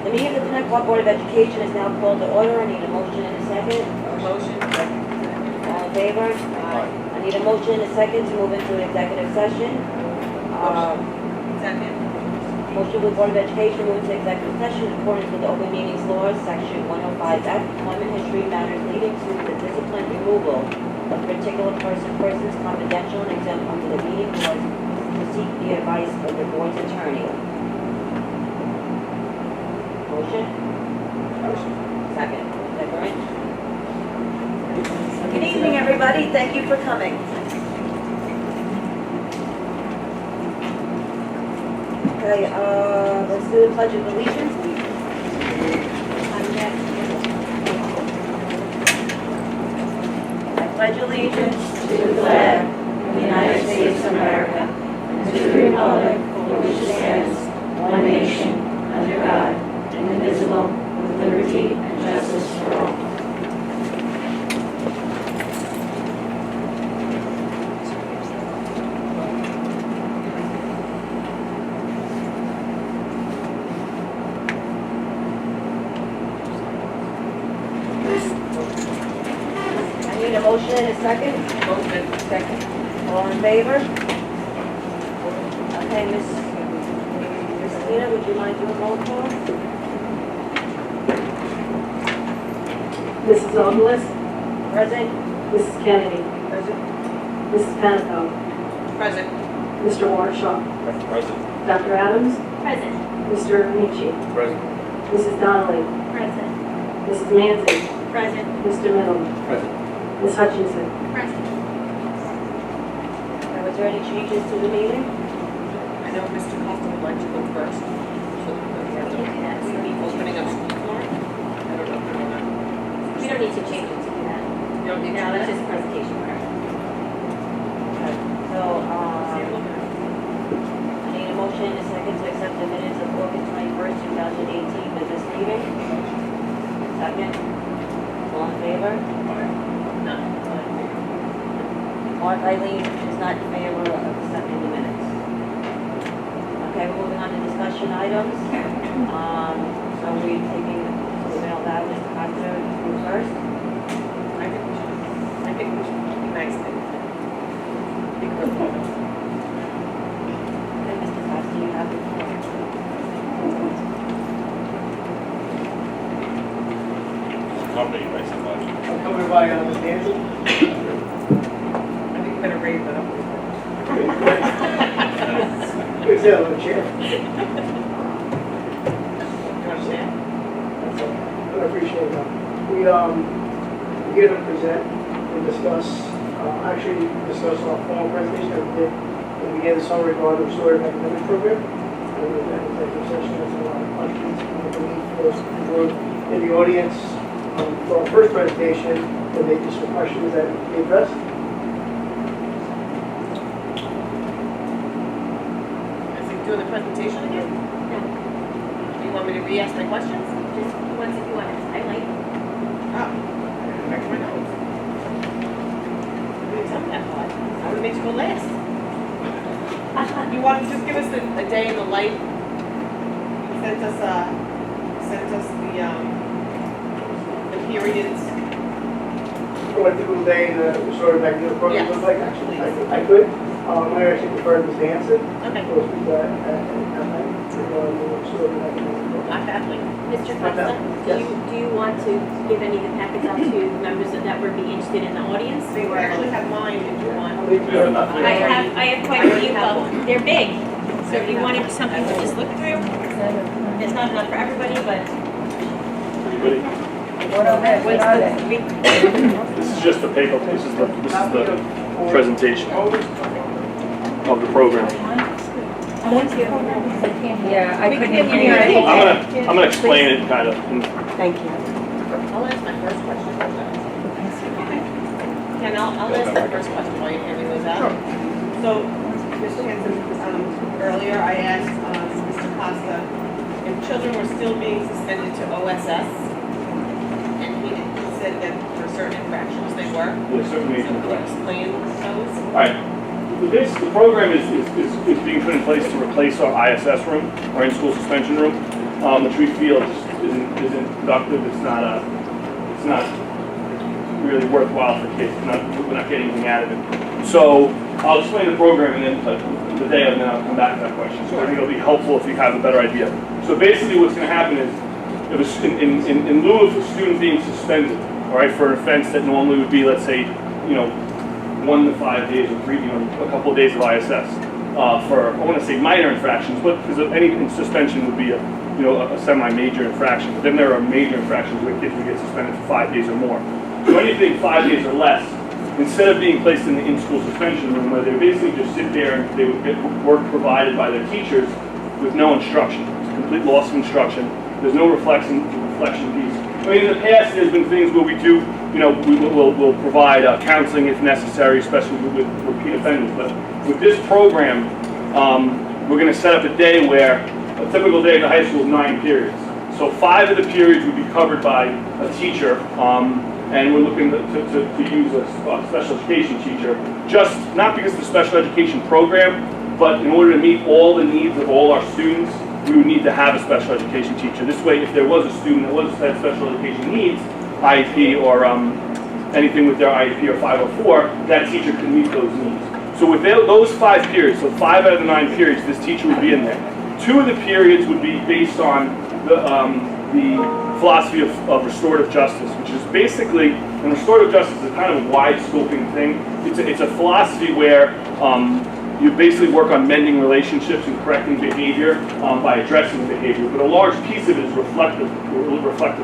The meeting of the Connecticut Board of Education is now called to order. I need a motion and a second. Motion, second. All in favor? I need a motion and a second to move into an executive session. Second. Motion with Board of Education move into executive session in accordance with the Open Meetings Laws, Section 105F, employment history matters leading to the discipline removal of particular persons confidential and exempt under the meeting laws to seek the advice of the board's attorney. Motion? Second. Second. Good evening, everybody. Thank you for coming. Okay, let's do the Pledge of Allegiance. I pledge allegiance to the flag of the United States of America and to the republic for which it stands, one nation, under God, indivisible, with liberty and justice for all. Need a motion and a second? Motion, second. All in favor? Okay, Miss Tina, would you mind doing roll call? Mrs. Obelis, Present? Mrs. Kennedy, Present. Mrs. Panico, Present. Mr. Warshaw, Present. Dr. Adams, Present. Mr. Amici, Present. Mrs. Donnelly, Present. Mrs. Manzi, Present. Mr. Middleton, Present. Ms. Hutchinson. Present. Now, was there any changes to the meeting? I know Mr. Costa would like to go first. So we have to be opening up school tomorrow. I don't know if they're on that. We don't need to change it to do that. You don't need to. No, that's just presentation part. Okay, so, I need a motion and a second to accept the minutes of August 21st, 2018 business meeting. Second? All in favor? Mark Eileen is not in favor of accepting the minutes. Okay, we're moving on to discussion items. So we're taking, we're going to allow Mr. Costa to go first. I think we should be nice to. Okay, Mr. Costa, you have the floor. Accompanied by somebody. Covered by Ms. Nancy. I think we better raise it up. Good sale, Chair. Do you understand? I appreciate that. We're here to present and discuss our formal presentation that we did when we began the summer regarding the restorative academic program. And we're in executive session, that's a lot of questions. I believe for in the audience for our first presentation, there may be some questions that we addressed. Is he doing the presentation again? No, Do you want me to re-ask my questions? just once if you want to highlight. Oh, back to my notes. You didn't tell me that part. I would have made you go last. You want to just give us a day in the life? You sent us the periods. What a typical day in the restorative academic program Yes, looks like. actually. I could. I actually prefer Ms. Hanson. Okay. We'll speak to that at night regarding the restorative academic program. Not badly. Mr. Not Costa, that. Yes. do you want to give any of the packets out to members that would be interested in the audience? So you actually have mine if you want. I have quite a few, though. They're big. So if you wanted something to just look through, there's not enough for everybody, but. This is just the paper, this is the presentation of the program. Yeah, I couldn't hear you. I'm gonna explain it kind of. Thank you. I'll ask my first question. Ken, I'll ask the first question while you're hearing those out. So, Mr. Hanson, earlier I asked Mr. Costa if children were still being suspended to OSS, and he said that for certain infractions they were. Yes, certainly. So can you explain those? All right. The program is being put in place to replace our ISS room, our in-school suspension room. which we feel just isn't productive. It's not really worthwhile for kids. We're not getting anything out of it. So I'll explain the program and then the day, and then I'll come back to that question. So I think it'll be helpful if you have a better idea. So basically, what's going to happen is, in lieu of a student being suspended, all right, for an offense that normally would be, let's say, 1 to 5 days or 3, a couple of days of ISS for, I want to say minor infractions, but because any suspension would be a semi-major infraction. But then there are major infractions where kids would get suspended for 5 days or more. So anything 5 days or less, instead of being placed in the in-school suspension room where they basically just sit there and they would get work provided by their teachers with no instruction. It's a complete loss of instruction. There's no reflection piece. I mean, in the past, there's been things where we do, we'll provide counseling if necessary, especially with repeat offenders. But with this program, we're going to set up a day where a typical day at the high school is 9 periods. So 5 of the periods would be covered by a teacher, and we're looking to use a special education teacher, just not because of the special education program, but in order to meet all the needs of all our students, we would need to have a special education teacher. This way, if there was a student that had special education needs, IEP or anything with their IEP or 504, that teacher can meet those needs. So with those 5 periods, so 5 out of the 9 periods, this teacher would be in there. 2 of the periods would be based on the philosophy of restorative justice, which is basically, and restorative justice is kind of a wide-scoping thing. It's a philosophy where you basically work on mending relationships and correcting behavior by addressing behavior, but a large piece of it is reflective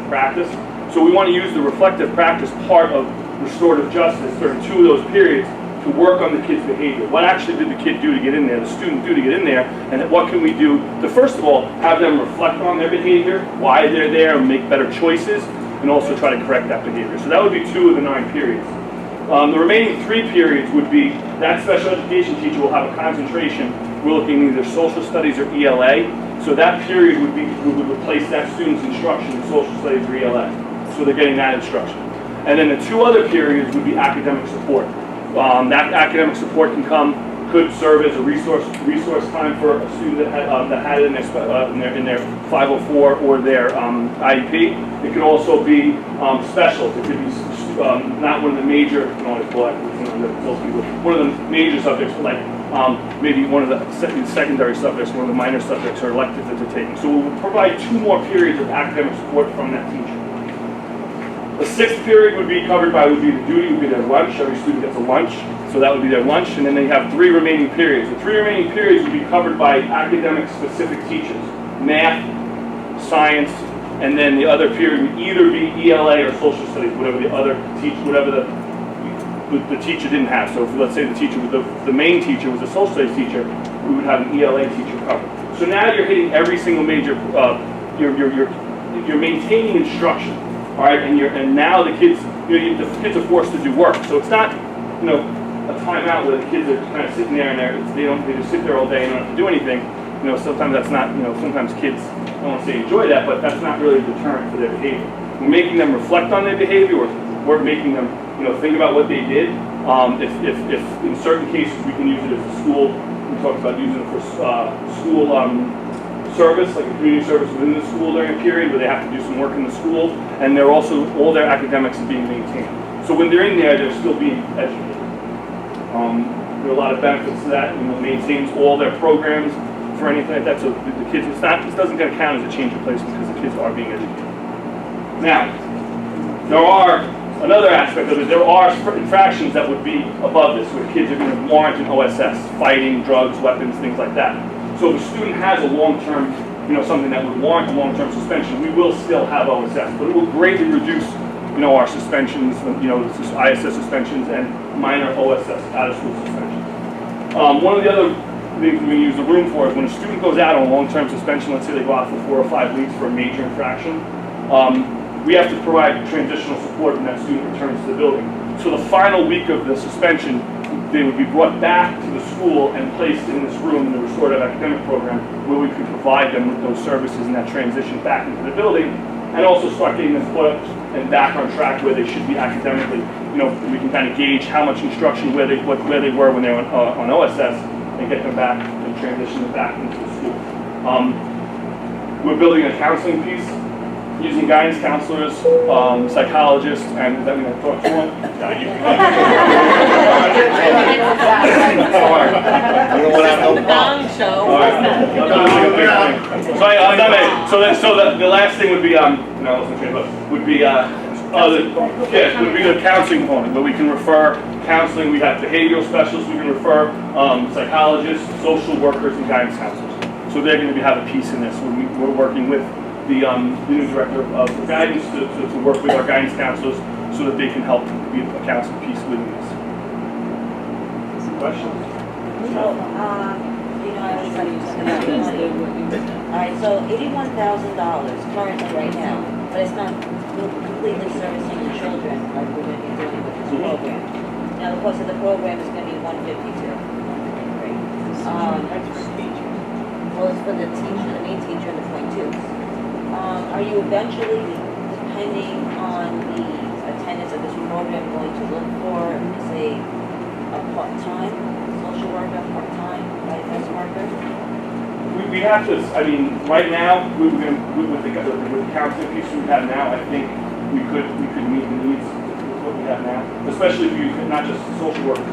practice. So we want to use the reflective practice part of restorative justice during 2 of those periods to work on the kid's behavior. What actually did the kid do to get in there, the student do to get in there, and what can we do to, first of all, have them reflect on their behavior, why they're there, and make better choices, and also try to correct that behavior. So that would be 2 of the 9 periods. The remaining 3 periods would be, that special education teacher will have a concentration. We're looking at either social studies or ELA. So that period would we would replace that student's instruction in social studies or ELA. So they're getting that instruction. And then the 2 other periods would be academic support. That academic support could serve as a resource time for a student that had it in their 504 or their IEP. It could also be specials. It could be not one of the major, one of the major subjects, but like maybe one of the secondary subjects, one of the minor subjects or electives that they're taking. So we'll provide 2 more periods of academic support from that teacher. The 6th period would be the duty, would be their lunch. Every student gets a lunch, so that would be their lunch. And then they have 3 remaining periods. The 3 remaining periods would be covered by academic-specific teachers, math, science, and then the other period would either be ELA or social studies, whatever the teacher didn't have. So if, let's say the main teacher was a social studies teacher, we would have an ELA teacher covered. So now you're hitting every single major. You're maintaining instruction. All right, and now the kids are forced to do work. So it's not, a timeout where the kids are kind of sitting there and they just sit there all day and don't have to do anything. Sometimes that's not, sometimes kids, I don't want to say enjoy that, but that's not really a deterrent for their behavior. We're making them reflect on their behavior, or we're making them, think about what they did. If in certain cases we can use it as a school, we talked about using it for school service, like a community service within the school during a period where they have to do some work in the school, and they're also, all their academics are being maintained. So when they're in there, they're still being educated. There are a lot of benefits to that. It maintains all their programs for anything like that. So the kids, it doesn't get counted as a change of placement because the kids are being educated. Now, another aspect of it, there are infractions that would be above this, where kids are going to warrant an OSS, fighting, drugs, weapons, things like that. So if a student has a long-term, something that would warrant a long-term suspension, we will still have OSS, but it will greatly reduce, our suspensions, ISS suspensions and minor OSS, out-of-school suspensions. One of the other things we use the room for is when a student goes out on a long-term suspension, let's say they go out for 4 or 5 weeks for a major infraction, we have to provide transitional support when that student returns to the building. So the final week of the suspension, they would be brought back to the school and placed in this room in the restorative academic program where we could provide them with those services and that transition back into the building, and also start getting them put and back on track where they should be academically. We can kind of gauge how much instruction, where they were when they were on OSS, and get them back and transition them back into the school. we're building a counseling piece using guidance counselors, psychologists, and then we have to talk to one. Show. All right. So the last thing would be, would be the counseling component, where we can refer counseling. We have behavioral specialists. We can refer psychologists, social workers, and guidance counselors. So they're going to have a piece in this. We're working with the new director of guidance to work with our guidance counselors so that they can help be a counseling piece within this. Questions? So, I always tell you something about the money. All right, so $81,000 currently right now, but it's not completely servicing the children like we're going to be doing with this program. Now, the cost of the program is going to be $152. Great. Well, it's for the teacher, the main teacher, and the .2s. Are you eventually, depending on the attendance of this program, going to look for, say, a part-time social worker, part-time IFS worker? We have to, right now, with the counseling piece we have now, I think we could meet the needs with what we have now, especially if you, not just social workers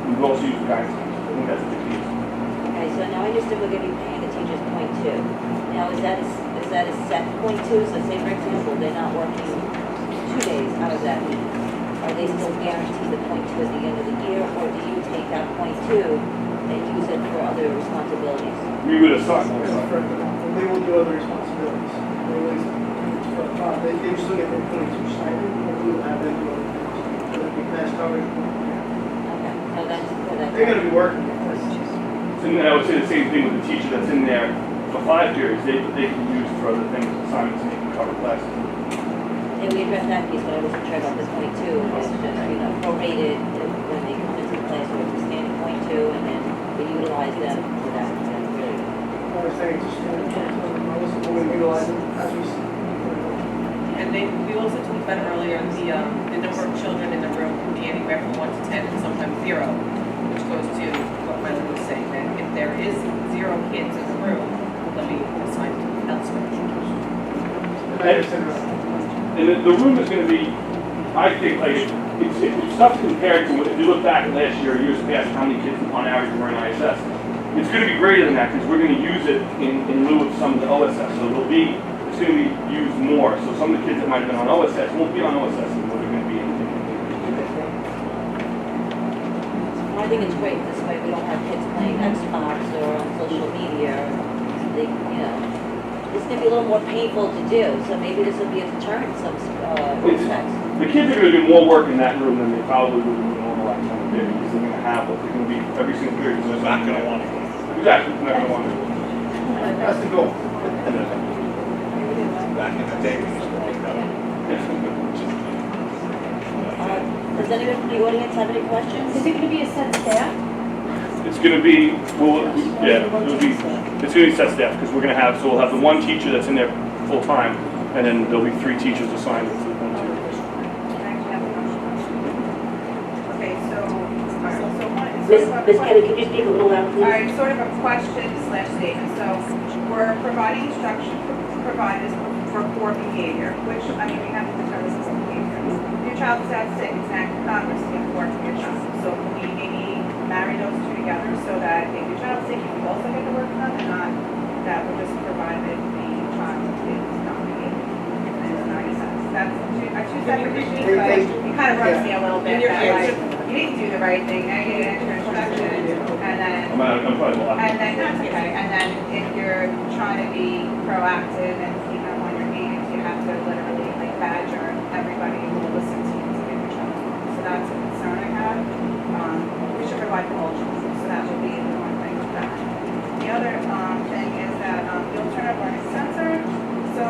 we've also used guidance. I think that's a big piece. Okay, so now I understand we're going to be paying the teachers .2. Now, is that a set .2? So say, for example, they're not working 2 days, how does that mean? Are they still guaranteed the .2 at the end of the year, or do you take that .2 and use it for other responsibilities? We would assign. They will do other responsibilities. They still get their 22 stipend, but we will have them do other things. Whether it be class coverage. Okay, so that's for that. They're gonna be working. And I would say the same thing with the teacher that's in there for 5 periods. They can use for other things, assignments, and they can cover classes. Yeah, we addressed that piece, but I wasn't sure about this .2. It's just, prorated when they come into the class with the standing .2, and then we utilize them for that period. I was saying, just, we're gonna utilize them as we see. And we also talked about earlier, the number of children in the room can be anywhere from 1 to 10 and sometimes 0, which goes to what Myla was saying, that if there is 0 kids in the room, they'll be assigned elsewhere. And the room is going to be, I think, it's tough compared to, if you look back at last year, years past, how many kids on average were in ISS. It's going to be greater than that because we're going to use it in lieu of some of the OSS. So it's going to be used more. So some of the kids that might have been on OSS won't be on OSS anymore. They're going to be in. I think it's great this way. We don't have kids playing Xbox or on social media. It's going to be a little more painful to do. So maybe this will be a deterrent in some respects. The kids are going to do more work in that room than they probably would in a normal academic day because they're going to have what they're going to be every single period. They're not going to want to go. Exactly. They're not going to want to. That's the goal. Back in the day, we used to pick that up. Does anyone from the audience have any questions? Is it going to be a set staff? It's going to be, it's going to be set staff because we'll have the one teacher that's in there full time, and then there'll be 3 teachers assigned to the one teacher. Okay, so one is Miss sort of a Kelly, could you speak a little louder, all right, please? sort of a question slash statement. So we're providing instruction for providers for poor behavior, which, we have to determine poor behavior. Your child is out sick, it's not Congress to work for your child. So can we maybe marry those 2 together so that if your child's sick, you also get to work with them and not that we're just provided the child is not behaving. And it's not sense. That's two separate issues, but it kind of rubs me a little bit that like, you didn't do the right thing, now you get an extra instruction, and then, I'm probably a lot. that's okay, and then if you're trying to be proactive and keep them on your hands, you have to literally like badger everybody who will listen to you to get your child home. So that's a concern I have. We should provide the whole children, so that would be the one thing with that. The other thing is that the alternative learning center, so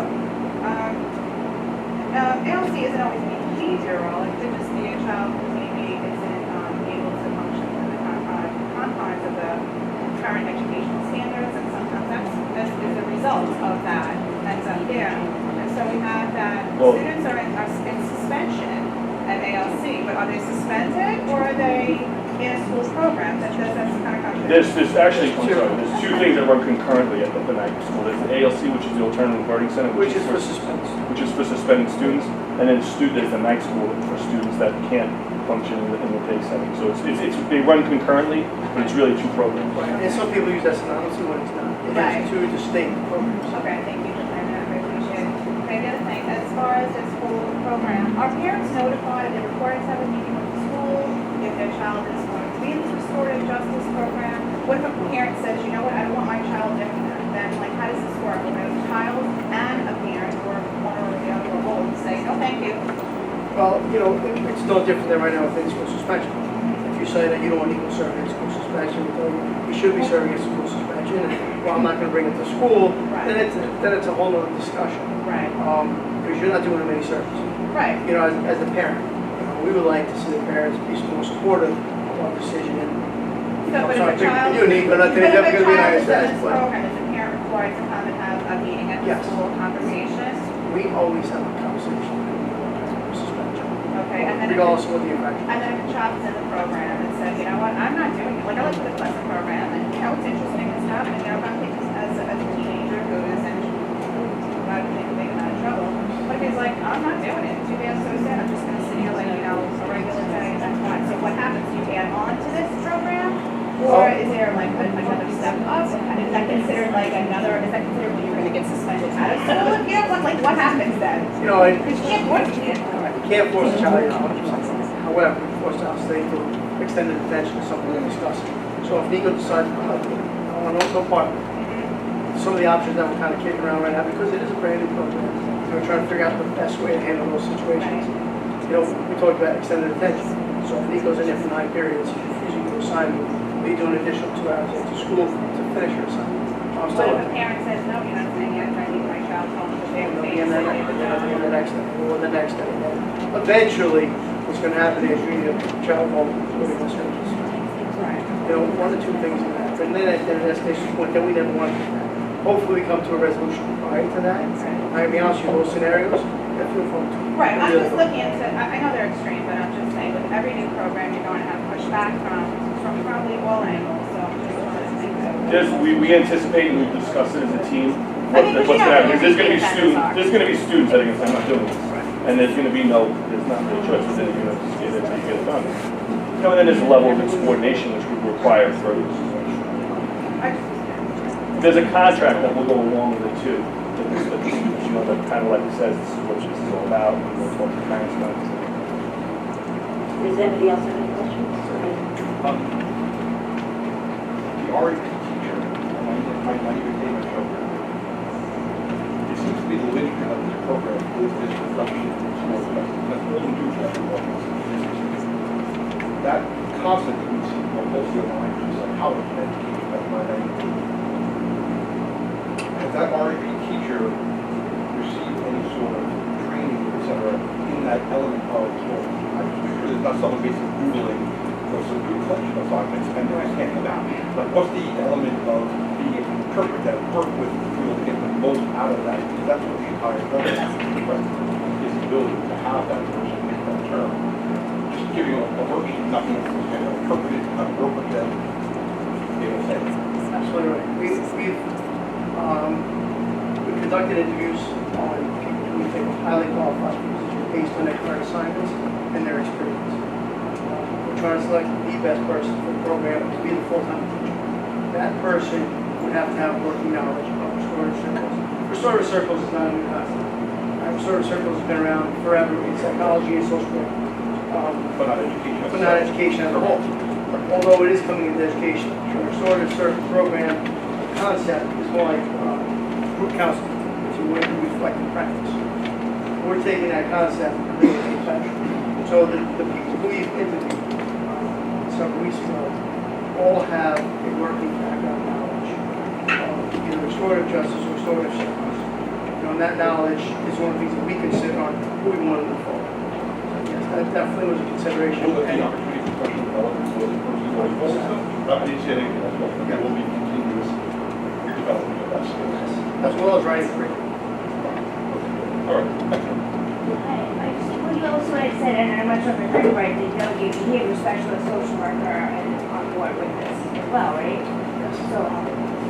ALC isn't always behavioral, it could just be a child who maybe isn't able to function within the confines of the current educational standards, and sometimes that's a result of that ends up there. And so we have that students are in suspension at ALC, but are they suspended or are they in a school program? That's kind of contradictory. There's actually, I'm sorry, there's two things that run concurrently at the night school. There's the ALC, which is the Alternative Learning Center, Which is for suspense. which is for suspended students, and then there's the night school for students that can't function in the day setting. So they run concurrently, but it's really two programs. And some people use that synonymously when it's not. It Right. has two distinct programs. Okay, thank you for saying that, I appreciate it. Okay, the other thing, as far as the school program, are parents notified, are they required to have a meeting with the school if their child is going to be in this restorative justice program? What if a parent says, you know what, I don't want my child doing that? Then, like, how does this work? When a child and a parent, or one or the other, are both say, no, thank you. Well, you know, it's no different than right now with in-school suspension. If you say that you don't want equal serving in school suspension, we tell you should be serving in school suspension, and well, I'm not gonna bring it to school, then it's a whole other discussion. Right, Because you're not doing them any service. right. You know, as a parent, you know, we would like to see the parents be more supportive of our decision, and, you know, So, but sorry, if a child, unique, but not but gonna if a definitely be child nice, is in this but program, is the parent required to come and have a meeting at the Yes. school conversation? we always have a conversation with suspension, Okay, and then if regardless of what the infraction. And then if a child is in the program and says, you know what, I'm not doing it, like I look at the lesson program and, you know, it's interesting, it's happening, you know, if I'm thinking as a teenager who is in, I don't think they're not in trouble, but he's like, I'm not doing it, too bad, so sad, I'm just gonna sit here like, you know, a regular day, and that's fine. So what happens, do you add on to this program? Or is there like another step up? Is that considered like another, is that considered when you're gonna get suspended out of school again? What happens then? You know, Because you can't force it. you can't force a child, you know, 100%. However, you force a child to stay to extended detention is something we're discussing. So if Nico decides, I want no part, some of the options that we're kind of kicking around right now, because it is a brand new program, and we're trying to figure out the best way to handle those situations. You know, we talked about extended detention. So if Nico's in there for 9 periods, he's refusing to assign you, you do an additional 2 hours after school to finish your assignment. I'm But still if a parent says, no, you're not saying yes, I need my child home, because they have a in the babysitter. next day, or the next day. Eventually, what's going to happen is you need a child home living in services. Right. You know, one or two things in that. And then at the station point, then we never want to do that. Hopefully, we come to a resolution prior to that. I be honest with you, those scenarios, I feel from Right, I'm just looking into, I know they're extreme, but I'm just saying, with every new program, you're going to have pushback from probably all angles, so I'm just trying to think that. We anticipate, and we've discussed it as a team, I mean, but what's you know, gonna happen. There's gonna be everything students, that there's gonna be students that are gonna say, I'm not doing this. And there's gonna be there's not really choice, but then you're gonna just get it until you get it done. You know, and then there's a level of insubordination which would require further suspension. I just- There's a contract that will go along with it too. You know, that kind of like says this is what this is all about, and we'll talk to parents about it. Does anybody else have any questions? The art teacher, my entertainment program, it seems to be the linchpin of this program is this reduction in snow festival. That's what you do for everyone. That concept that we see on both the line is like how it's meant to be, that's my name. Has that art teacher received any sort of training, et cetera, in that element of, well, I'm sure there's not someone basically Googling for some good collection assignments and I can't come out. But what's the element of being able to interpret that, work with, to be able to get the most out of that? Because that's what the entire program is requesting, is the ability to have that person make that term. Just giving a worksheet, not being able to interpret it, how to work with them, they will say. Absolutely right. We've conducted interviews on people who we think are highly qualified based on their current assignments and their experience. We're trying to select the best person for the program to be the full-time teacher. That person would have to have working knowledge of restorative circles. Restorative circles is not a new concept. Restorative circles has been around forever in psychology and social work. But not education. But not education as a whole. Although it is coming into education. The restorative circle program concept is more like group counseling, if you want to reflect in practice. We're taking that concept and bringing it to fashion. So the people who we've interviewed several weeks ago all have a working background knowledge of either restorative justice or restorative circles. You know, and that knowledge is one of the things that we consider on who we want to move forward. Yes, that definitely was a consideration. Will there be opportunity for professional development for the person going forward? I didn't say anything, that's what, there will be continuous development of that skill. As well as writing curriculum. All right, thank you. I just, well, you know, also had said, and I'm not sure if I heard it right, that delegate behavior specialist, social worker, and on board with this as well, right? So,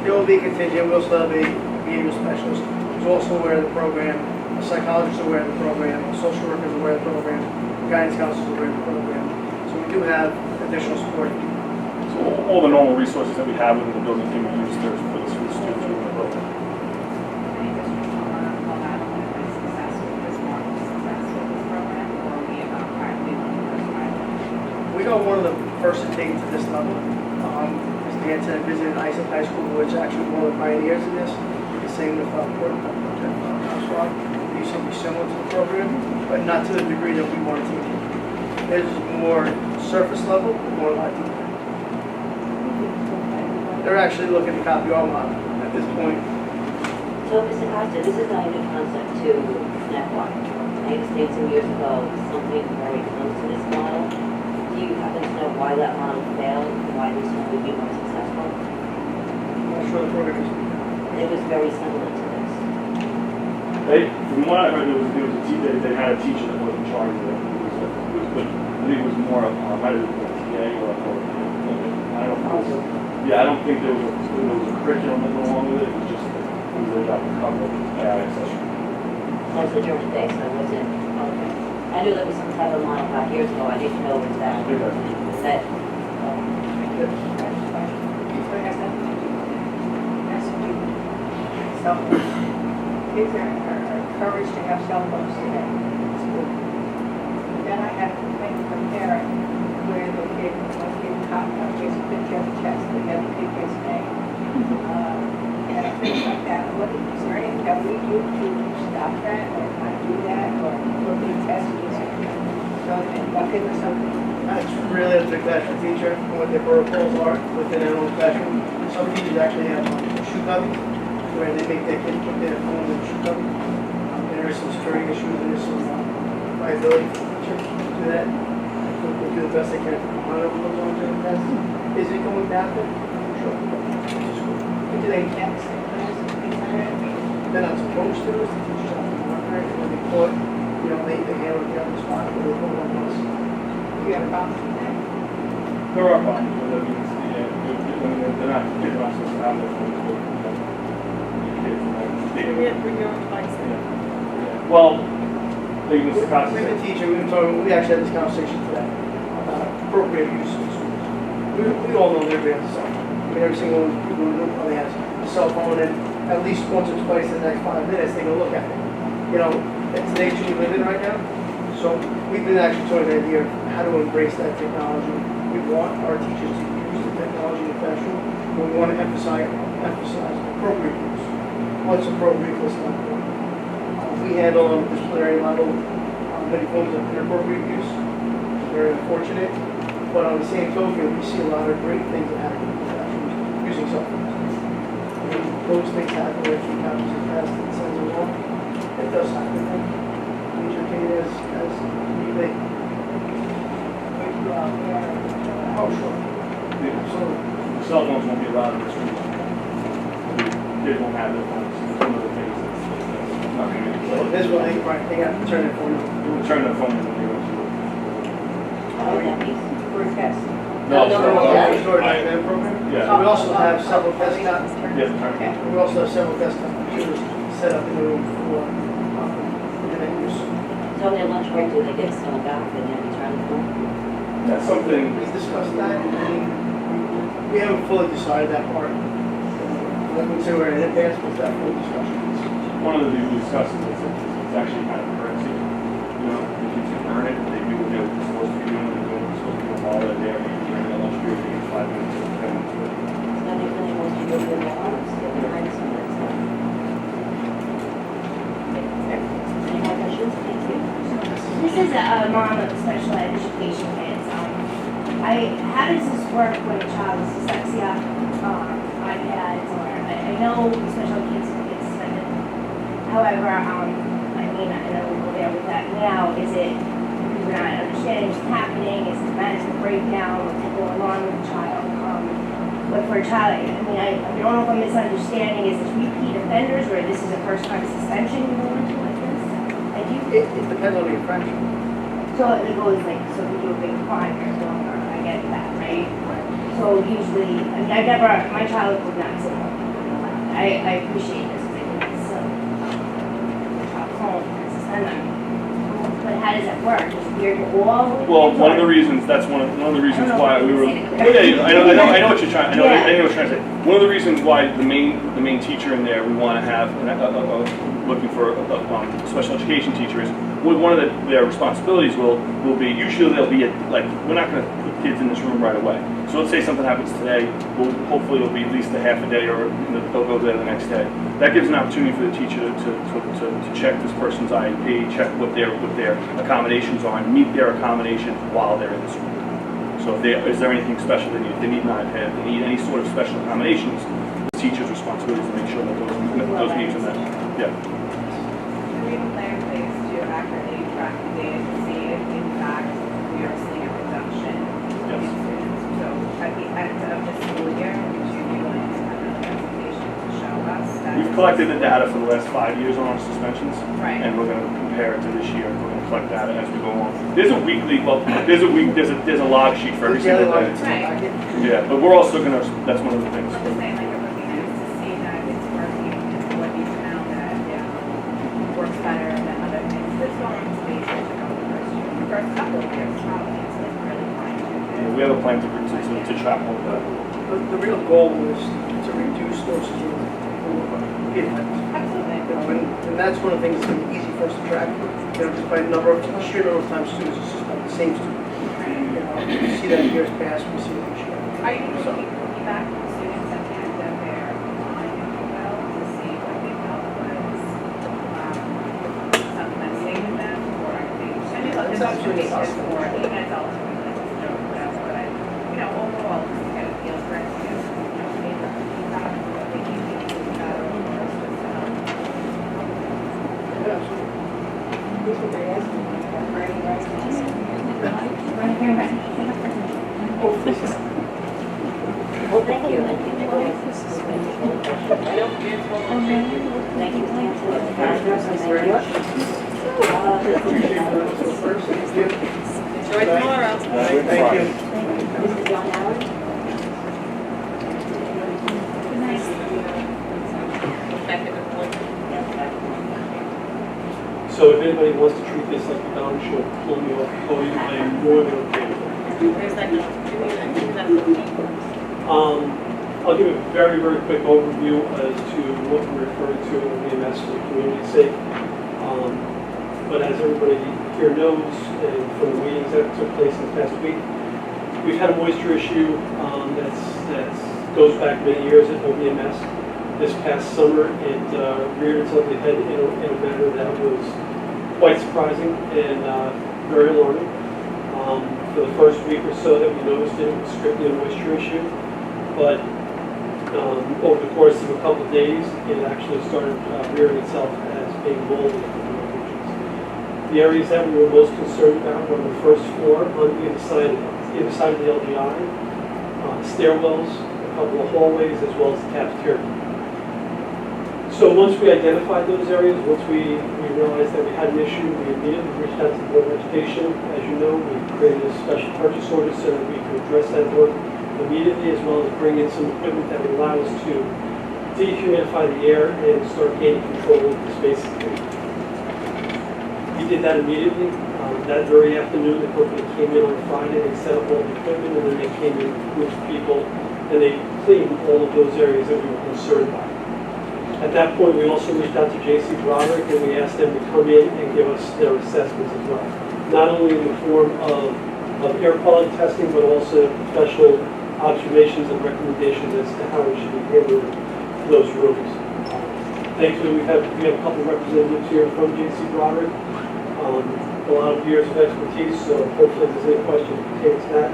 There will be contingent, we also have a behavioral specialist who's also aware of the program, a psychologist is aware of the program, a social worker is aware of the program, a guidance counselor is aware of the program. So we do have additional support. So all the normal resources that we have within the building can be used there for the students within the building. Any districts will allow them to be successful with this more successful with this program, or are we about privately one of the first private? We got one of the first to take it to this level. Mr. Hanson had visited ISAP High School, which is actually one of the pioneers in this. The same with Port Oswald. They used something similar to the program, but not to the degree that we want to take it. This is more surface level, more light deeper. They're actually looking to copy our model at this point. So, Mr. Costa, this is not a new concept to network. I understand some years ago, something very close to this model. Do you happen to know why that model failed, and why this one would be more successful? I'm not sure the program is. It was very similar to this. From what I heard, there was a teacher, they had a teacher that was in charge of it. But I think it was more of, might have been a TA or I don't know. Yeah, I don't think there was a curriculum that went along with it. It was just, it was a job to cover AI session. Also during the day, so it wasn't, okay. I knew there was some type of model 5 years ago, I didn't know it was that, that, So, kids are encouraged to have cell phones today in school. Then I have to think of a parent where the kid was getting caught up, just a picture of the chest, and then the kid's name. And things like that. Is there anything that we do to stop that, or not do that, or look at messages? So, and what give us something? That's really up to the classroom teacher and what their protocols are within their own classroom. Some teachers actually have shoe copies where they make their kids put their phones in the shoe copy. There is some security issues and there's some liability for the teacher to do that. We'll do the best they can to monitor what goes on during the test. Is it going down there? Sure. Do they text in class, things like that? They're not supposed to, it's the teachers have to monitor it. When they caught, they handle it on the spot, but they put it on us. Do you have a problem with that? There are problems with it, because they're not supposed to have their phones with them. Bring your own device in. Well, like Mr. Costa We've said, been teaching, we've been talking, we actually had this conversation today about appropriate use in schools. We all know they're being cell phone. I mean, every single one, people in the room probably has a cell phone, and at least once or twice in the next 5 minutes, they can look at it. It's the age we live in right now. So we've been actually talking the idea of how to embrace that technology. We want our teachers to use the technology in the classroom, but we want to emphasize appropriate use. What's appropriate, what's not appropriate. We handle on a disciplinary level many forms of inappropriate use. It's very unfortunate. But on the same token, we see a lot of great things that happen in classrooms using cell phones. When those things happen, where it happens as fast as it sends along, it does happen. These are taken as we think. Oh, sure. Absolutely. cell phones won't be allowed in the streets. Kids won't have their phones. It's one of the things that's not going to be. So this one, they got to turn it for you. You will turn their phone in when you go to school. How would that be? For a test. No, no. Restored Backend program. Yeah. So we also have several desktop, Yeah, turn. we also have several desktop computers set up in the room for internet use. So on their lunch break, do they get someone back and then return the phone? That's something. We discussed that, and we haven't fully decided that part. I wouldn't say we're in advance, but that full discussion. One of the things we discussed is it's actually kind of currency. You know, if you can earn it, they do what they're supposed to be doing. They're supposed to be doing all that day. During the lunch period, they get 5 minutes or 10 minutes. So then they finish most of your good hours, get behind some of that stuff. Any more questions? Thank you. This is a mom of special education kids. How does this work when a child is dyslexia, iPads, or I know special kids can get suspended. However, I know we'll go there with that now. Is it because we're not understanding what's happening? Is it management breakdown? What's going on with the child? But for a child, I don't know if I'm misunderstanding. Is this repeat offenders, or this is a first-time suspension you go into like this? Thank you. It depends on the infraction. So it goes like, so we do a big climb or whatever, I get that, right? So usually, I mean, my child would not sit home. I appreciate this, because I think it's child home, to send them. But how does that work? Is it geared to all? Well, one of the reasons, that's one of the reasons why we were. Well, yeah, I know what you're trying. I know what you're trying to say. One of the reasons why the main teacher in there we want to have looking for a special education teacher is one of their responsibilities will be usually they'll be like we're not going to put kids in this room right away. So let's say something happens today, hopefully it'll be at least a half a day or they'll go there the next day. That gives an opportunity for the teacher to check this person's IEP, check what their accommodations are, and meet their accommodations while they're in this room. So is there anything special they need? If they need an iPad, they need any sort of special accommodations, the teacher's responsibility is to make sure that those needs are met. Yeah. We have a plan in place to accurately track the data to see if in fact we are seeing a reduction in Yes. students. So at the end of the school year, would you be willing to have another presentation to show us that? We've collected the data for the last 5 years on our suspensions, Right. and we're going to compare it to this year. We're going to collect data as we go along. There's a log sheet for every single day. Right. Yeah, but we're also going to. That's one of the things. I'm just saying, like, it would be nice to see that it's working and what you found that, works better than other things. This going to be such a the first couple of years, probably, it's like really fine. Yeah, we have a plan to track all of that. The real goal is to reduce those students who are defects. Absolutely. And that's one of the things that's going to be easy for us to track. Just by number of, sheer number of times students are suspended, the same student. We see that in years past, we see that each year. Are you looking feedback from students at the end of their time in well to see what they felt was something that stayed with them, or I mean, look, there's also cases for even adults who like to joke whatever, but overall, just to get a feel for it, feedback, what they can do better, or just to help. Yeah, absolutely. This is what they're asking, Right here, right. Well, thank you. I think that was suspension. Thank you, Enjoy tomorrow. Thank you. Mr. John Howard? So if anybody wants to treat this like a down show, pull me off the podium, I am more than okay with it. Where's that going? Give me that 15. I'll give a very, very quick overview as to what we're referring to in EMS for the community's sake. But as everybody here knows, and from the meetings that took place in the past week, we've had a moisture issue that goes back many years at OBMS. This past summer, it reared its ugly head in a manner that was quite surprising and very alarming. For the first week or so that we noticed it was strictly a moisture issue, but over the course of a couple of days, it actually started rearing itself as being moldy. The areas that we were most concerned about were on the first floor, on either side of the LGI, stairwells, a couple of hallways, as well as the cafeteria. So once we identified those areas, once we realized that we had an issue, we immediately reached out to the Board of Education. As you know, we created a special purchase order so that we could address that work immediately, as well as bring in some equipment that would allow us to dehumidify the air and start gaining control of the space. We did that immediately. That very afternoon, the company came in on Friday, they set up all the equipment, and then they came in with people, and they cleaned all of those areas that we were concerned about. At that point, we also reached out to J.C. Broderick, and we asked them to come in and give us their assessments as well. Not only in the form of air quality testing, but also professional observations and recommendations as to how we should be handling those rooms. Thankfully, we have a couple of representatives here from J.C. Broderick, a lot of years of expertise, so hopefully if there's any questions pertaining to that,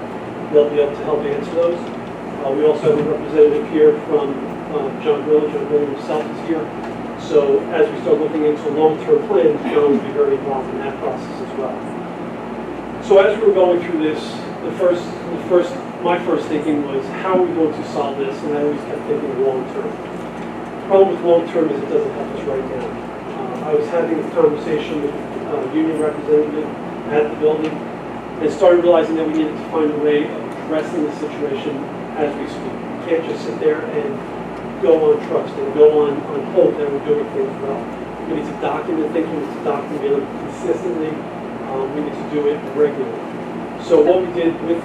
they'll be able to help answer those. We also have a representative here from John Miller himself is here. So as we start looking into long-term plans, John will be very involved in that process as well. So as we were going through this, my first thinking was, how are we going to solve this? And I always kept thinking long-term. The problem with long-term is it doesn't help us right now. I was having a conversation with a union representative at the building, and started realizing that we needed to find a way of addressing the situation as we speak. We can't just sit there and go on trust and go on hope that we're doing things well. We need to document things, we need to document them consistently, we need to do it regularly. So what we did with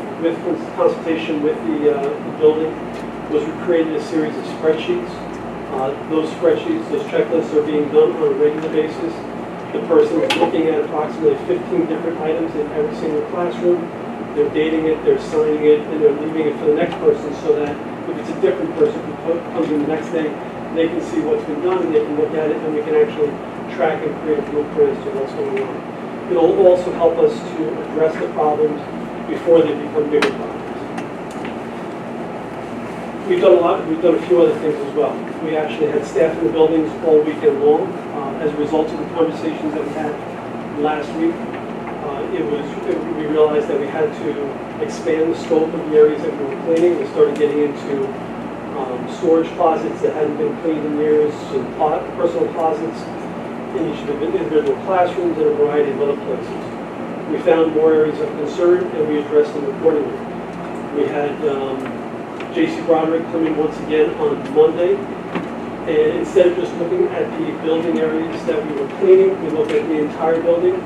consultation with the building was we created a series of spreadsheets. Those spreadsheets, those checklists are being done on a regular basis. The person is looking at approximately 15 different items in every single classroom. They're dating it, they're signing it, and they're leaving it for the next person so that if it's a different person who comes in the next day, they can see what's been done and they can look at it and we can actually track and create a blueprint as to what's going on. It'll also help us to address the problems before they become bigger problems. We've done a few other things as well. We actually had staff in the buildings all weekend long as a result of the conversations that we had last week. We realized that we had to expand the scope of the areas that we were cleaning. We started getting into storage closets that hadn't been cleaned in years, some personal closets in each of the individual classrooms and a variety of other places. We found more areas of concern and we addressed them accordingly. We had J.C. Broderick come in once again on Monday, and instead of just looking at the building areas that we were cleaning, we looked at the entire building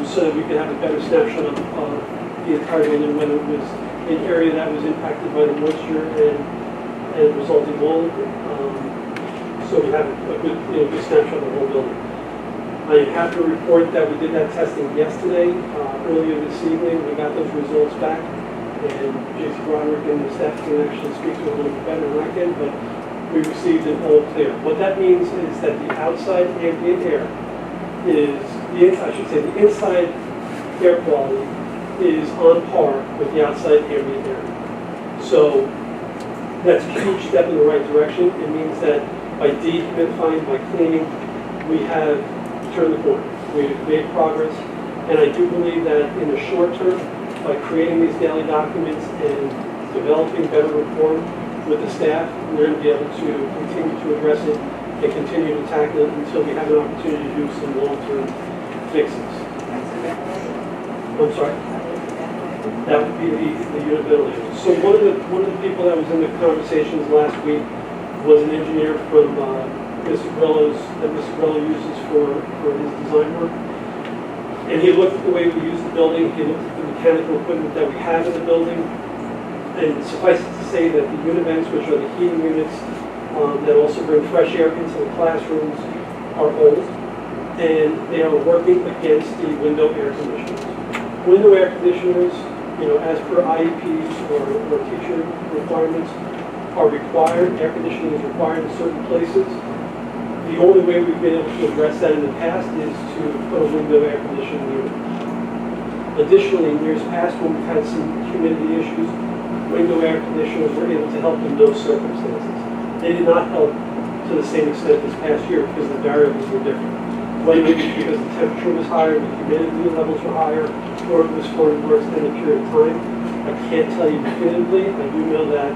so that we could have a better snapshot of the entire building, whether it was an area that was impacted by the moisture and resulting mold. So we have a good snapshot of the whole building. I am happy to report that we did that testing yesterday. Earlier this evening, we got those results back. And J.C. Broderick and the staff can actually speak to it a little bit better than I can, but we received it all clear. What that means is that the outside ambient air is, the inside air quality is on par with the outside ambient air. So that's a huge step in the right direction. It means that by dehumidifying, by cleaning, we have turned the corner. We've made progress, and I do believe that in the short term, by creating these daily documents and developing better rapport with the staff, we're going to be able to continue to address it and continue to tackle it until we have an opportunity to do some long-term fixes. I'm sorry? That would be the unit ventilator. So one of the people that was in the conversations last week was an engineer from Mr. Grillo's, that Mr. Grillo uses for his design work. And he looked at the way we use the building, he looked at the mechanical equipment that we have in the building, and suffice it to say that the univents, which are the heating units that also bring fresh air into the classrooms, are old, and they are working against the window air conditioners. Window air conditioners, as per IEPs or teacher requirements, are required. Air conditioning is required in certain places. The only way we've been able to address that in the past is to put a window air conditioning unit. Additionally, in years past, when we've had some humidity issues, window air conditioners were able to help in those circumstances. They did not help to the same extent this past year because the variables were different. Whether it was because the temperature was higher, the humidity levels were higher, or it was for a more extended period of time, I can't tell you definitively. I do know that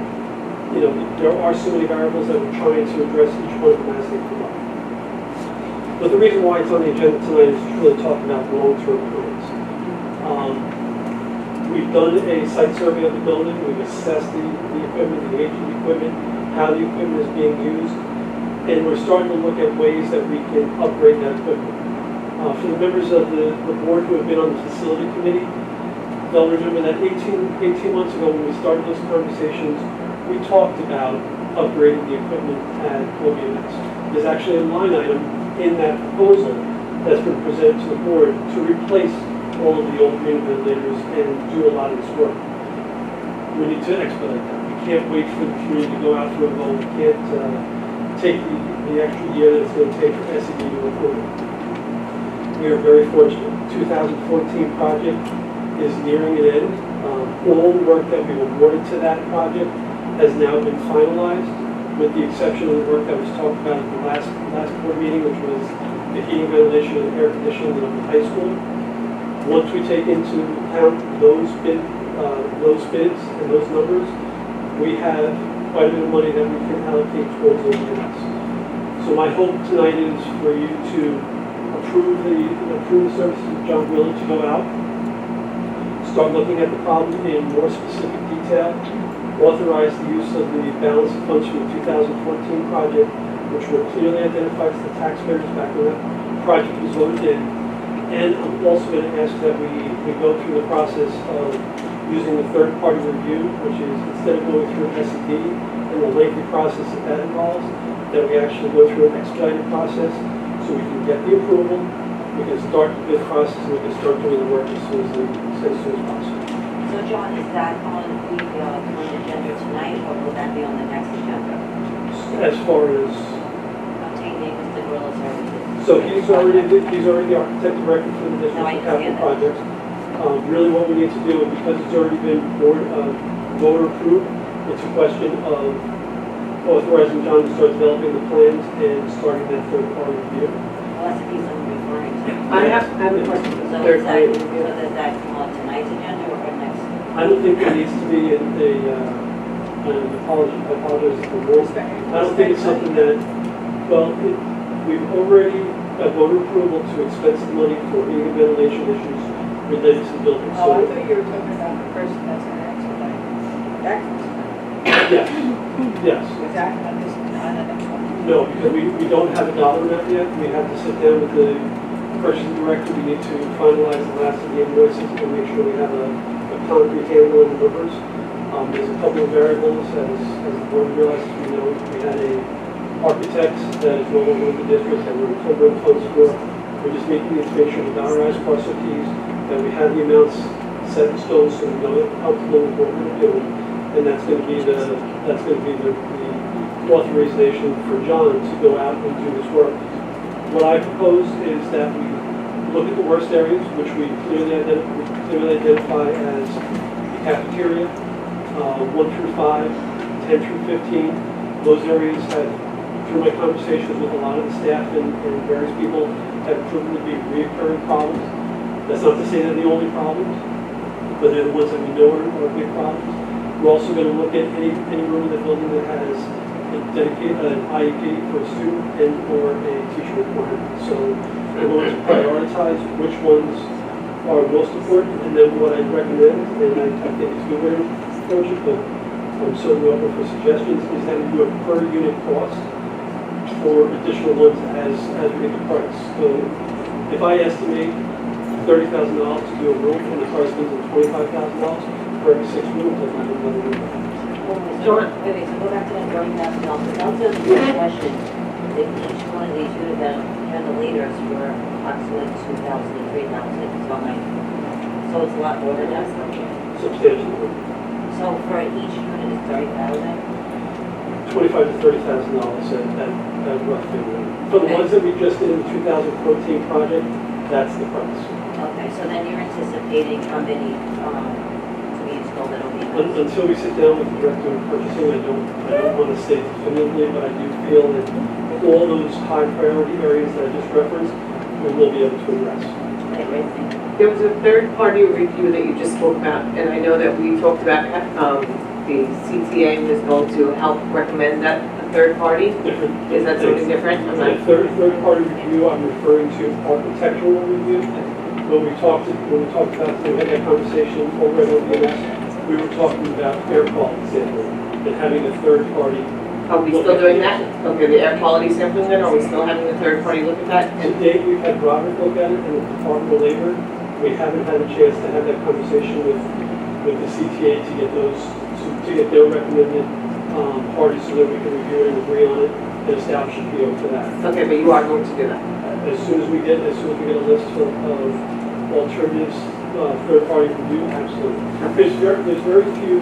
there are so many variables that we're trying to address each one of them as they come up. But the reason why it's on the agenda tonight is to really talk about long-term plans. We've done a site survey of the building. We've assessed the equipment, the age of the equipment, how the equipment is being used, and we're starting to look at ways that we can upgrade that equipment. For the members of the board who have been on the facility committee, they'll remember that 18 months ago when we started those conversations, we talked about upgrading the equipment at OBMS. There's actually a line item in that proposal that's been presented to the board to replace all of the old green ventilators and do a lot of this work. We need to expedite that. We can't wait for the community to go out for a vote. We can't take the extra year that it's going to take for SED to approve it. We are very fortunate. The 2014 project is nearing an end. All the work that we awarded to that project has now been finalized, with the exception of the work that was talked about at the last board meeting, which was the heating, ventilation, and air conditioning of the high school. Once we take into account those bids and those numbers, we have quite a bit of money that we can allocate towards those units. So my hope tonight is for you to approve the services of John Wheeler to go out, start looking at the problem in more specific detail, authorize the use of the balance of funds from the 2014 project, which were clearly identified to the taxpayers back when that project was voted in. And I'm also going to ask that we go through the process of using the third-party review, which is instead of going through S&D and the lengthy process that involves, that we actually go through an expedited process so we can get the approval, we can start the bid process, and we can start doing the work as soon as possible. So John, is that on the agenda tonight, or will that be on the next agenda? As far as, Obtaining Mr. Gorilla's services? so he's already the architect director for the No, I district capital understand that. projects. Really what we need to do, because it's already been voter approved, it's a question of authorizing John to start developing the plans and starting that third-party review. Well, that's the piece I'm referring to. I have a question for the So third is party that, review. so does that come on tonight's agenda or next? I don't think there needs to be an apology for the rules. I don't think it's something that, well, we've already got voter approval to expense the money for heating and ventilation issues related to the building. Oh, I So, thought you were talking about the person that's gonna expedite. That yes, yes. was that on this, on the next one? No, because we don't have a dollar amount yet. We have to sit down with the purchasing director. We need to finalize the last of the invoices and make sure we have a concrete handle on the numbers. There's a couple of variables, as the board realizes, we know we had a architect that is no longer with the district that we're covering funds for. We're just making it to make sure we dot our i's, cross our t's, that we have the amounts set in stone so we know that we're comfortable with what we're doing. And that's going to be the authorization for John to go out and do this work. What I propose is that we look at the worst areas, which we clearly identify as the cafeteria, 1 through 5, 10 through 15. Those areas have, through my conversations with a lot of the staff and various people, have proven to be reoccurring problems. That's not to say they're the only problems, but they're the ones that we know are big problems. We're also going to look at any room in the building that has an IEP for a student and or a teacher requirement. So we're going to prioritize which ones are most important, and then what I recommend, and I think it's a good way to approach it, but I'm certainly open for suggestions, is that we do a per unit cost for additional ones as we get the price. So if I estimate $30,000 to do a room, and the price comes at $25,000 for every 6 rooms, I might have another room. John? Okay, so go back to that $30,000. That was the question. If each one of these unit ventilators were approximately 2,000 to 3,000, so it's a lot more than that. Substantially. So for each unit is 30,000? $25,000 to $30,000 at rough figure. For the ones that we just did in the 2014 project, that's the price. Okay, so then you're anticipating how many to be installed at OB? Until we sit down with the director of purchasing, I don't want to say definitively, but I do feel that all those high priority areas that I just referenced, we will be able to address. Okay, great, thank you. There was a third-party review that you just spoke about, and I know that we talked about the CTA was going to help recommend that a third party. Different. Is that something different? I'm The not- third-party review, I'm referring to architectural review. When we talked about, we had that conversation over at OBS, we were talking about air quality sampling and having a third party. Are we still doing that? Okay, the air quality sampling then, are we still having a third party look at that? To date, we've had Robert look at it and the Department of Labor. We haven't had a chance to have that conversation with the CTA to get those, to get their recommended parties so that we can review it and agree on it and establish a PO for that. Okay, but you are going to do that? As soon as we get a list of alternatives, third-party review, absolutely. There's very few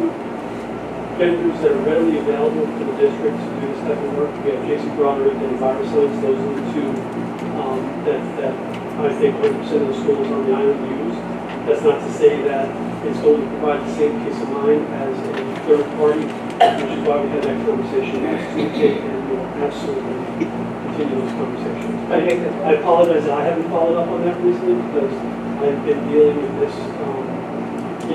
vendors that are readily available to the district to do this type of work. We have J.C. Broderick and EnviroScience. Those are the two that I think 100% of the schools on the island use. That's not to say that it's going to provide the same peace of mind as a third party, which is why we had that conversation last Tuesday, and we'll absolutely continue those conversations. I apologize that I haven't followed up on that recently because I've been dealing with this, and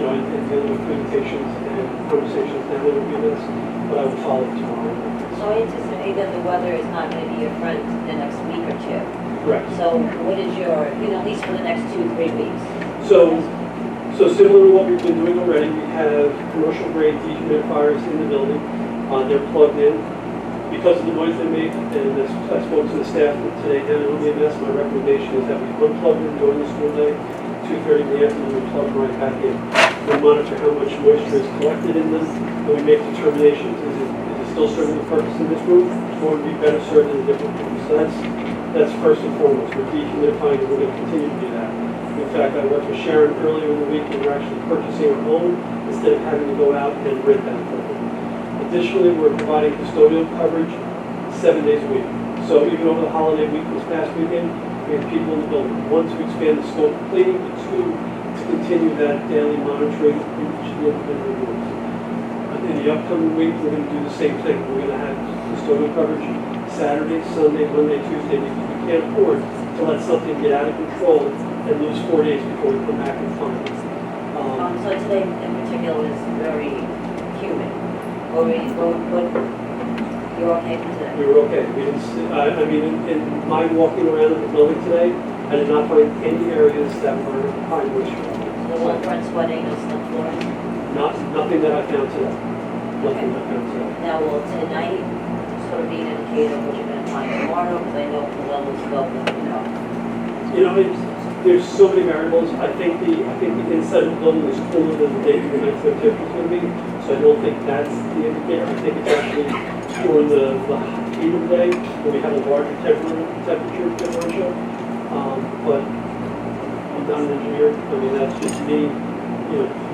dealing with communications and conversations down there with this, but I will follow up tomorrow. So I anticipate that the weather is not going to be your friend the next week or two. Correct. So what is your, at least for the next 2-3 weeks? So similar to what we've been doing already, we have commercial grade dehumidifiers in the building. They're plugged in. Because of the noise they make, and as I spoke to the staff today down at OBMS, my recommendation is that we unplug them during the school day, 2:30 in the afternoon, we plug them right back in. We monitor how much moisture is collected in them, and we make determinations. Is it still serving the purpose in this room, or would it be better served in a different room? So that's first and foremost. We're dehumidifying, and we're going to continue to do that. In fact, I worked with Sharon earlier in the week, and we're actually purchasing our own instead of having to go out and rent that equipment. Additionally, we're providing custodial coverage 7 days a week. So even over the holiday week this past weekend, we have people in the building. One, to expand the scope of cleaning, but two, to continue that daily monitoring in each of the individual rooms. In the upcoming week, we're going to do the same thing. We're going to have custodial coverage Saturday, Sunday, Monday, Tuesday, because we can't afford to let something get out of control and lose 4 days before we come back and find it. So today in particular was very humid. You're okay with today? We were okay. We didn't see, in my walking around in the building today, I did not find any areas that were high moisture. The walls weren't sweating, no slip floors? Nothing that I found today. Nothing that I found today. Now, will tonight sort of be an indicator of what you're going to find tomorrow? Because I know the levels go, There's so many variables. I think the inside of the building is cooler than the day the next temperature is going to be. So I don't think that's the indicator. I think it's actually during the heat of the day when we have a larger temperature differential. But I'm not an engineer. That's just me,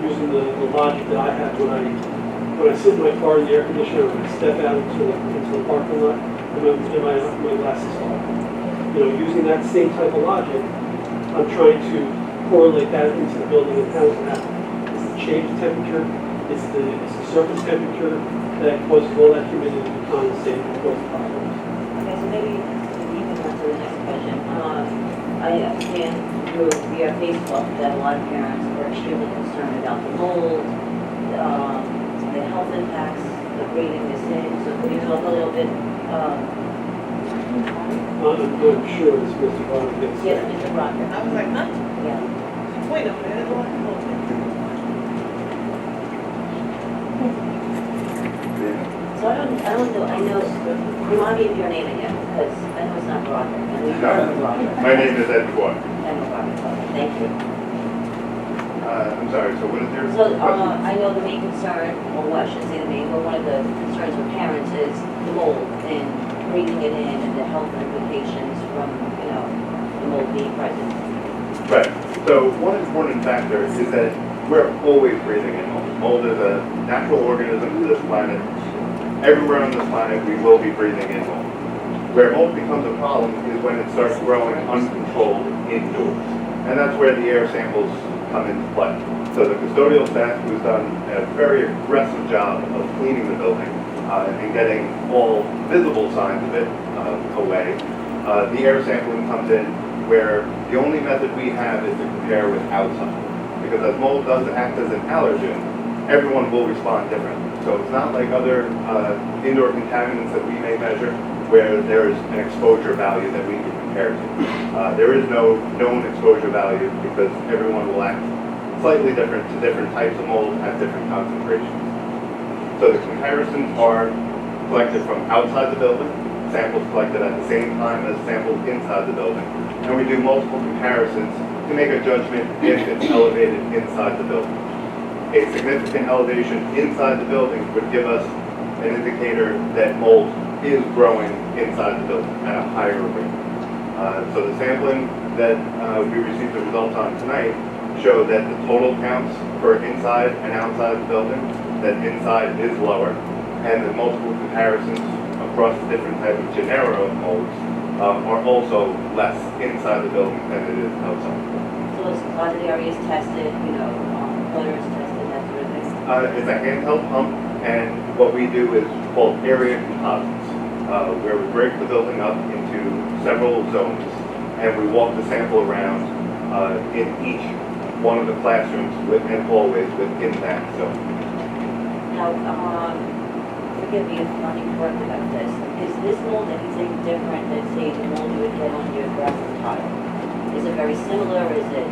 using the logic that I have when I sit in my car in the air conditioner and I step out into the parking lot and my glasses off. Using that same type of logic, I'm trying to correlate that into the building and how it happens. It's the change in temperature, it's the surface temperature that causes all that humidity to condensate and cause problems. Okay, so maybe you can answer the next question. I understand through via Facebook that a lot of parents are extremely concerned about the mold, the health impacts of breathing this in. So could you talk a little bit? I'm sure it's Mr. Rodriguez. Yes, Mr. Rocker. I was like, huh? Yeah. Wait a minute, what? So I don't know, remind me of your name again, because I know it's not Roger. I know you've heard of Roger. My name is Ed Dubois. I know Roger, okay, thank you. I'm sorry, so what is your So, question? I know the main concern, or well, I shouldn't say the main, but one of the concerns with parents is the mold and breathing it in and the health implications from, the mold being present. Right, so one important factor is that we're always breathing in mold. Mold is a natural organism to this planet. Everywhere on this planet, we will be breathing in mold. Where mold becomes a problem is when it starts growing uncontrolled indoors. And that's where the air samples come into play. So the custodial staff who's done a very aggressive job of cleaning the building and getting all visible signs of it away, the air sampling comes in where the only method we have is to compare with outside. Because as mold does act as an allergen, everyone will respond differently. So it's not like other indoor contaminants that we may measure where there's an exposure value that we can compare to. There is no known exposure value because everyone will act slightly different to different types of mold at different concentrations. So the comparisons are collected from outside the building, samples collected at the same time as samples inside the building, and we do multiple comparisons to make a judgment if it's elevated inside the building. A significant elevation inside the building would give us an indicator that mold is growing inside the building at a higher rate. So the sampling that we received the results on tonight show that the total counts for inside and outside the building, that inside is lower, and the multiple comparisons across the different types of genera of molds are also less inside the building than it is outside. So it's a lot of the areas tested, butters tested, that sort of thing? It's a handheld pump, and what we do is called area composites, where we break the building up into several zones, and we walk the sample around in each one of the classrooms and hallways within that zone. Now, forgive me if I'm incorrect about this, is this mold anything different than, say, the mold you would get on your grass and tile? Is it very similar, or is it?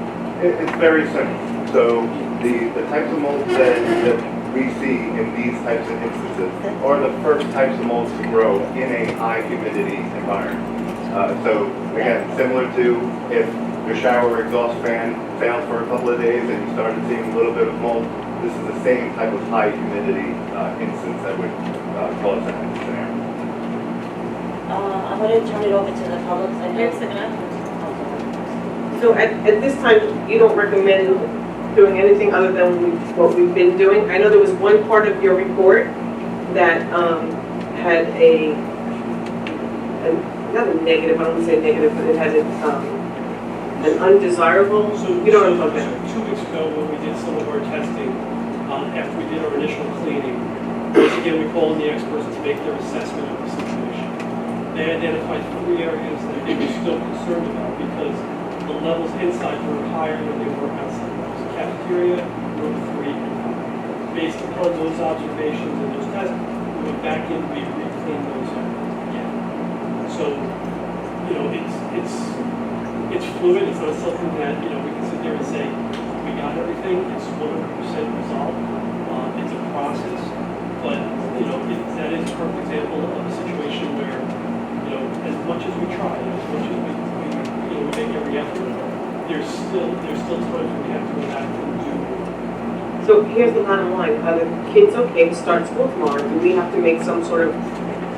It's very simple. So the types of molds that we see in these types of instances are the first types of molds to grow in a high humidity environment. So again, similar to if your shower exhaust fan failed for a couple of days and you started seeing a little bit of mold, this is the same type of high humidity instance that would cause that scenario. I'm going to turn it over to the public. I know. Wait a second. So at this time, you don't recommend doing anything other than what we've been doing? I know there was one part of your report that had not a negative, I don't want to say negative, but it had an undesirable, you know what I'm talking about. 2 weeks ago, when we did some of our testing, after we did our initial cleaning, once again, we called in the experts to make their assessment of the situation. They identified 3 areas that they were still concerned about because the levels inside were higher than they were outside. It was cafeteria, room 3, and 5. Based upon those observations and those tests, we went back in, we re-cleaned those areas again. So, you know, it's fluid. It's not something that, you know, we can sit there and say, we got everything. It's 100% resolved. It's a process. But, you know, that is a perfect example of a situation where, you know, as much as we try, and as much as we make every effort, there's still times when we have to go back and do. So here's the bottom line, are the kids okay to start school tomorrow? Do we have to make some sort of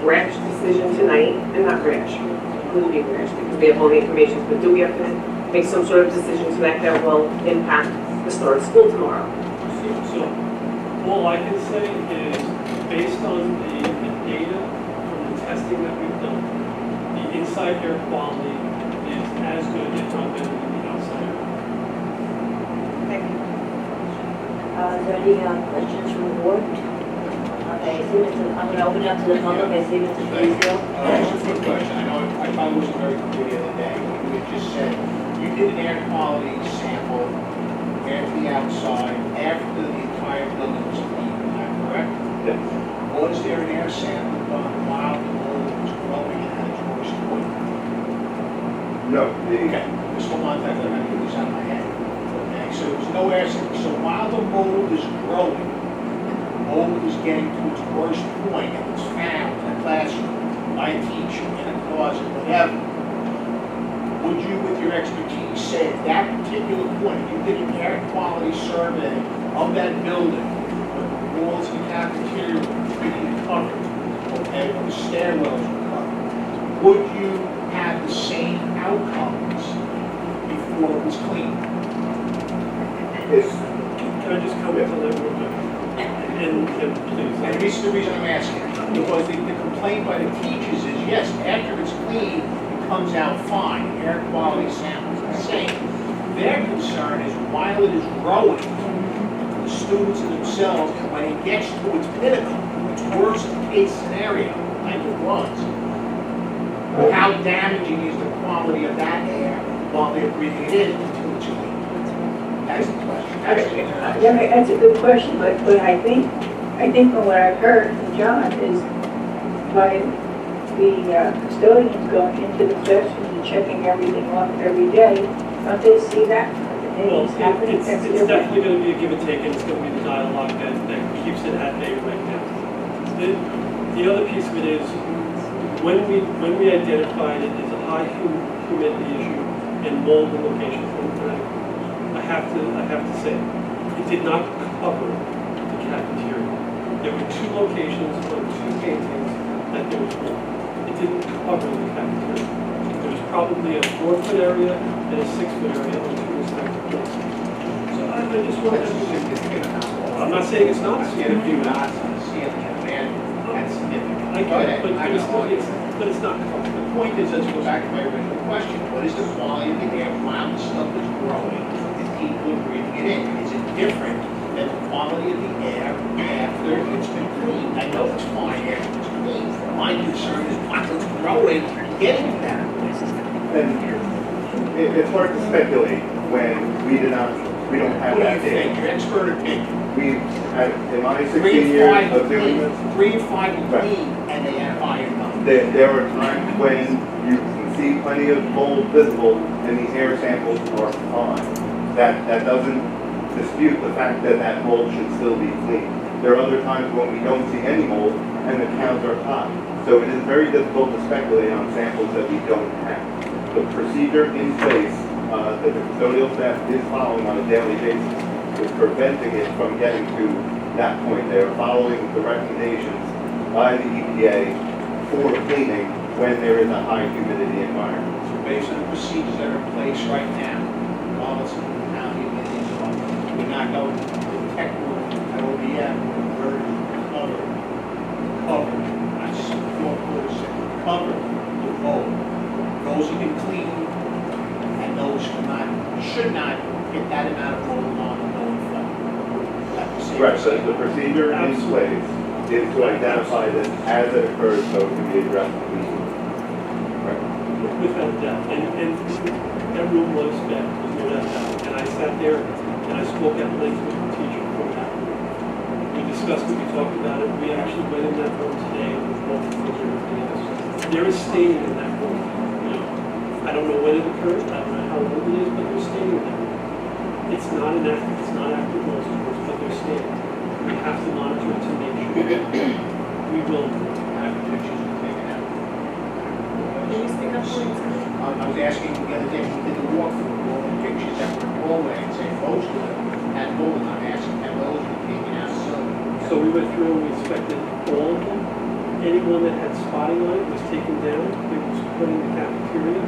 rash decision tonight? And not rash, it wouldn't be rash because we have all the information, but do we have to make some sort of decision tonight that will impact the start of school tomorrow? So all I can say is, based on the data from the testing that we've done, the inside air quality is as good, if not better, than the outside air. Thank you. Is there any questions from the board? Okay, I see I'm going to open it up to the public. I see Mr. Fazio. Just a quick question. I know I thought it wasn't very clear the other day. You had just said you did an air quality sample at the outside after the entire building was cleaned. Is that correct? Yes. Was there an air sample done while the mold was growing at its worst point? No. Okay. Just hold on to that. I'm going to get this out of my head. Okay. So there was no air sample. So while the mold is growing, mold is getting to its worst point and it's found in a classroom by a teacher in a closet, whatever. Would you, with your expertise, say at that particular point, if you did an air quality survey of that building, where the walls in the cafeteria were completely covered, okay, where the stairwells were covered, would you have the same outcomes before it was cleaned? Can I just comment on that real quick? And please. And this is the reason I'm asking, because the complaint by the teachers is, yes, after it's clean, it comes out fine, air quality samples are the same. Their concern is while it is growing, the students and themselves, when it gets to its pinnacle, its worst case scenario, like it was, how damaging is the quality of that air while they're breathing it in until it's clean? That's the question. That's the question. Yeah, that's a good question, but I think from what I've heard from John is by the custodians going into the classrooms and checking everything off every day, don't they see that? Well, It's happening it's every day. definitely going to be a give and take, and it's going to be the dialogue that keeps it at bay right now. The other piece of it is, when we identified it as a high humidity issue and mold in locations, I have to say, it did not cover the cafeteria. There were 2 locations on 2 paintings that there was mold. It didn't cover the cafeteria. There was probably a 4-foot area and a 6-foot area on 2 respective places. So I just want That's a to, significant amount. I'm not saying it's not Get a significant. few dots on the ceiling and man, that's significant. I Go get ahead. it, but I know. it's not covered. The point is, let's go back to my original question. What is the quality of the air while the stuff is growing and people are breathing it in? Is it different than the quality of the air after it's been cleaned? I know it's fine after it's cleaned. My concern is while it's growing, getting to that. And it's hard to speculate when we did not We don't have What do you that think, data. your expert opinion? We've had, in my 16 3 and years 5 of doing this, 3 and 5 will Right. clean, and they have iron on. there are times when you can see plenty of mold visible and the air samples are fine. That doesn't dispute the fact that that mold should still be clean. There are other times when we don't see any mold and the counts are high. So it is very difficult to speculate on samples that we don't have. The procedure in place that the custodial staff is following on a daily basis is preventing it from getting to that point. They are following the recommendations by the EPA for cleaning when there is a high humidity environment. So based on the procedures that are in place right now, regardless of how humidity is on, we're not going to detect OBM or cover, not just 4 quarters, cover the mold. Those have been cleaned, and those should not get that amount of mold on going forward. That's the same Right, so procedure. the procedure in place is to identify this as it occurs so it can be addressed immediately. Without doubt, and that room was bad, without doubt. And I sat there and I spoke at length with the teacher from that room. We discussed it, we talked about it, we actually went in that room today and we both things and everything else. There is staining in that room, you know. I don't know when it occurred, I don't know how old it is, but there's staining in that room. It's not active mold spores, but there's staining. We have to monitor it to make sure. We will Have pictures taken out. Can you speak up, please? I was asking the other day, when we did the walkthrough, all the pictures that were in the hallway, and say most of them had mold, and I'm asking how those were taken out. So we went through and we inspected all of them. Anyone that had spotting on it was taken down. It was put in the cafeteria.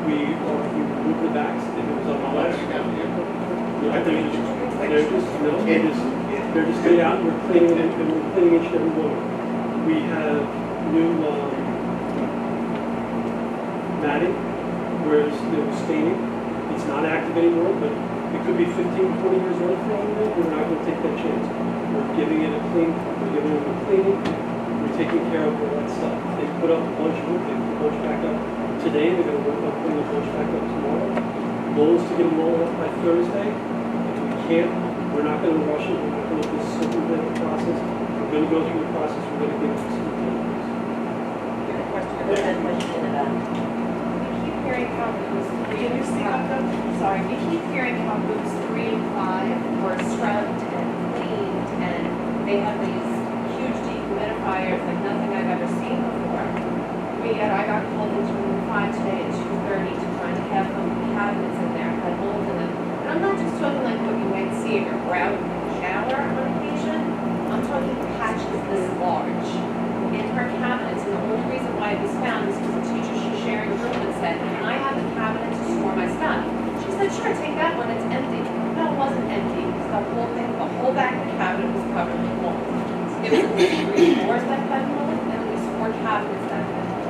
We removed the backs if it was on the left. They're just laid out. We're cleaning it, and we're cleaning each and every one. We have new matting, whereas there was staining. It's not active anymore, but it could be 15, 20 years old for all we know. We're not going to take that chance. We're giving it a clean. We're giving it a cleaning. We're taking care of all that stuff. They put up a bunch of them. They put a bunch back up today. They're going to work on putting a bunch back up tomorrow. Goal is to get them all up by Thursday. If we can't, we're not going to rush it. We're not going to do a circumvent the process. We're going to go through the process. We're going to give it some time. Go ahead, question in the back. We keep hearing how rooms 3 Can you speak up, though? Sorry, we keep hearing how rooms 3 and 5 were scrubbed and cleaned, and they have these huge dehumidifiers like nothing I've ever seen before. I got called into room 5 today at 2:30 to find half of the cabinets in there had mold in them. And I'm not just talking like what you might see in your brown shower on occasion. I'm talking patches this large in her cabinets, and the only reason why it was found is because the teacher she's sharing a room and said, "Can I have a cabinet to store my stuff?" She said, "Sure, take that one, it's empty." No, it wasn't empty, because the whole back of the cabinet was covered with mold. It was at least 3 floors that had mold, and at least 4 cabinets that had mold.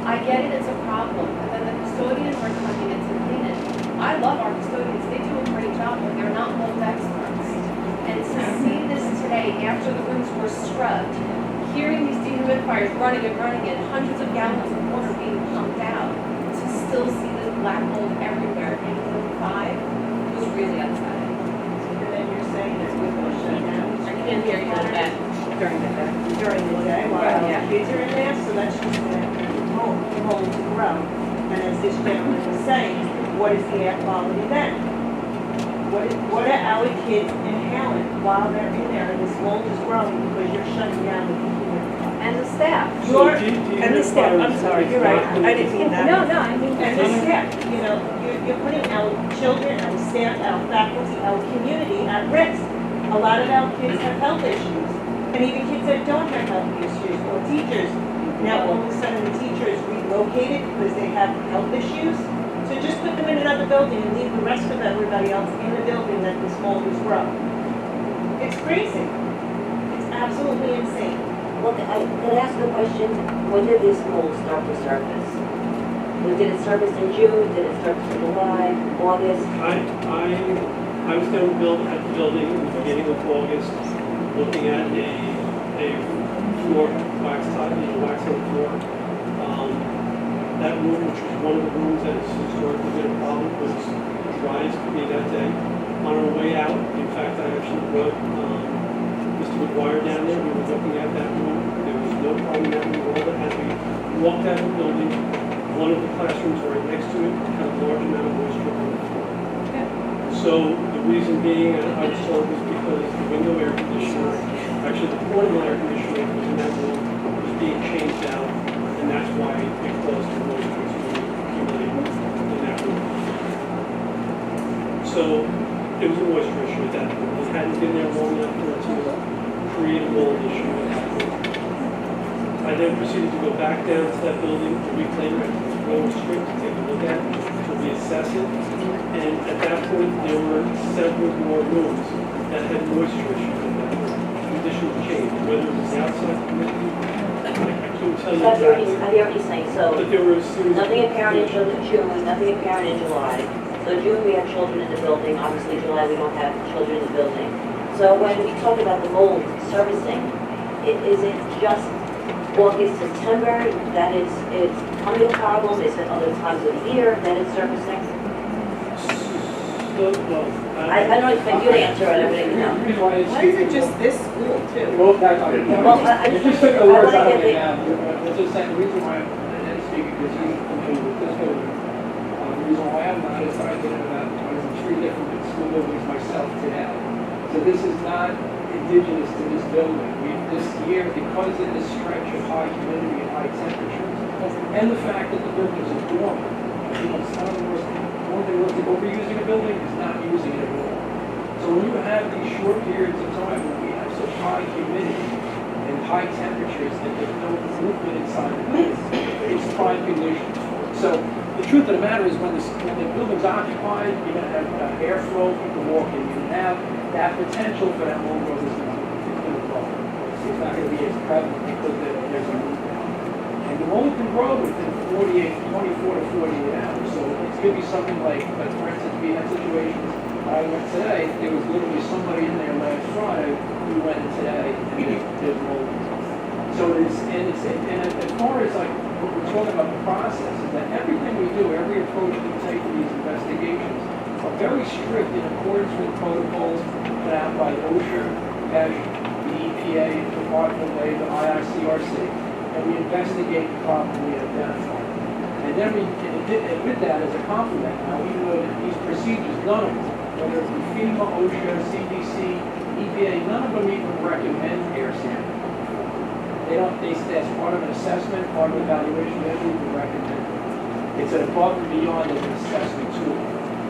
I get it, it's a problem, but then the custodians are coming in to clean it. I love our custodians, they do a great job, but they're not mold experts. And to see this today, after the rooms were scrubbed, hearing these dehumidifiers running and hundreds of gallons of water being pumped out, to still see this black mold everywhere in room 5 was really upsetting. And then you're saying that we will shut down. I can't hear you in the back. During the day. During the day, while Yeah. our kids are in there, so that's just mold to grow. And as this gentleman was saying, what is the air quality then? What are our kids inhaling while they're in there and this mold is growing because you're shutting down the dehumidifier? And the staff. And the staff, I'm sorry, you're right, I didn't mean that. No, I mean. And the staff, you're putting our children, our staff, our faculty, our community at risk. A lot of our kids have health issues, and even kids that don't have health issues, or teachers. Now, all of a sudden, the teacher is relocated because they have health issues. So just put them in another building and leave the rest of everybody else in the building that this mold is growing. It's crazy. It's absolutely insane. Well, can I ask a question? When did this mold start to surface? Did it surface in June? Did it surface in July, August? I was down at the building in the beginning of August, looking at a floor, wax on the floor. That room, which was one of the rooms that has historically been a problem, was dry as could be that day. today. On our way out, in fact, I actually brought Mr. McGuire down there. We were looking at that room. There was no problem in that room at all. But as we walked out of the building, one of the classrooms right next to it had a large amount of moisture on the floor. So the reason being, I was told, was because the window air conditioner, actually the portable air conditioner that was in that room, was being changed out, and that's why it caused the moisture to accumulate in that room. So it was a moisture issue at that point. It hadn't been there long enough for it to create a mold issue at that point. I then proceeded to go back down to that building a week later at the road strip to take a look at it, to reassess it. And at that point, there were several more rooms that had moisture issues in that room. Conditions changed, whether it was outside the community, I couldn't tell you So I hear exactly. what you're saying, so But there were a series nothing of apparent in June, nothing apparent in July. So June, we have children in the building, obviously July, we don't have children in the building. So when we talk about the mold servicing, is it just August, September, that it's becoming a problem? Is it other times of the year that it's servicing? I don't expect you to answer it, everything, no. Why is it just this school too? Well, I You just, just took I the words want out to of get my the, mouth. Let's just say the reason why I'm speaking because he's familiar with this building. The reason why I'm not is I've been in about 3 different school buildings myself today. So this is not indigenous to this building. This year, because of this stretch of high humidity and high temperatures, and the fact that the buildings are dormant, it's not one thing to overusing a building is not using it at all. So when you have these short periods of time when we have such high humidity and high temperatures that there's no movement inside the building, it's prime conditions. So the truth of the matter is when the building's occupied, you're going to have airflow, people walking in and out. That potential for that mold growth is going to grow. It's not going to be as prevalent because there's a move down. And the mold can grow within 24 to 48 hours. So it's going to be something like for instance, we had situations, I went today, there was literally somebody in there last Friday who went in today and there's mold. So and as far as like what we're talking about the process is that everything we do, every approach we take to these investigations are very strict in accordance with protocols put out by OSHA, PESH, the EPA, the Department of Labor, IICRC, and we investigate and properly identify. And then and with that as a complement, now even though these procedures, none of them, whether it be FEMA, OSHA, CDC, EPA, none of them even recommend air sampling. That's part of an assessment, part of an evaluation, they don't even recommend it. It's an above and beyond as an assessment tool.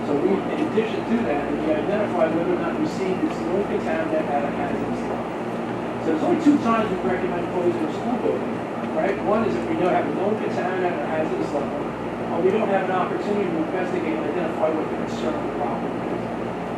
So we, in addition to that, we identify whether or not we see this known contaminant at a hazardous level. So there's only 2 times we recommend closing a school building, right? One is if we have a known contaminant at a hazardous level, or we don't have an opportunity to investigate and identify what the concern of the problem is.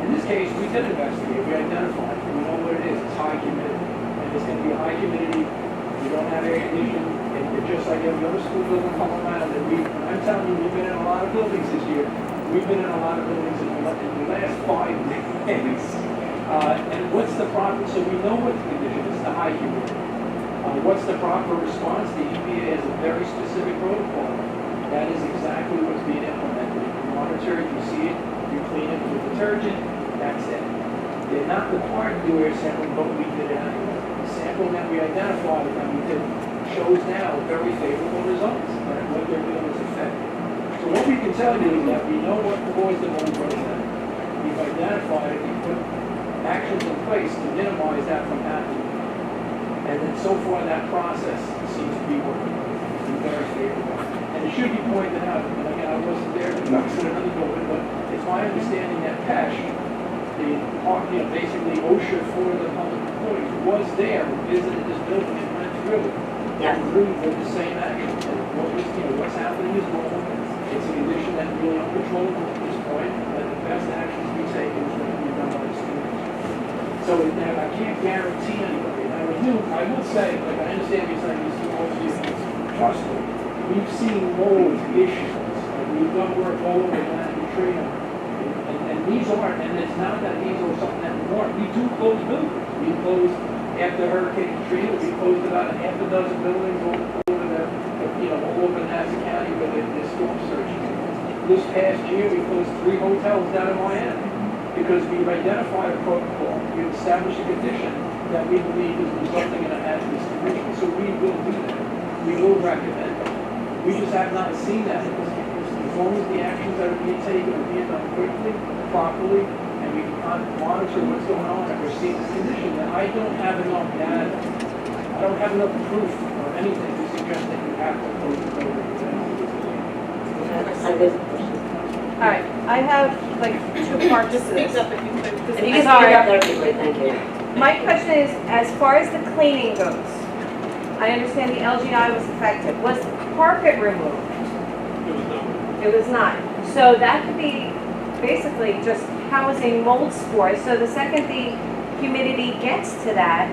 In this case, we did investigate, we identified, we know what it is, it's high humidity. And it's going to be high humidity, we don't have air conditioning, and just like every other school building coming around, and I'm telling you, we've been in a lot of buildings this year. We've been in a lot of buildings in the last 5 days. And what's the proper, so we know what the condition is, the high humidity. What's the proper response? The EPA has a very specific protocol. That is exactly what's being implemented. You monitor it, you see it, you clean it with detergent, that's it. They're not required to do air sampling, but we did it anyway. The sample that we identified that we did shows now very favorable results, that what they're doing is effective. So what we can tell you is that we know what caused the mold growth. We've identified it, we put actions in place to minimize that from happening. And then so far that process seems to be working. It's very favorable. And it should be pointed out, and again, I wasn't there, but it's my understanding that PESH, basically OSHA for the public employees, was there, visited this building and went through it. Yes. Agreed with the same action. And what's happening is wrong. It's a condition that's really uncontrollable at this point, but the best actions to be taken is going to be done by the students. So I can't guarantee anybody. I will say, like I understand you're saying these two trust me. We've seen mold issues. We've done work all over that in Katrina. And these aren't, and it's not that these are something that we want. We do close buildings. We closed after Hurricane Katrina. We closed about half a dozen buildings all over Nassau County where the storm surge. This past year, we closed 3 hotels down in Miami. because we've identified a protocol, we've established a condition that we believe is resulting in a hazardous condition. So we will do that. We will recommend it. We just have not seen that in this case. As long as the actions that are being taken are being done quickly, properly, and we can monitor what's going on and we're seeing this condition, that I don't have enough data, I don't have enough proof or anything to suggest that you have to close the building. All right, I have like two parts to Just this. speak up if you could. If you can speak up, that would be great, thank you. My question is, as far as the cleaning goes, I understand the LGI was affected. Was the carpet removed? It was not. It was not. So that could be basically just housing mold spores. So the second the humidity gets to that,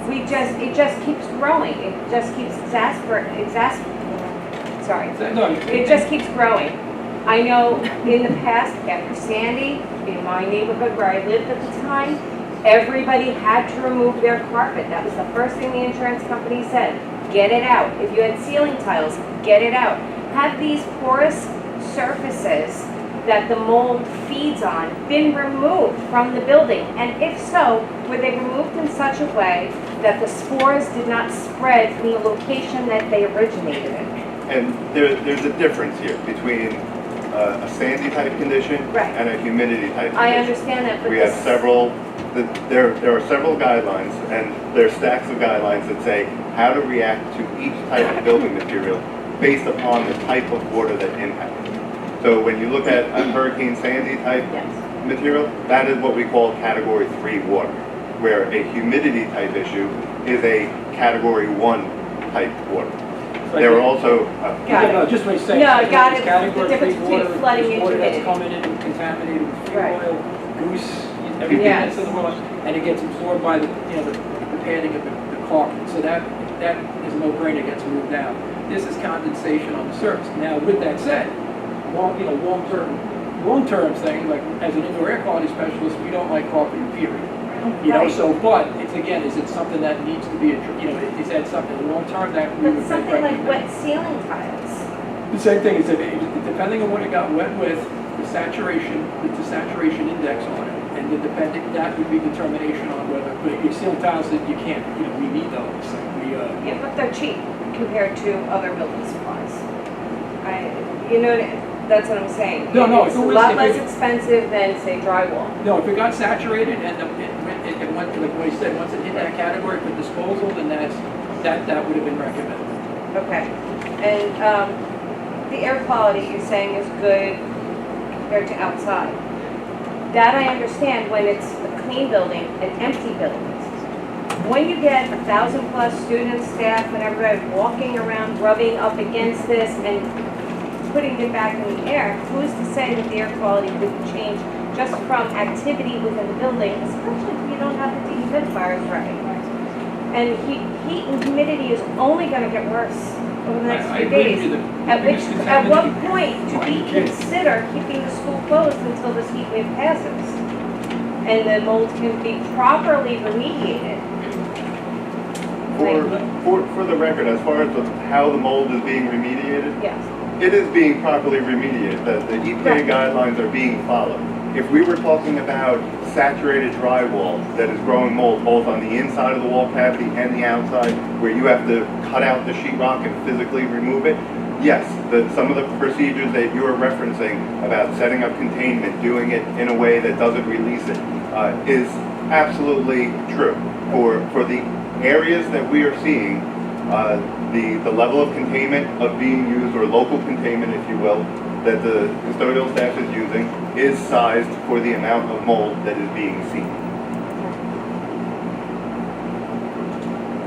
it just keeps growing. It just keeps it just keeps growing. I know in the past, after Sandy, in my neighborhood where I lived at the time, everybody had to remove their carpet. That was the first thing the insurance company said. Get it out. If you had ceiling tiles, get it out. Have these porous surfaces that the mold feeds on been removed from the building? And if so, were they removed in such a way that the spores did not spread from the location that they originated in? And there's a difference here between a sandy type condition Right. and a humidity type condition. I understand that, but We have there are several guidelines, and there are stacks of guidelines that say how to react to each type of building material based upon the type of water that impacts. So when you look at a Hurricane Sandy type Yes. material, that is what we call Category 3 water, where a humidity type issue is a Category 1 type water. There are also, Got it. No, just what he's saying. No, I got it. Category The difference 3 between water, flooding is and water that's humidity. coming in and contaminated with fuel Right. oil, goose, everything Yes. that's in the world, and it gets absorbed by the padding of the carpet. So that is a no-brainer, gets moved out. This is condensation on the surface. Now, with that said, long-term thing, like as an indoor air quality specialist, we don't like carpeting, period. Right. So, but it's again, is it something that needs to be, is that something long-term that we But would something like recommend? wet ceiling tiles. The same thing is, depending on what it got wet with, the saturation index on it, and that would be determination on whether, but your ceiling tiles that you can't, we need those. Yeah, but they're cheap compared to other building supplies. That's what I'm saying. No, It's if it a was- lot if less it- expensive than, say, drywall. No, if it got saturated and it went, like what he said, once it hit that category for disposal, then that would have been recommended. Okay. And the air quality you're saying is good compared to outside. That I understand when it's a clean building and empty buildings. When you get 1,000+ students, staff, and everybody walking around, rubbing up against this and putting it back in the air, who's to say that the air quality didn't change just from activity within the building, especially if you don't have the dehumidifiers right? And heat and humidity is only going to get worse over the next I few agree days. with you. At what point do we consider keeping the school closed until this heat wave passes? And the mold can be properly remediated? for the record, as far as how the mold is being remediated, Yes. it is being properly remediated. The EPA guidelines are being followed. If we were talking about saturated drywall that is growing mold both on the inside of the wall cavity and the outside, where you have to cut out the sheetrock and physically remove it, yes, some of the procedures that you are referencing about setting up containment, doing it in a way that doesn't release it, is absolutely true. For the areas that we are seeing, the level of containment of being used, or local containment, if you will, that the custodial staff is using, is sized for the amount of mold that is being seen. I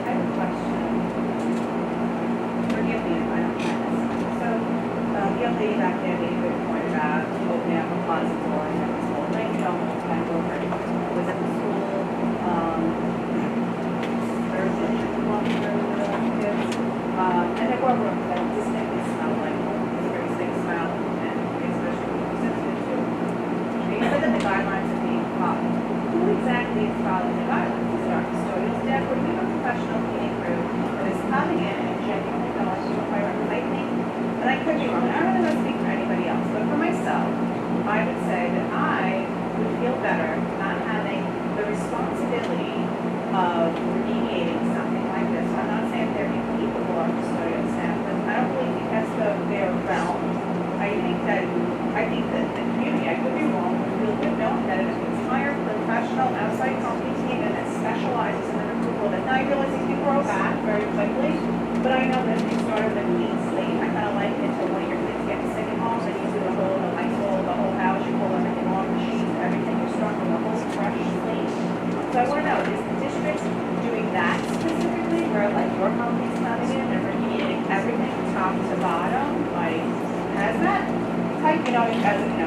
have a question. Forgive me if I don't know this. So, the young lady back there made a good point about opening up a closet door and having this whole thing, kind of over. I was at the school, Thursday, walking through with the kids, and there were rooms that distinctly smelled like mold, this very sick smell, and especially sensitive to. They said that the guidelines are being followed. Who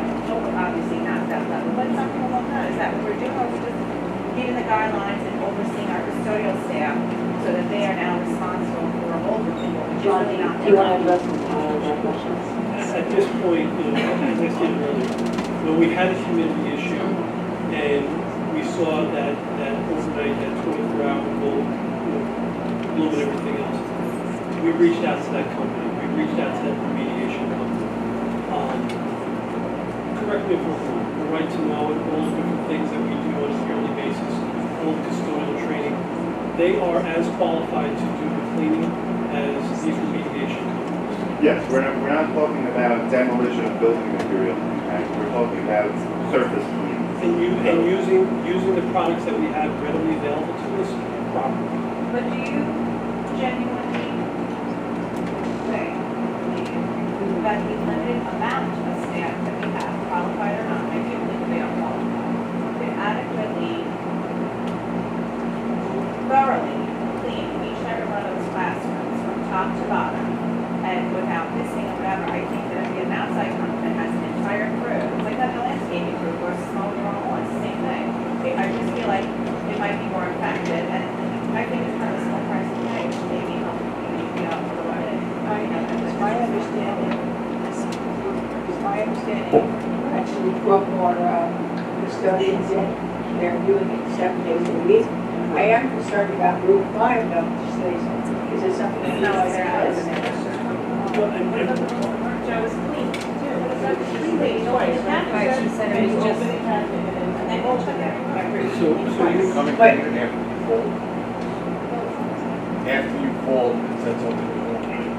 obviously not that level, but something along that. Is that what we're doing, or we're just giving the guidelines and overseeing our custodial staff so that they are now responsible for all the people, which is John, really not do you want to their address that question? At this point, as I stated earlier, when we had a humidity issue and we saw that overnight, that 24-hour goal, bloom and everything else, we reached out to that company. We reached out to that remediation company. Correct me if I'm wrong, the right to know and all the different things that we do on a yearly basis, all the custodial training, they are as qualified to do the cleaning as these remediation companies. Yes, we're not talking about demolition of building material, and we're talking about surface cleaning. And using the products that we have readily available to us properly. But do you genuinely say that the limited amount of staff that we have, qualified or not, I do believe they are qualified, can adequately, thoroughly clean each and every one of those classrooms from top to bottom, and without missing or whatever? I think that if the outside company that has an entire crew, it's like that landscaping crew versus mowing their own lawn, it's the same thing. I just feel like it might be more effective, and I think it's kind of a small price to pay, to maybe help the community out for the way. It's my understanding, actually 12 more custodians in, they're doing it 7 days a week. I am concerned about Route 5 though, is it something that No, needs to there happen? is. Joe is clean, too. Clean twice, right? She said it was just, and then we'll check every. So you come and But- clean it after you fall? After you fall and said something you don't like,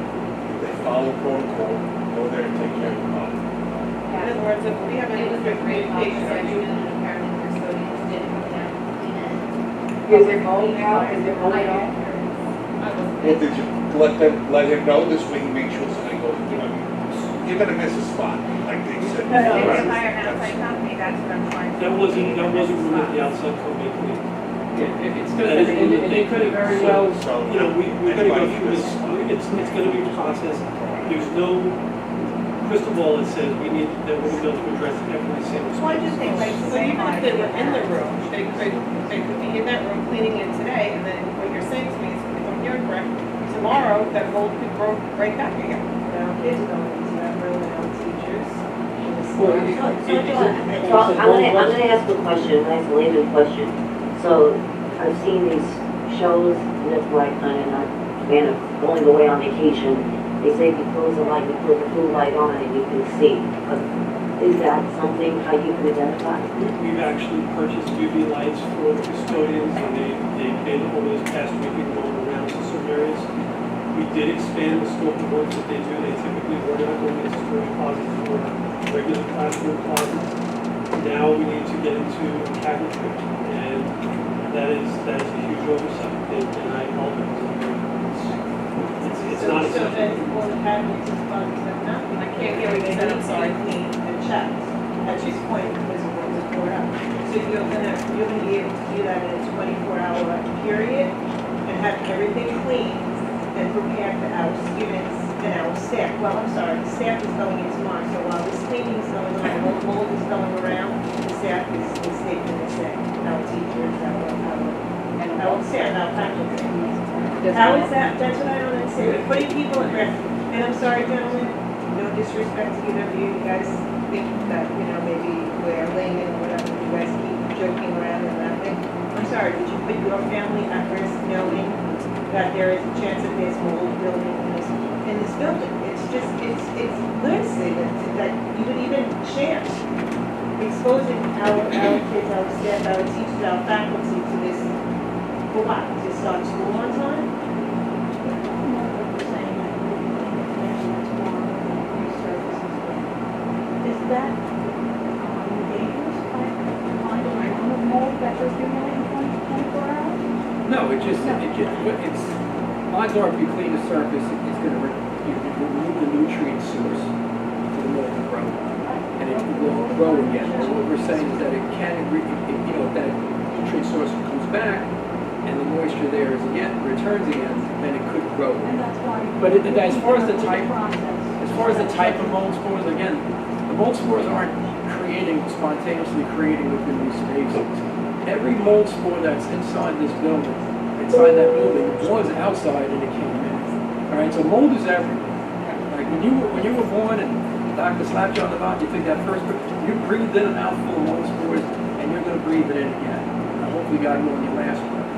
they follow protocol, go there and take care of the problem. In other words, if we have any communication, are you? Is there mold now, is there mold now? Well, did you let him know this way he makes sure something goes, you're gonna miss a spot, like they said. No, no, If right. they hire an outside company, that's what I'm trying to. That wasn't really the outside company clean. It's good, and they could have very well, So, We're gonna go through this, it's gonna be a process. There's no crystal ball that says we're gonna be able to address every single. So I just think, like, So even if they were in the room, they could be in that room cleaning it today, and then what you're saying to me is, if I'm hearing correct, tomorrow, that mold could grow right back again. Kids don't use that, really, teachers. So I'm gonna ask a question, a nice layman question. So I've seen these shows, and that's why I kind of not a fan of going away on vacation. They say if you close the light, you put the blue light on and you can see. Is that something how you can identify? We've actually purchased UV lights for the custodians, and they've been over this past week and going around to certain areas. We did expand the scope of work that they do. They typically were not going into storage closets or regular classroom closets. Now we need to get into cabinetry, and that is a huge oversight, and I apologize. It's not So then, acceptable. all the cabinets and closets have not, I can't hear what you said, I'm sorry, clean and checked. At this point, because it was 4 hours. So you're gonna be able to do that in a 24-hour period and have everything clean and prepared for our students and our staff. Well, I'm sorry, the staff is going in tomorrow, so while this cleaning is going on, while the mold is going around, the staff is safe in the set. Our teachers, our staff, our faculty. How is that? That's what I don't understand. We're putting people at risk. And I'm sorry, gentlemen, no disrespect to either of you. You guys think that, maybe we're layman or whatever. You guys keep joking around and laughing. I'm sorry, did you put your family at risk knowing that there is a chance that there's mold building in this building? It's just, it's lunacy that you would even share. Exposing our kids, our staff, our teachers, our faculty to this, for what? To start school on time? Is that dangerous? Kind of mold that was accumulating 24 hours? no, it's, odds are if you clean the surface, it's gonna remove the nutrient source for the mold to grow. And it will grow again. But what we're saying is that it can, if that nutrient source comes back, and the moisture there returns again, then it could grow. And that's why. But as far as the type, Process. as far as the type of mold spores, again, the mold spores aren't creating, spontaneously creating within these spaces. Every mold spore that's inside this building, inside that building, was outside and it came in. All right, so mold is everywhere. Like when you were born and the doctor slapped you on the mouth, you think that first, you breathed in a mouthful of mold spores and you're going to breathe it in again. And hopefully God will on your last breath.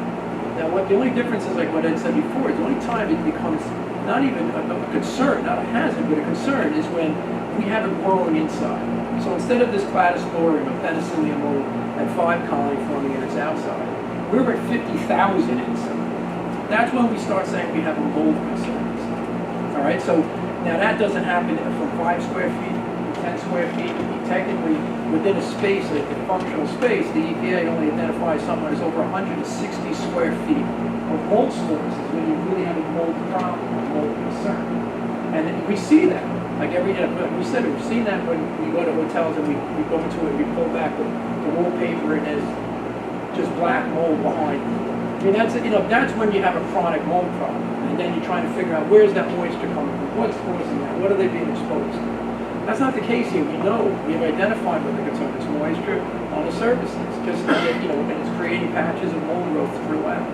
Now, the only difference is like what I said before, is the only time it becomes not even a concern, not a hazard, but a concern is when we have it growing inside. So instead of this cladosporium, a penicillium mold at 5 colony forming and it's outside, we're at 50,000 inside. That's when we start saying we have a mold concerns. All right, so now that doesn't happen from 5 square feet to 10 square feet. Technically, within a space, a functional space, the EPA only identifies somewhere as over 160 square feet of mold spores is when you really have a mold problem, a mold concern. And we see that. Like we said, we've seen that when we go to hotels and we go into it, we pull back the wallpaper and there's just black mold behind it. I mean, that's when you have a chronic mold problem. And then you're trying to figure out where's that moisture coming from? What's causing that? What are they being exposed to? That's not the case here. We know, we've identified what the concern is, moisture on the surfaces, just that, and it's creating patches of mold growth throughout.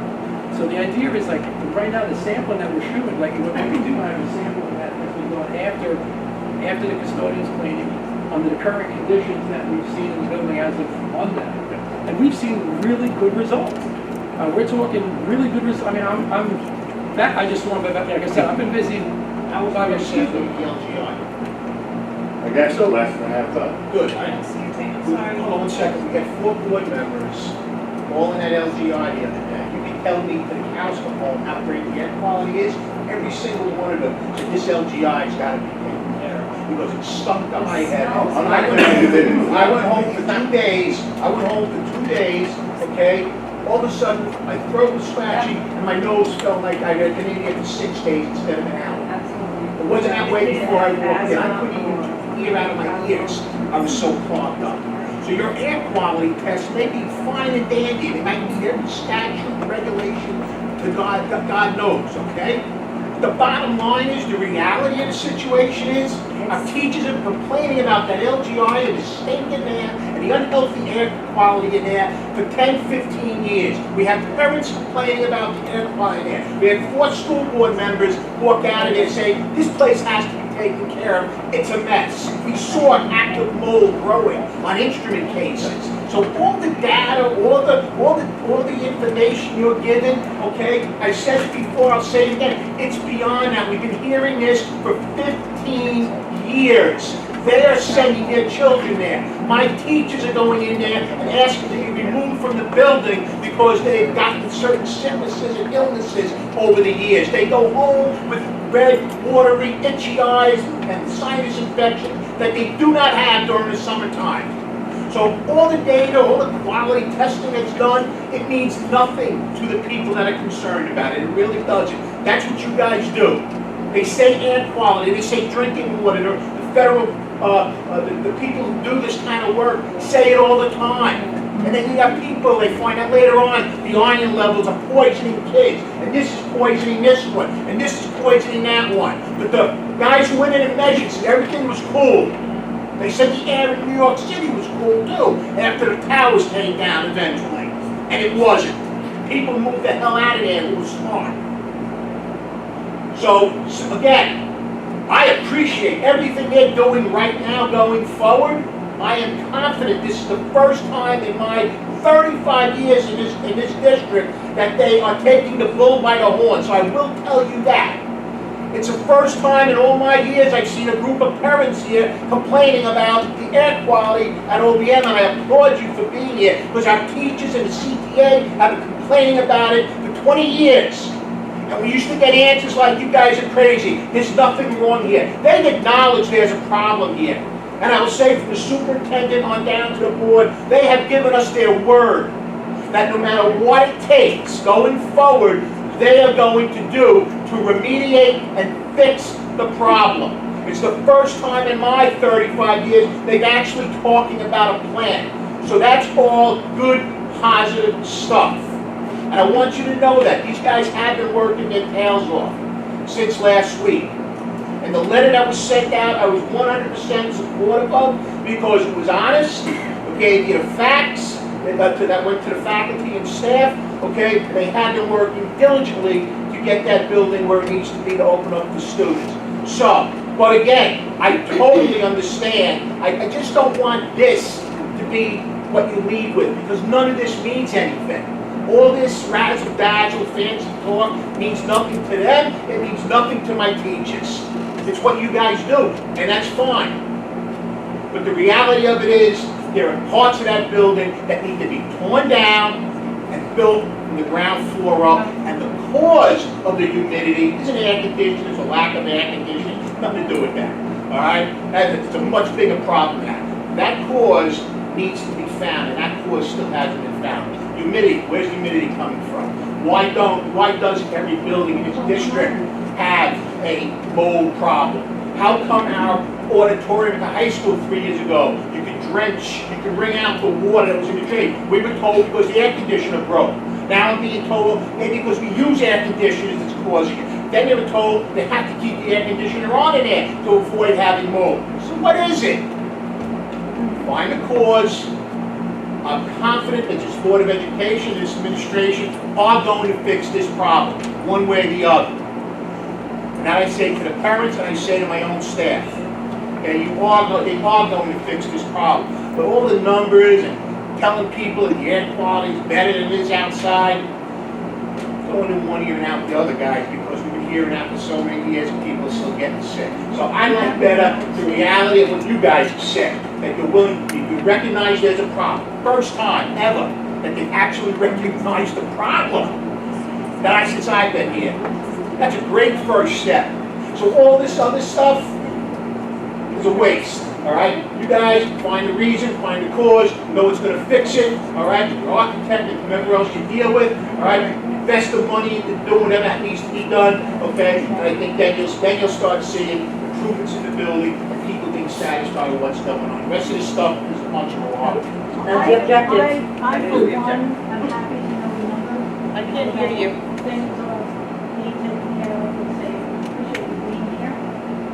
So the idea is like, right now the sampling that we're shooting, like what we do have is sampling that as we go after the custodian's cleaning, under the current conditions that we've seen in the building as of Monday. And we've seen really good results. We're talking really good results. I mean, I just want to, like I said, I've been busy. How was I receiving the LGI? I guess so, less than half time. Good. Hold on 1 second. We had 4 board members all in that LGI the other day. You can tell me to the cows come home how great the air quality is. Every single one of them said this LGI's got to be taken care of because it stunk to my head. I went home for 2 days. Okay? All of a sudden, my throat was scratchy and my nose felt like I had been in here for 6 days instead of an hour. It wasn't that way before I walked in. I couldn't even hear out of my ears. I was so clogged up. So your air quality tests may be fine and dandy. They might meet every statute, regulation, to God knows, okay? The bottom line is, the reality of the situation is, our teachers are complaining about that LGI and the stink in there and the unhealthy air quality in there for 10, 15 years. We have parents complaining about the air quality there. We had 4 school board members walk out of there saying, this place has to be taken care of. It's a mess. We saw active mold growing on instrument cases. So all the data, all the information you're given, okay, I said it before, I'll say it again, it's beyond that. We've been hearing this for 15 years. They are sending their children there. My teachers are going in there and asking to be removed from the building because they've gotten certain sicknesses and illnesses over the years. They go home with red, watery, itchy eyes and sinus infections that they do not have during the summertime. So all the data, all the quality testing that's done, it means nothing to the people that are concerned about it. It really doesn't. That's what you guys do. They say air quality, they say drinking water, the federal, the people who do this kind of work say it all the time. And then you have people, they find out later on, the iron levels are poisoning kids. And this is poisoning this one, and this is poisoning that one. But the guys who went in and measured said everything was cool. They said the air in New York City was cool too, after the towers came down eventually. And it wasn't. People moved the hell out of there who was smart. So again, I appreciate everything they're doing right now going forward. I am confident this is the first time in my 35 years in this district that they are taking the bull by the horn. So I will tell you that. It's the first time in all my years I've seen a group of parents here complaining about the air quality at OBM, and I applaud you for being here, because our teachers and the CTA have been complaining about it for 20 years. And we used to get answers like, you guys are crazy, there's nothing wrong here. They've acknowledged there's a problem here. And I will say, from the superintendent on down to the board, they have given us their word that no matter what it takes going forward, they are going to do to remediate and fix the problem. It's the first time in my 35 years they've actually talking about a plan. So that's all good, positive stuff. And I want you to know that these guys have been working their tails off since last week. And the letter that was sent out, I was 100% supportive of. because it was honest, it gave you the facts, that went to the faculty and staff, okay? They had been working diligently to get that building where it needs to be to open up for students. So, but again, I totally understand. I just don't want this to be what you leave with, because none of this means anything. All this razzle-dazzle, fancy talk means nothing to them, it means nothing to my teachers. It's what you guys do, and that's fine. But the reality of it is, there are parts of that building that need to be torn down and built from the ground floor up, and the cause of the humidity isn't air conditioning, it's a lack of air conditioning, nothing to do with that, all right? It's a much bigger problem now. That cause needs to be found, and that cause still hasn't been found. Humidity, where's humidity coming from? Why does every building in this district have a mold problem? How come our auditorium at the high school 3 years ago, you could wring out the water that was in the drain? We were told because the air conditioner broke. Now I'm being told maybe because we use air conditioners it's causing it. Then they were told they have to keep the air conditioner on in there to avoid having mold. So what is it? Find the cause. I'm confident that this Board of Education, this administration, are going to fix this problem, one way or the other. And that I say to the parents and I say to my own staff. Okay, they are going to fix this problem. But all the numbers and telling people that the air quality is better than it is outside, going in one ear and out the other, guys, because we've been hearing that for so many years and people are still getting sick. So I like better the reality of what you guys have said, that you're willing, you recognize there's a problem. First time ever that they actually recognize the problem since I've been here. That's a great first step. So all this other stuff is a waste, all right? You guys find the reason, find the cause, know what's going to fix it, all right? Your architect and whoever else you deal with, all right? Invest the money into doing whatever that needs to be done, okay? And I think then you'll start seeing improvements in the building and people being satisfied with what's going on. The rest of this stuff is much more hard. That's the objective. I, for one, am happy to know the number. I can't hear you. Things are being taken care of, and say, appreciate you being here.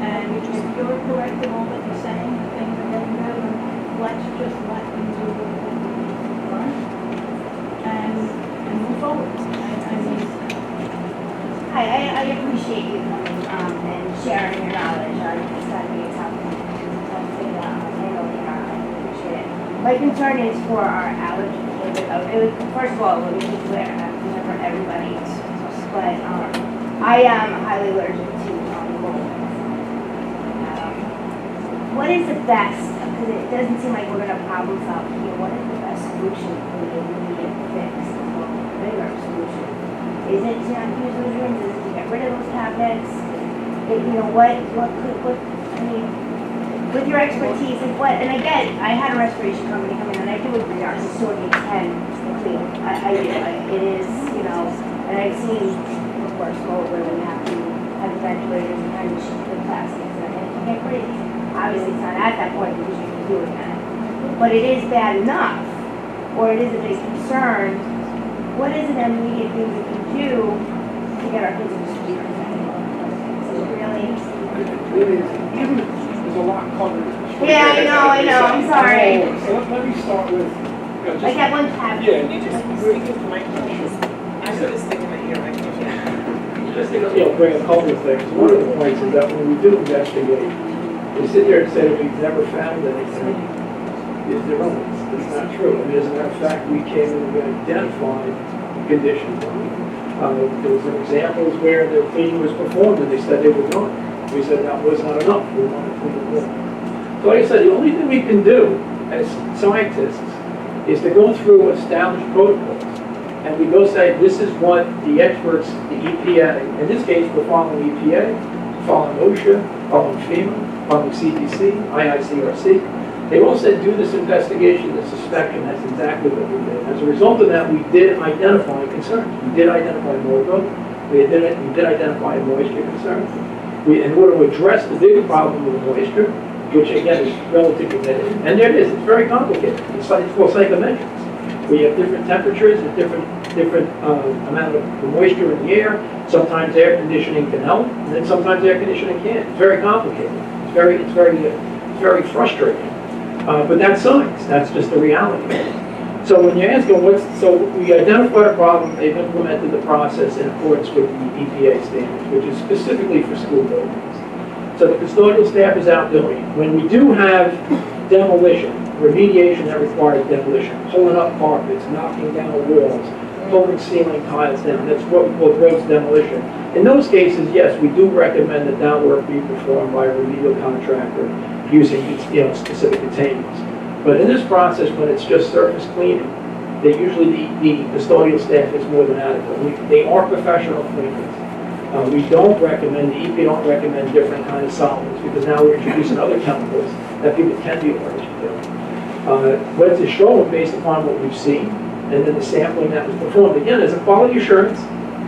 And if you're correct in all that you're saying, things are getting better, let's just let them do what they learn and move forward. I appreciate you coming and sharing your knowledge on this gotta be a tough thing to handle here. I appreciate it. My concern is for our allergy. First of all, let me be clear, for everybody, but I am highly allergic to mold. What is the best, because it doesn't seem like we're going to problem solve here, what is the best solution for the immediate fix, or bigger solution? Is it to not use those rooms, is it to get rid of those cabinets? With your expertise and again, I had a restoration company come in and I do agree our facility can clean. I do, it is, and I've seen, of course, mold where we have to have ventilators and the plastics and it can get crazy. Obviously, it's not at that point because you can do it again. But it is bad enough, or it is a big concern. What is an immediate thing we can do to get our kids into school? Really, there's a lot covered. Yeah, I know, I'm sorry. So let me start with, I got one tab. Yeah. Can you just speak into the microphone? I have this thing in my ear, I can't hear. Just to bring a couple of things. One of the points is that when we do investigate, we sit there and say that we've never found anything is erroneous. It's not true. I mean, as a matter of fact, we came in and we identified conditions. There was some examples where the cleaning was performed and they said they were done. We said that was not enough. We wanted to clean more. So like I said, the only thing we can do as scientists is to go through established protocols. And we go say, this is what the experts, the EPA, in this case, we're following EPA, following OSHA, following FEMA, following CDC, IICRC. They all said, do this investigation, this inspection. That's exactly what we did. As a result of that, we did identify concerns. We did identify mold growth. We did identify moisture concerns. In order to address the bigger problem with moisture, which again is relatively limited, and there it is, it's very complicated. It's called psychometrics. We have different temperatures, a different amount of moisture in the air. Sometimes air conditioning can help, and then sometimes air conditioning can't. It's very complicated. It's very frustrating. But that's science, that's just the reality. So when you ask them so we identified a problem, they've implemented the process in accordance with the EPA standards, which is specifically for school buildings. So the custodial staff is out doing it. When we do have demolition, remediation that requires demolition, pulling up carpets, knocking down walls, pulling ceiling tiles down, that's what we call gross demolition. In those cases, yes, we do recommend that work be performed by a remedial contractor using specific containments. But in this process, when it's just surface cleaning, they usually, the custodial staff is more than adequate. They are professional cleaners. We don't recommend, the EPA don't recommend different kind of solvents because now we're introducing other chemicals that people can be allergic to. What it's showing based upon what we've seen and then the sampling that was performed, again, as a quality assurance,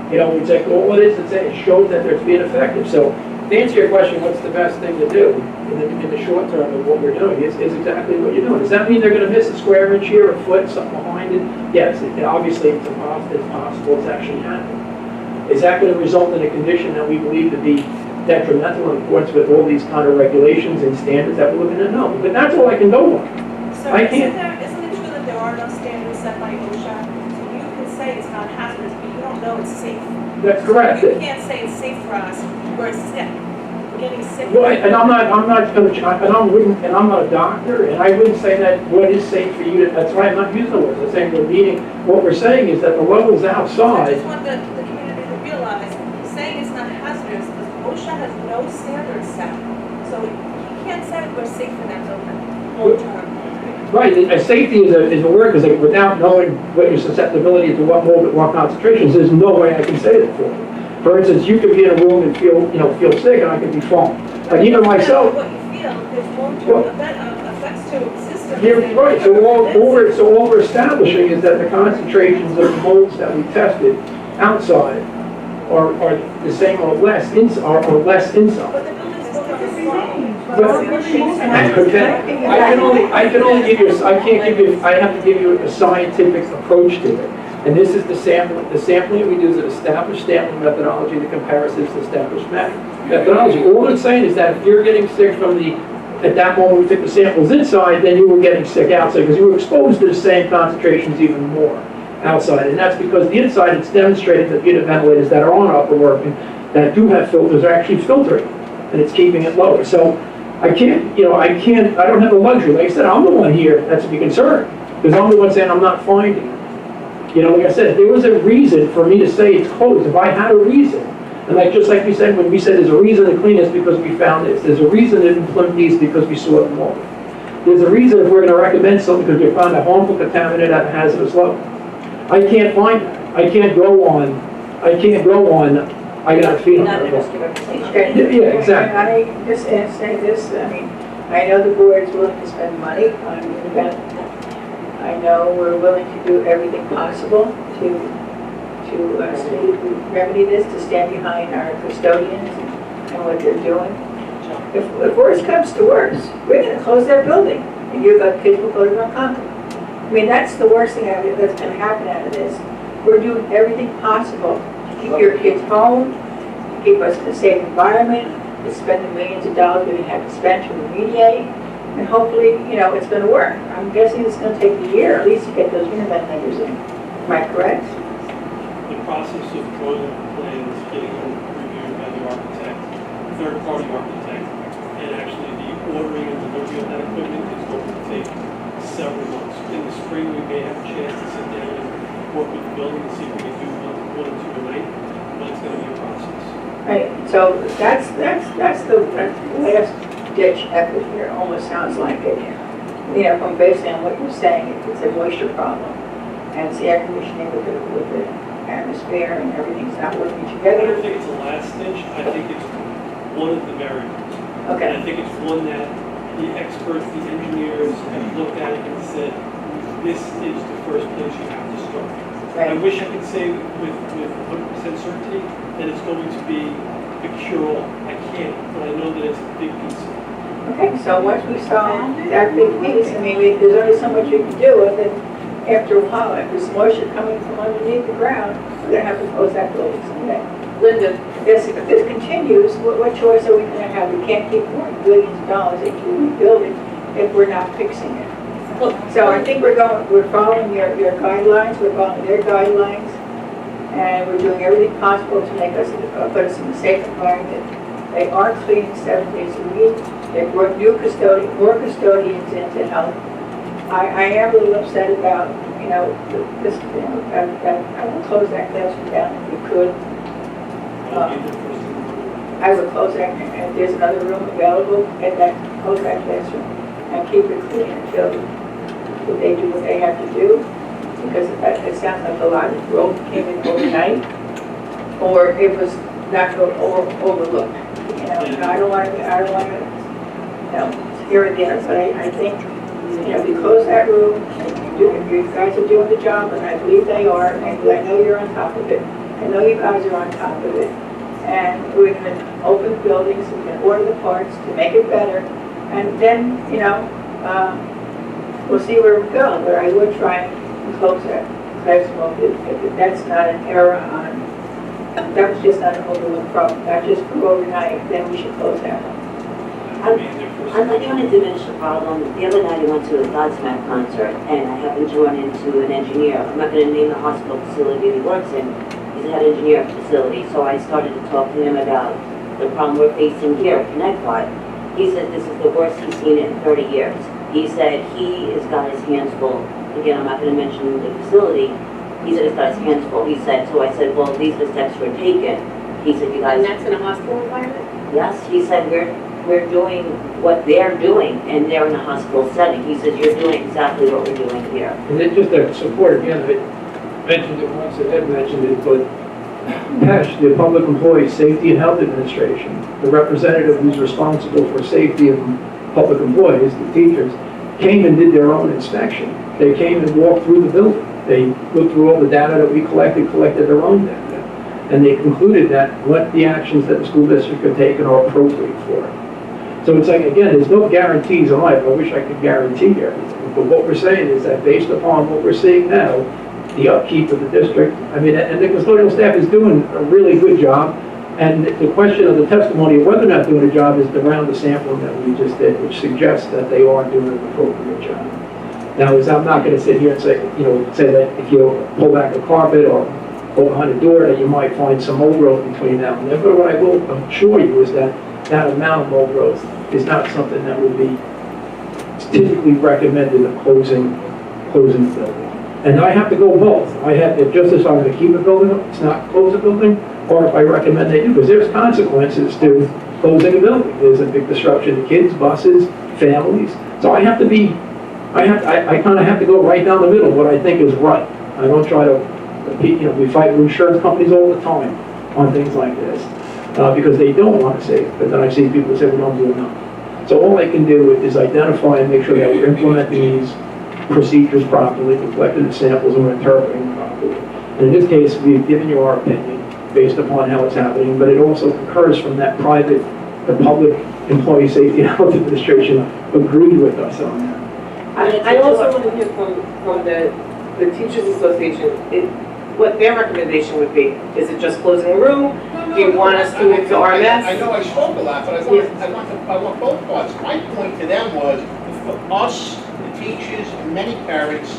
we take all it is and say it shows that it's being effective. So to answer your question, what's the best thing to do in the short term of what we're doing is exactly what you're doing. Does that mean they're going to miss a square inch here, a foot, something behind it? Yes, obviously it's possible it's actually happening. Is that going to result in a condition that we believe to be detrimental in accordance with all these kind of regulations and standards that we're looking at? No, but that's all I can go on. So I isn't can't. it true that there are no standards set by OSHA? So you can say it's not hazardous, but you don't know it's safe. That's correct. So you can't say it's safe for us, we're sick. Getting sick. Well, and I'm not going to, and I'm not a doctor, and I wouldn't say that what is safe for you. That's why I'm not using the words. I'm saying what we're saying is that the levels I outside. just want the community to realize, saying it's not hazardous, because OSHA has no standards set. So you can't say we're safe in that building long term. Right, safety is a word because without knowing what your susceptibility to what mold at what concentrations, there's no way I can say that for you. For instance, you could be in a room and feel sick, and I could be fine. Like even myself. What you feel, there's long-term effects to systems. You're right. So all we're establishing is that the concentrations of molds that we tested outside are the same or less inside. But the building's still I can only give you. I have to give you a scientific approach to it. And this is the sampling. The sampling we do is an established sampling methodology that compares this to established methodology. All it's saying is that if you're getting sick at that moment we took the samples inside, then you were getting sick outside because you were exposed to the same concentrations even more outside. And that's because the inside, it's demonstrated that unit ventilators that are on upper working that do have filters are actually filtering, and it's keeping it lower. So I don't have the luxury. Like I said, I'm the one here that's to be concerned because I'm the one saying I'm not finding it. Like I said, if there was a reason for me to say it's closed, if I had a reason, and just like you said, when we said there's a reason to clean this because we found this, there's a reason to implement these because we saw it more. There's a reason if we're going to recommend something because we found a harmful contaminant at a hazardous level. I can't find that. I can't go on, I got a feeling. Not the risk of reputation. Yeah, exactly. I just say this, I know the board is willing to spend money on the event. I know we're willing to do everything possible to remedy this, to stand behind our custodians and what they're doing. If worse comes to worse, we're going to close that building, and you've got kids who go to Concord. That's the worst thing that's going to happen out of this. We're doing everything possible to keep your kids home, to keep us in a safe environment, to spend the millions of dollars we have to spend to remediate. And hopefully, it's going to work. I'm guessing it's going to take a year at least to get those unit ventilators in. Am I correct? The process of drawing up plans, getting them reviewed by the architect, third-party architect, and actually the ordering and delivery of that equipment is going to take several months. In the spring, we may have a chance to sit down and work with the building and see if we can do one or two a night, but it's going to be a process. Right. So that's the last ditch effort here. Almost sounds like it. From based on what you're saying, it's a moisture problem, and it's the air conditioning with the atmosphere and everything's not working I together. don't think it's a last stitch. I think it's one of the variables. Okay. And I think it's one that the experts, the engineers have looked at it and said, this is the first place you have to start. Right. I wish I could say with 100% certainty that it's going to be the cure-all. I can't, but I know that it's a big piece of it. Okay, so once we solve that big piece, there's only so much you can do, and then after a while, if there's moisture coming from underneath the ground, we're going to have to close that building someday. Linda, if this continues, what choice are we going to have? We can't keep pouring billions of dollars into rebuilding if we're not fixing it. So I think we're following your guidelines, we're following their guidelines, and we're doing everything possible to make us, put us in a safe environment. They are cleaning 7 days a week. They brought more custodians in to help. I am a little upset about, this, I will close that classroom down if we could. I would close that, and there's another room available, and then close that classroom and keep it clean until they do what they have to do, because it sounds like a lot of growth came in overnight, or it was not overlooked. I don't want to, here and there, but I think, we close that room, and you guys are doing the job, and I believe they are, and I know you're on top of it. I know you guys are on top of it. And we're going to open buildings, we can order the parts to make it better, and then, we'll see where we go. But I would try and close that classroom if that's not an error on, that was just not an overlooked problem, not just for overnight, then we should close that one. I'm not trying to diminish the problem. The other night I went to a Godsmack concert, and I happened to run into an engineer. I'm not going to name the hospital facility he works in. He's the head engineer of the facility. So I started to talk to him about the problem we're facing here at ConnectPod. He said this is the worst he's seen it in 30 years. He said he has got his hands full. Again, I'm not going to mention the facility. He said he's got his hands full. He said, so I said, well, these are the steps we're taking. He said, you guys... And that's in a hospital environment? Yes, he said, we're doing what they're doing, and they're in a hospital setting. He said, you're doing exactly what we're doing here. And then just to support, again, I mentioned it once, and Ed mentioned it, but PESH, the Public Employees Safety and Health Administration, the representative who's responsible for safety of public employees, the teachers, came and did their own inspection. They came and walked through the building. They looked through all the data that we collected their own data. And they concluded that what the actions that the school district could take are appropriate for it. So it's like, again, there's no guarantees in life. I wish I could guarantee everything. But what we're saying is that based upon what we're seeing now, the upkeep of the district, and the custodial staff is doing a really good job. And the question of the testimony of whether or not doing a job is around the sampling that we just did, which suggests that they are doing an appropriate job. Now, I'm not going to sit here and say, say that if you pull back a carpet or go behind a door that you might find some mold growth between now and then. But what I will assure you is that that amount of mold growth is not something that would be typically recommended of closing the building. And I have to go both. I have, if just as I'm going to keep a building, it's not close a building, or if I recommend they do, because there's consequences to closing a building. There's a big disruption to kids, buses, families. So I have to be, I kind of have to go right down the middle, what I think is right. I don't try to, we fight with insurance companies all the time on things like this, because they don't want to save, but then I see people say we don't do enough. So all I can do is identify and make sure that we're implementing these procedures properly, we're collecting the samples, and we're interpreting them properly. And in this case, we've given you our opinion based upon how it's happening, but it also concurs from that the Public Employee Safety and Health Administration agreed with us on that. I also want to hear from the Teachers Association, what their recommendation would be. Is it just closing a room? Do you want us to move to RMS? I know I spoke a lot, but I want both parts. My point to them was, for us, the teachers, and many parents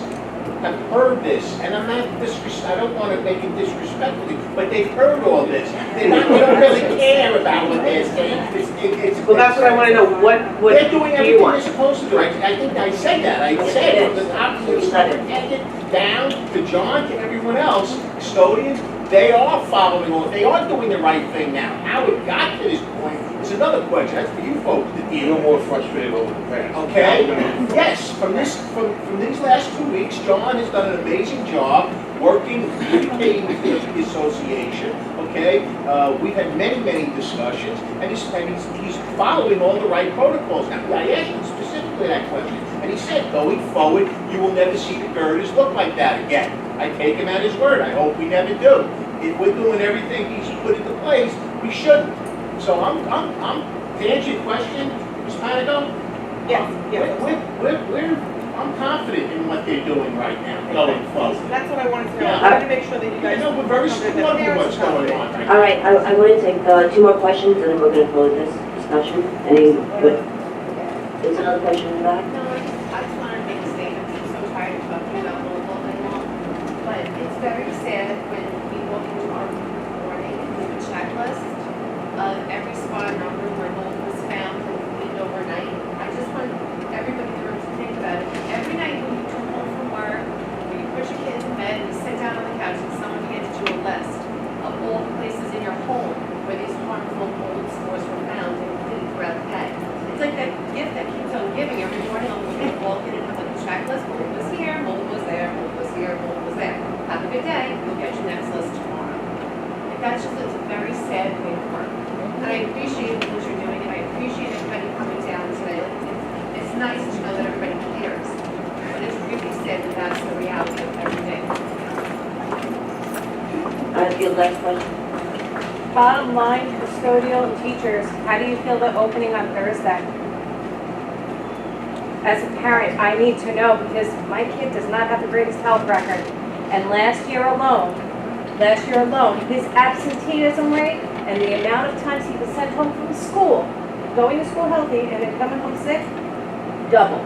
have heard this, and I'm not I don't want to make it disrespectfully, but they've heard all this. They don't really care about what they're saying. Well, that's what I want to know. What they're doing do everything you want? they're supposed to do. I think I said that. I said from the top of the superintendent down to John to everyone else, custodians, they are following on. They are doing the right thing now. How it got to this point is another question. That's for you folks to deal with. You're more frustrated over the past. Okay? Yes, from these last 2 weeks, John has done an amazing job working, communicating with the association. Okay? We've had many discussions, and he's following all the right protocols. Now, I asked him specifically that question, and he said, going forward, you will never see the girders look like that again. I take him at his word. I hope we never do. If we're doing everything he's put into place, we shouldn't. So to answer your question, Ms. Panico, I'm confident in what they're doing right now, going forward. That's what I wanted to know. Yeah. I wanted to make sure that you guys. We're very supportive of what's going on right now. All right, I want to take 2 more questions, and then we're going to close this discussion. It's another question in the back? No, I just wanted to make a statement, I'm so tired of talking about mobile all night long. But it's very sad when we walk into our morning with a checklist of every spot number where mobile was found and cleaned overnight. I just want everybody in the room to think about it. Every night when you come home from work, when you put your kids in bed and you sit down on the couch and someone hands you a list of all the places in your home where these harmful mold spores were found and cleaned throughout the day. It's like that gift that keeps on giving. Every morning I'll walk in and have like a checklist. Mold was here, mold was there, mold was here, mold was there. Have a good day. You'll get your next list tomorrow. And that's just, it's a very sad way to work. And I appreciate what you're doing, and I appreciate everybody coming down today. It's nice to know that everybody cares. But it's really sad that that's the reality of every day. Your last question. Bottom line, custodial teachers, how do you feel about opening on Thursday? As a parent, I need to know because my kid does not have the greatest health record. And last year alone, his absenteeism rate and the amount of times he was sent home from school, going to school healthy and then coming home sick, doubled.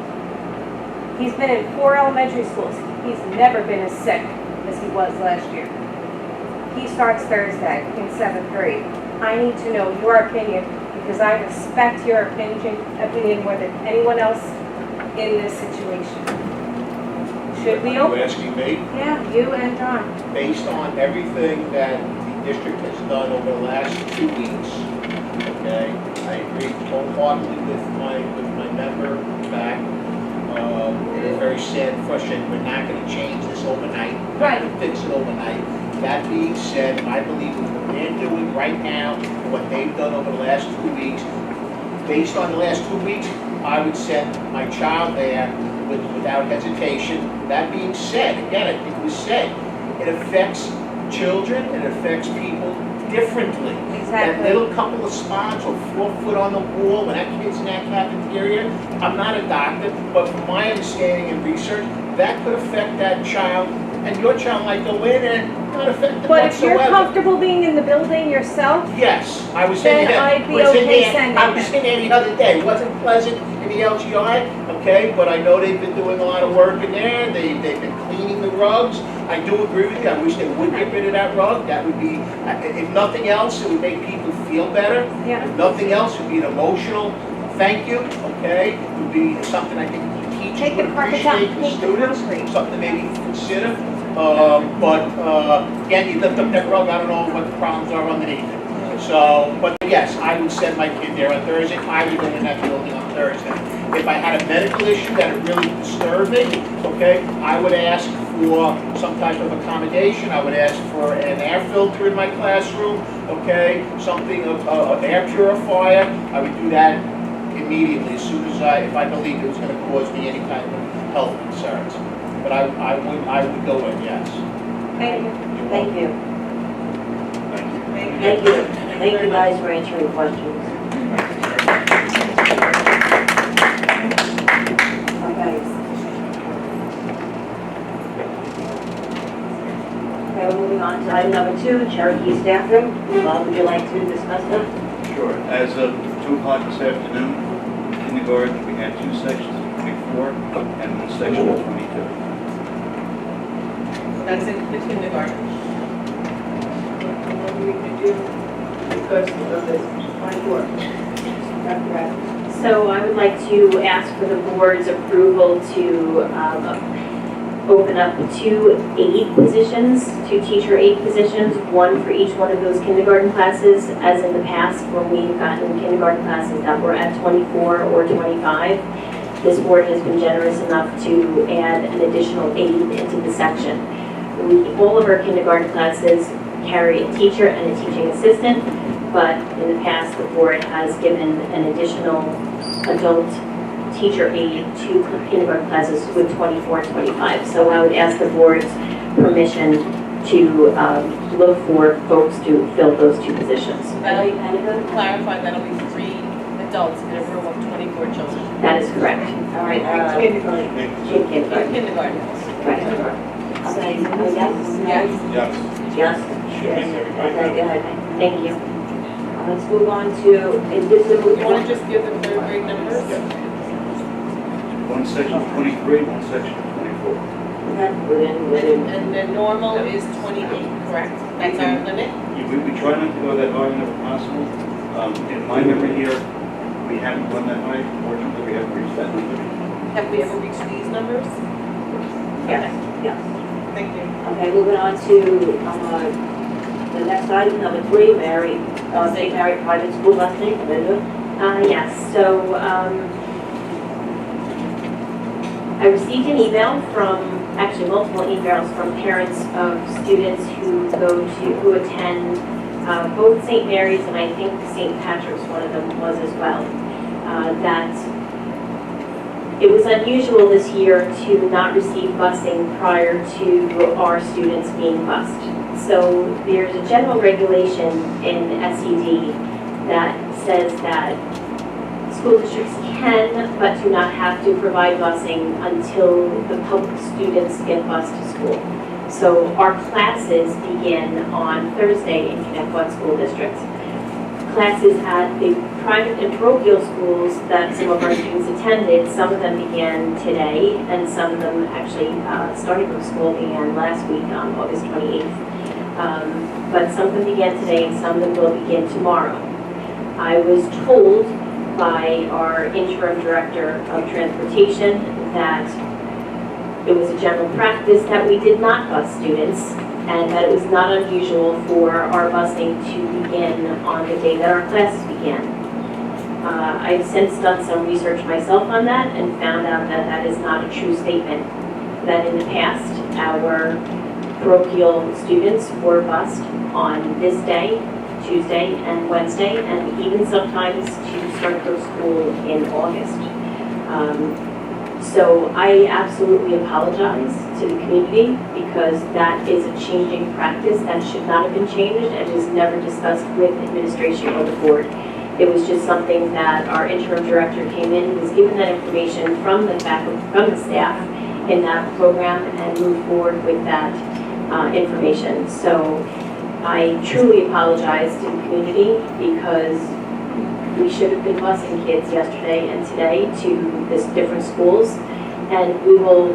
He's been in 4 elementary schools. He's never been as sick as he was last year. He starts Thursday in 7th grade. I need to know your opinion because I respect your opinion more than anyone else in this situation. Should we Are open? you asking me? Yeah, you and John. Based on everything that the district has done over the last 2 weeks, okay, I agree wholeheartedly with my member back. It is very sad and frustrating. We're not going to change this overnight. We're not going to fix it overnight. That being said, I believe what they're doing right now, what they've done over the last 2 weeks, based on the last 2 weeks, I would send my child there without hesitation. That being said, again, I think it was said, it affects children, it affects people differently. Exactly. That little couple of spots or 4 foot on the wall, when that kid's in that cafeteria, I'm not a doctor, but from my understanding and research, that could affect that child, and your child might go in and not affect them But if you're whatsoever. comfortable being in the building yourself, Yes, I was in then there. I'd be was in okay there- sending I was him. in there the other day. It wasn't pleasant in the LGI, okay, but I know they've been doing a lot of work in there. They've been cleaning the rugs. I do agree with you. I wish they would get rid of that rug. That would be, if nothing else, it would make people feel better. Yeah. If nothing else, it would be an emotional thank you, okay? It would be something I think the teachers Take the would carpet down, appreciate, the paint the students, concrete. something maybe to consider. Again, you lift up that rug, I don't know what the problems are underneath it. So, but yes, I would send my kid there on Thursday. I would go in that building on Thursday. If I had a medical issue that it really disturbed me, okay, I would ask for some type of accommodation. I would ask for an air filter in my classroom, okay, something of an air purifier. I would do that immediately as soon as if I believed it was going to cause me any kind of health concerns. But I would go in, yes. Thank you. Thank you. Thank you. Thank you guys for answering questions. Okay. Okay, we're moving on to item number 2, Cherokee staffing. Would you like to discuss that? Sure. As of 2 o'clock this afternoon, kindergarten, we had 2 sections of 24 and 1 section of 22. That's in the kindergarten. What we can do because of this 24. That's right. So I would like to ask for the board's approval to open up 2 aide positions, 2 teacher aide positions, 1 for each one of those kindergarten classes, as in the past when we've gotten kindergarten classes that were at 24 or 25. This board has been generous enough to add an additional aide into the section. All of our kindergarten classes carry a teacher and a teaching assistant, but in the past, the board has given an additional adult teacher aide to kindergarten classes with 24 and 25. So I would ask the board's permission to look for folks to fill those 2 positions. That'll be clarify, that'll be 3 adults in a room of 24 children. That is correct. All right, Kindergarten. In kindergarten. Kindergarten. Right. okay, yes? Yes. Yes? Okay, go ahead. Thank you. Let's move on to invisible. You want to just give the third grade numbers? one section of 23, one section of 24. And the normal is 28, correct? That's our limit? We try not to go that high whenever possible. In my memory here, we haven't gone that high. Fortunately, we haven't reached that limit. Have we ever reached these numbers? Yes, yes. Thank you. Okay, moving on to, the next item, number 3, St. Mary Private School busing. Linda? Yes, so I received an email actually multiple emails from parents of students who attend both St. Mary's and I think St. Patrick's, one of them was as well, that it was unusual this year to not receive busing prior to our students being bused. So there's a general regulation in SED that says that school districts can but do not have to provide busing until the public students get bused to school. So our classes begin on Thursday in Connecticut School District. Classes at the private and parochial schools that some of our students attended, some of them began today, and some of them actually starting from school began last week on August 28th. But some of them began today and some of them will begin tomorrow. I was told by our interim director of transportation that it was a general practice that we did not bus students and that it was not unusual for our busing to begin on the day that our classes began. I've since done some research myself on that and found out that that is not a true statement. That in the past, our parochial students were bused on this day, Tuesday and Wednesday, and even sometimes to start their school in August. So I absolutely apologize to the community because that is a changing practice that should not have been changed and is never discussed with administration or the board. It was just something that our interim director came in, was given that information from the staff in that program and moved forward with that information. So I truly apologize to the community because we should have been busing kids yesterday and today to this different schools, and we will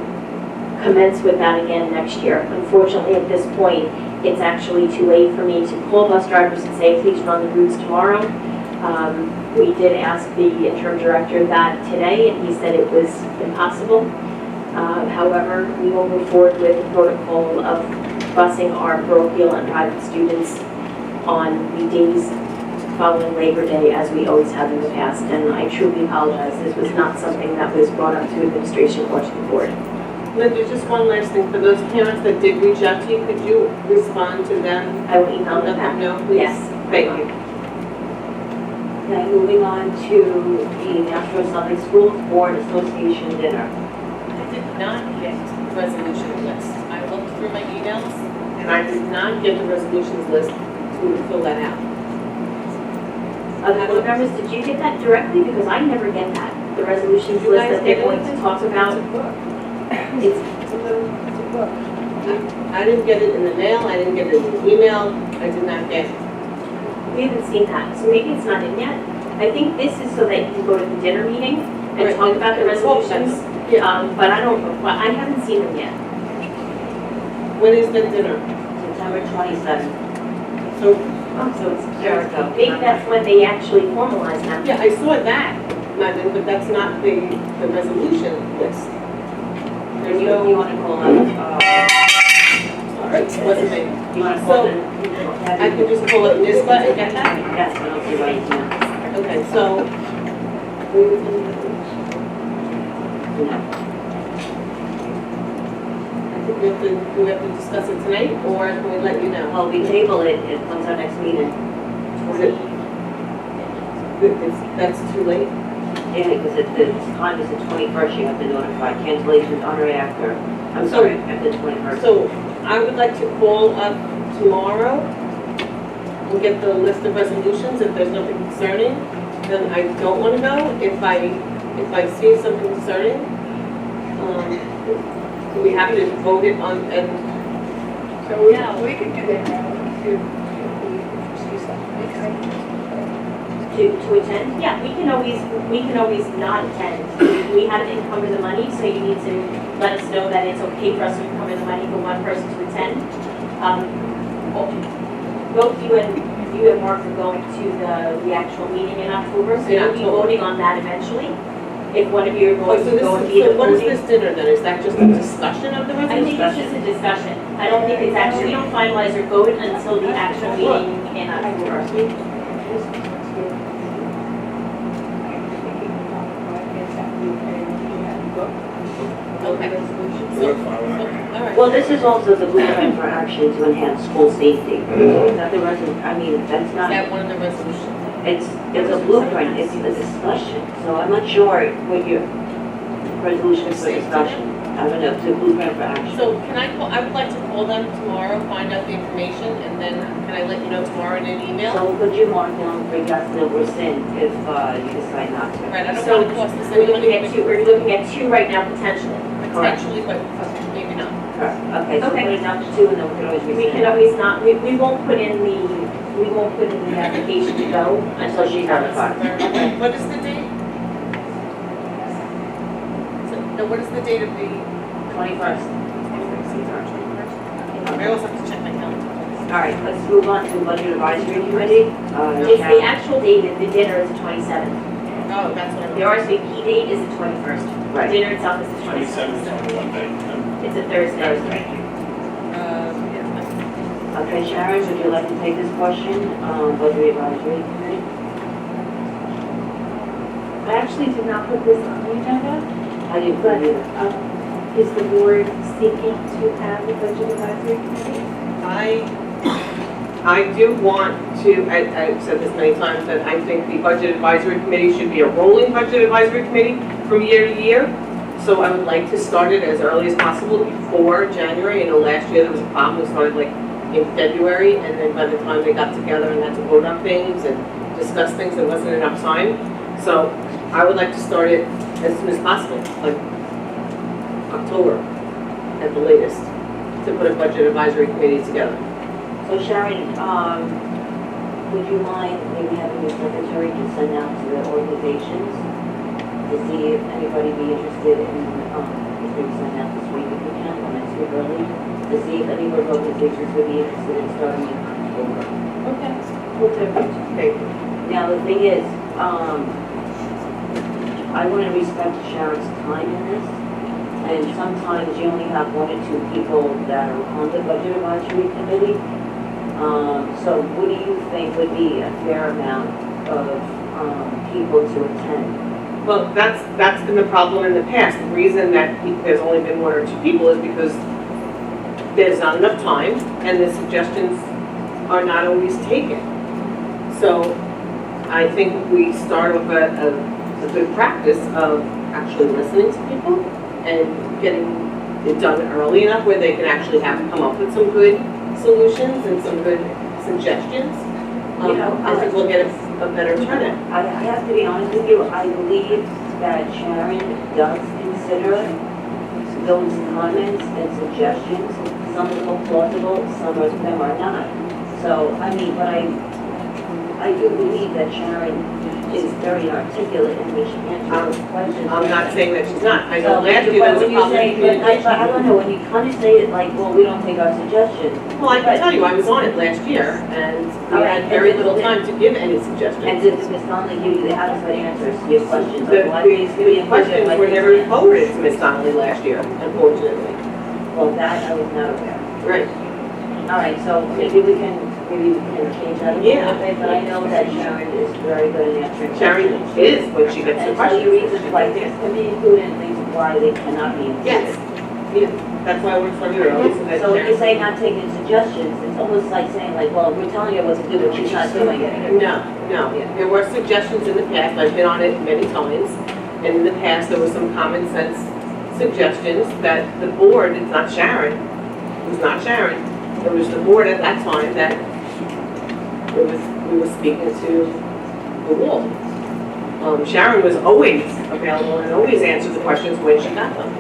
commence with that again next year. Unfortunately, at this point, it's actually too late for me to call bus drivers and say, please run the routes tomorrow. We did ask the interim director that today, and he said it was impossible. However, we will move forward with the protocol of busing our parochial and private students on the days following Labor Day, as we always have in the past, and I truly apologize. This was not something that was brought up to administration or to the board. Linda, just one last thing. For those parents that did reach out to you, could you respond to them? I will email them back. No, please. Yes. Thank you. Okay, moving on to the National Sunday School Board Association dinner. I did not get the resolution list. I looked through my emails. And I did not get the resolutions list to fill that out. Other board members, did you get that directly? Because I never get that. The resolutions You list guys that they're get going to anything? talk about. It's, I didn't get it in the mail, I didn't get it in the email, I did not get it. we haven't seen that, so maybe it's not in yet. I think this is so that you can go to the dinner meeting and Right. talk about the resolutions. Yeah. But I haven't seen them yet. When is the dinner? September 27th. So, So it's Jericho. maybe that's when they actually formalize them. yeah, I saw that, Madam, but that's not the resolution list. There's You no, want to call up, it wasn't me. you want to call So, the... I can just pull up NISBA and get that? Yes, but I'll see what you can. Okay, so, I think do we have to discuss it tonight, or can we let you know? Well, we table it, when's our next meeting? Is it, that's too late? Yeah, because the time is the 21st, you have to notify cancellations on or after, I'm sorry, after the 21st. So, I would like to call up tomorrow and get the list of resolutions. If there's nothing concerning, then I don't want to go. If I see something concerning, we have to vote it on, and So we can do that now, if you see something. To attend? Yeah, we can always not attend. We have to encumber the money, so you need to let us know that it's okay for us to encumber the money for one person to attend. Both you and Mark are going to the actual meeting in October, so you'll be voting on that eventually. If one of you are going to go and be the So what is voting. this dinner then? Is that just a discussion of the I think resolution? it's just a discussion. I don't think it's actually, we don't finalize or vote until the actual meeting in October. Okay. So, all right. Well, this is also the blueprint for action to enhance school safety. Is that the that's Is not, that one of the resolutions? it's a blueprint, it's a discussion. So I'm not sure what your resolution is for discussion. I don't know, to blueprint for action. So can I call, I would like to call them tomorrow, find out the information, and then can I let you know tomorrow in an email? So could you mark down for yes, no, or sin if you decide not to? Right, I don't So want to cost this we're looking anybody at two, we're looking at two right now potentially. potentially, but maybe not. Correct. Okay, so Okay. put it down to 2 and then we can always rescind. We can always not, we won't put in the application to go until she's notified. What is the date? No, what is the date of the? 21st. I also have to check my calendar. All right, let's move on to Budget Advisory Committee. It's the actual date, the dinner is the 27th. Oh, that's what The RSVP date is the 21st. The Right. dinner itself is the 27th 27th. is only one day. It's a Thursday. Yeah. Okay, Sharon, would you like to take this question, Budget Advisory Committee? I actually did not put this on the agenda, I didn't but put it either. is the board seeking to have a budget advisory committee? I do want to, I've said this many times, that I think the Budget Advisory Committee should be a rolling Budget Advisory Committee from year to year. So I would like to start it as early as possible before January. You know, last year there was a problem, we started like in February, and then by the time they got together and had to vote on things and discuss things, there wasn't enough time. So I would like to start it as soon as possible, like October at the latest, to put a Budget Advisory Committee together. So Sharon, would you mind maybe having your secretary to send out to the organizations to see if anybody be interested in, if we send out this week if we can, or next week early, to see if any of those organizations would be interested in starting in October. Okay. Okay. Now, the thing is, I want to respect Sharon's time in this, and sometimes you only have 1 or 2 people that are on the Budget Advisory Committee. So what do you think would be a fair amount of people to attend? Well, that's been the problem in the past. The reason that there's only been 1 or 2 people is because there's not enough time and the suggestions are not always taken. So I think we start with a good practice of actually listening to people and getting it done early enough where they can actually come up with some good solutions and some good suggestions. You know, I think we'll get a better turnout. I have to be honest with you, I believe that Sharon does consider those comments and suggestions. Some of them are plausible, some of them are not. So, I mean, but I do believe that Sharon is very articulate in which she answers questions. I'm not saying that she's not. I know So, last year there was a when you problem say, in but communication. I don't know, when you kind of say it like, well, we don't take our suggestions. Well, I can tell you, I was on it last year, and we had very little time to give any And suggestions. did Ms. Donnelly give you the adequate answers to your questions? The Why these questions were never forwarded to Ms. Donnelly last year, unfortunately. Well, that I was not aware. Right. All right, so maybe we can change that a Yeah. little bit, but I know that Sharon is very good at answering Sharon questions. is when she gets the And tell you questions. reasons why things can be included and things why they cannot be included. Yes. Yeah, that's why we're starting early, so that So if you Sharon. say not taking suggestions, it's almost like saying like, well, we're telling her what to do, but she's not doing it. No. There were suggestions in the past, I've been on it many times, and in the past, there were some common sense suggestions that the board, it's not Sharon, it was not Sharon, it was the board at that time that we were speaking to the wall. Sharon was always available and always answered the questions when she got them.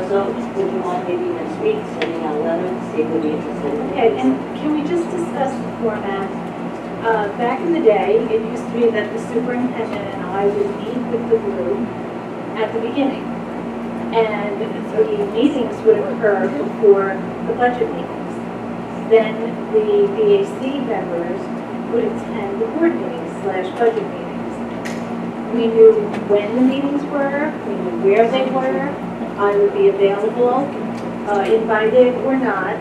So would you mind maybe next week sending out a letter to see if we'd be interested in it? Okay, and can we just discuss the format? Back in the day, it used to be that the superintendent and I would meet with the group at the beginning. And the meetings would occur before the budget meetings. Then the BAC members would attend the board meetings / budget meetings. We knew when the meetings were, we knew where they were. I would be available, invited or not,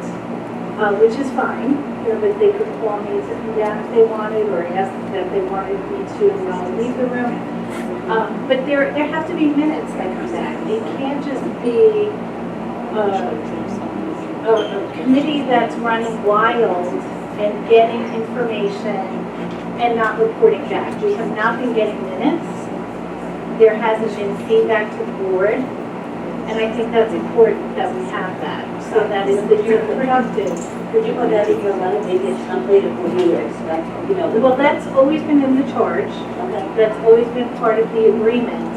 which is fine. You know, but they could call me to come down if they wanted, or ask if they wanted me to leave the room. But there have to be minutes that come back. It can't just be a committee that's running wild and getting information and not reporting back. We have not been getting minutes. There hasn't been feedback to the board. And I think that's important that we have that, so that it's productive. Could you put that in your letter, maybe a template of what you expect, you know? Well, that's always been in the charge. That's always been part of the agreement,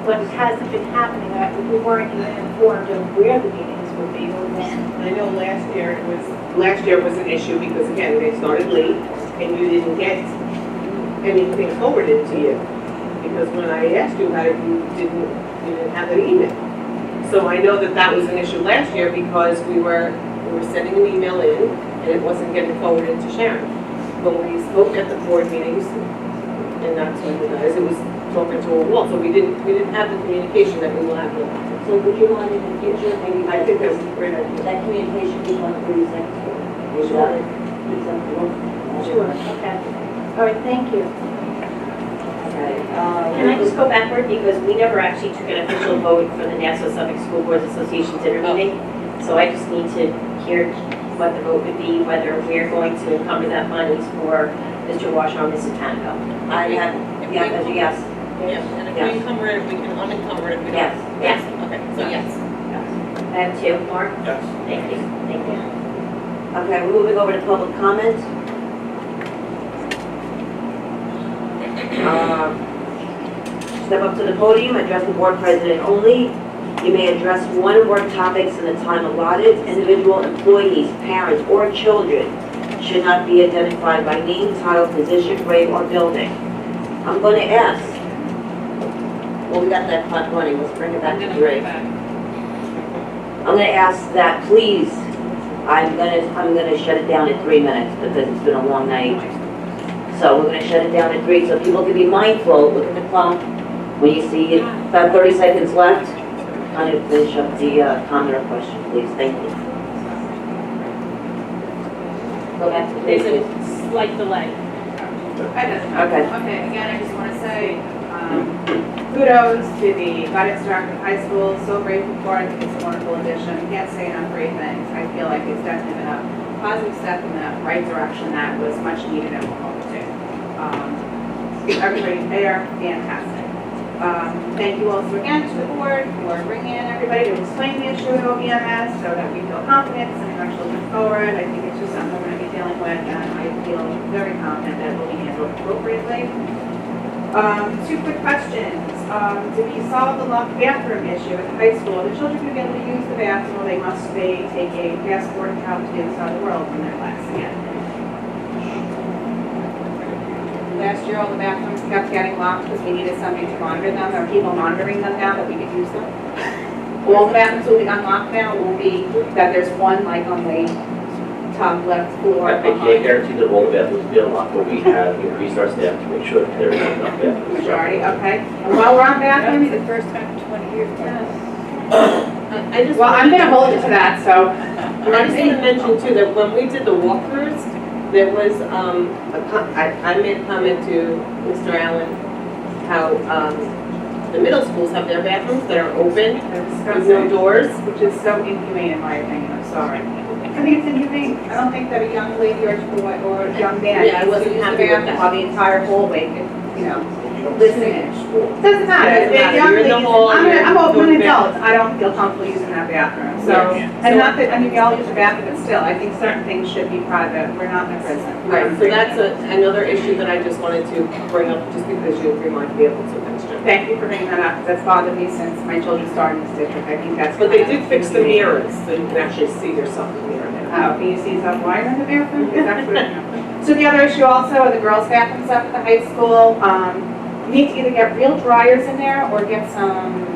but it hasn't been happening. We weren't even informed of where the meetings would be or when. I know last year was an issue because again, they started late and you didn't get anything forwarded to you. Because when I asked you about it, you didn't have an email. So I know that was an issue last year because we were sending an email in and it wasn't getting forwarded to Sharon. When we spoke at the board meetings, and that's when you guys, it was talking to a wall, so we didn't have the communication that we will have now. So would you want in the future, maybe I think that was a great idea. that communication be one for the executive? Sure. Acceptable? Sure, okay. All right, thank you. Can I just go backward, because we never actually took an official vote for the Nassau Suffolk School Boards Association dinner meeting. So I just need to hear what the vote would be, whether we're going to encumber that monies for Mr. Washoe and Mrs. Tango. I have, yeah, as a yes. Yes, and if Yes. we encumber it, we can unencumber it if we don't. Yes, yes. Okay, so yes. I have two. Mark? Yes. Thank you, thank you. Okay, we're moving over to public comment. Step up to the podium, address the board president only. You may address one or more topics in the time allotted. Individual employees, parents, or children should not be identified by name, title, position, grade, or building. I'm going to ask. Well, we got that clock running. Let's bring it back to 3. I'm going to ask that, please. I'm gonna shut it down at 3 minutes because it's been a long night. So we're gonna shut it down at 3 so people can be mindful. Look at the clock. When you see about 30 seconds left, kind of finish up the comment or question, please. Thank you. Go back to There's please. a slight delay. Okay. Okay, again, I just want to say, kudos to the guidance director of high school, so grateful for it, I think it's a wonderful addition, can't say enough great things. I feel like it's definitely been a positive step in the right direction that was much needed and will help too. Everybody there, fantastic. Thank you also again to the board for bringing in everybody to explain the issue of OBMS so that we feel confident and we're actually moving forward. I think it's just something we're going to be dealing with, and I feel very confident that it will be handled appropriately. 2 quick questions. To be solve the locked bathroom issue at the high school, the children will be able to use the bathroom, or must they take a passport and travel to the other side of the world when they're class again? Last year, all the bathrooms kept getting locked because we needed somebody to monitor them. There are people monitoring them now that we could use them. All the bathrooms will be unlocked now. It won't be that there's one like on the top left floor. I can't guarantee that all the bathrooms will be unlocked, but we have increased our staff to make sure that there is enough bathrooms. Majority, okay. And while we're on bathrooms, the first time in 20 years. well, I'm gonna hold you to that, so. I just want to mention too that when we did the walkthroughs, there was, I made a comment to Mr. Allen, how the middle schools have their bathrooms that are open with no doors. Which is so inhumane in my opinion, I'm sorry. I think it's inhumane. I don't think that a young lady or boy or a young man Yeah, I needs to wasn't use the happy with bathroom that. while the entire hallway could, you know, listen in. Doesn't matter. Doesn't matter. Young You're in the ladies- hall, I'm open you're- adult. I don't feel comfortable using that bathroom. So, and not that, I mean, we all use the bathroom, but still, I think certain things should be private. We're not in a prison. Right, so that's another issue that I just wanted to bring up, just because you reminded me of it so much. Thank you for bringing that up, 'cause that's bothered me since my children started in this district. I think that's. But they kind of did fix the inhumane. mirrors, so you can actually see yourself in the mirror now. Oh, can you see yourself wider in the bathroom? Is that what? So the other issue also are the girls' bathrooms up at the high school. You need to either get real dryers in there or get some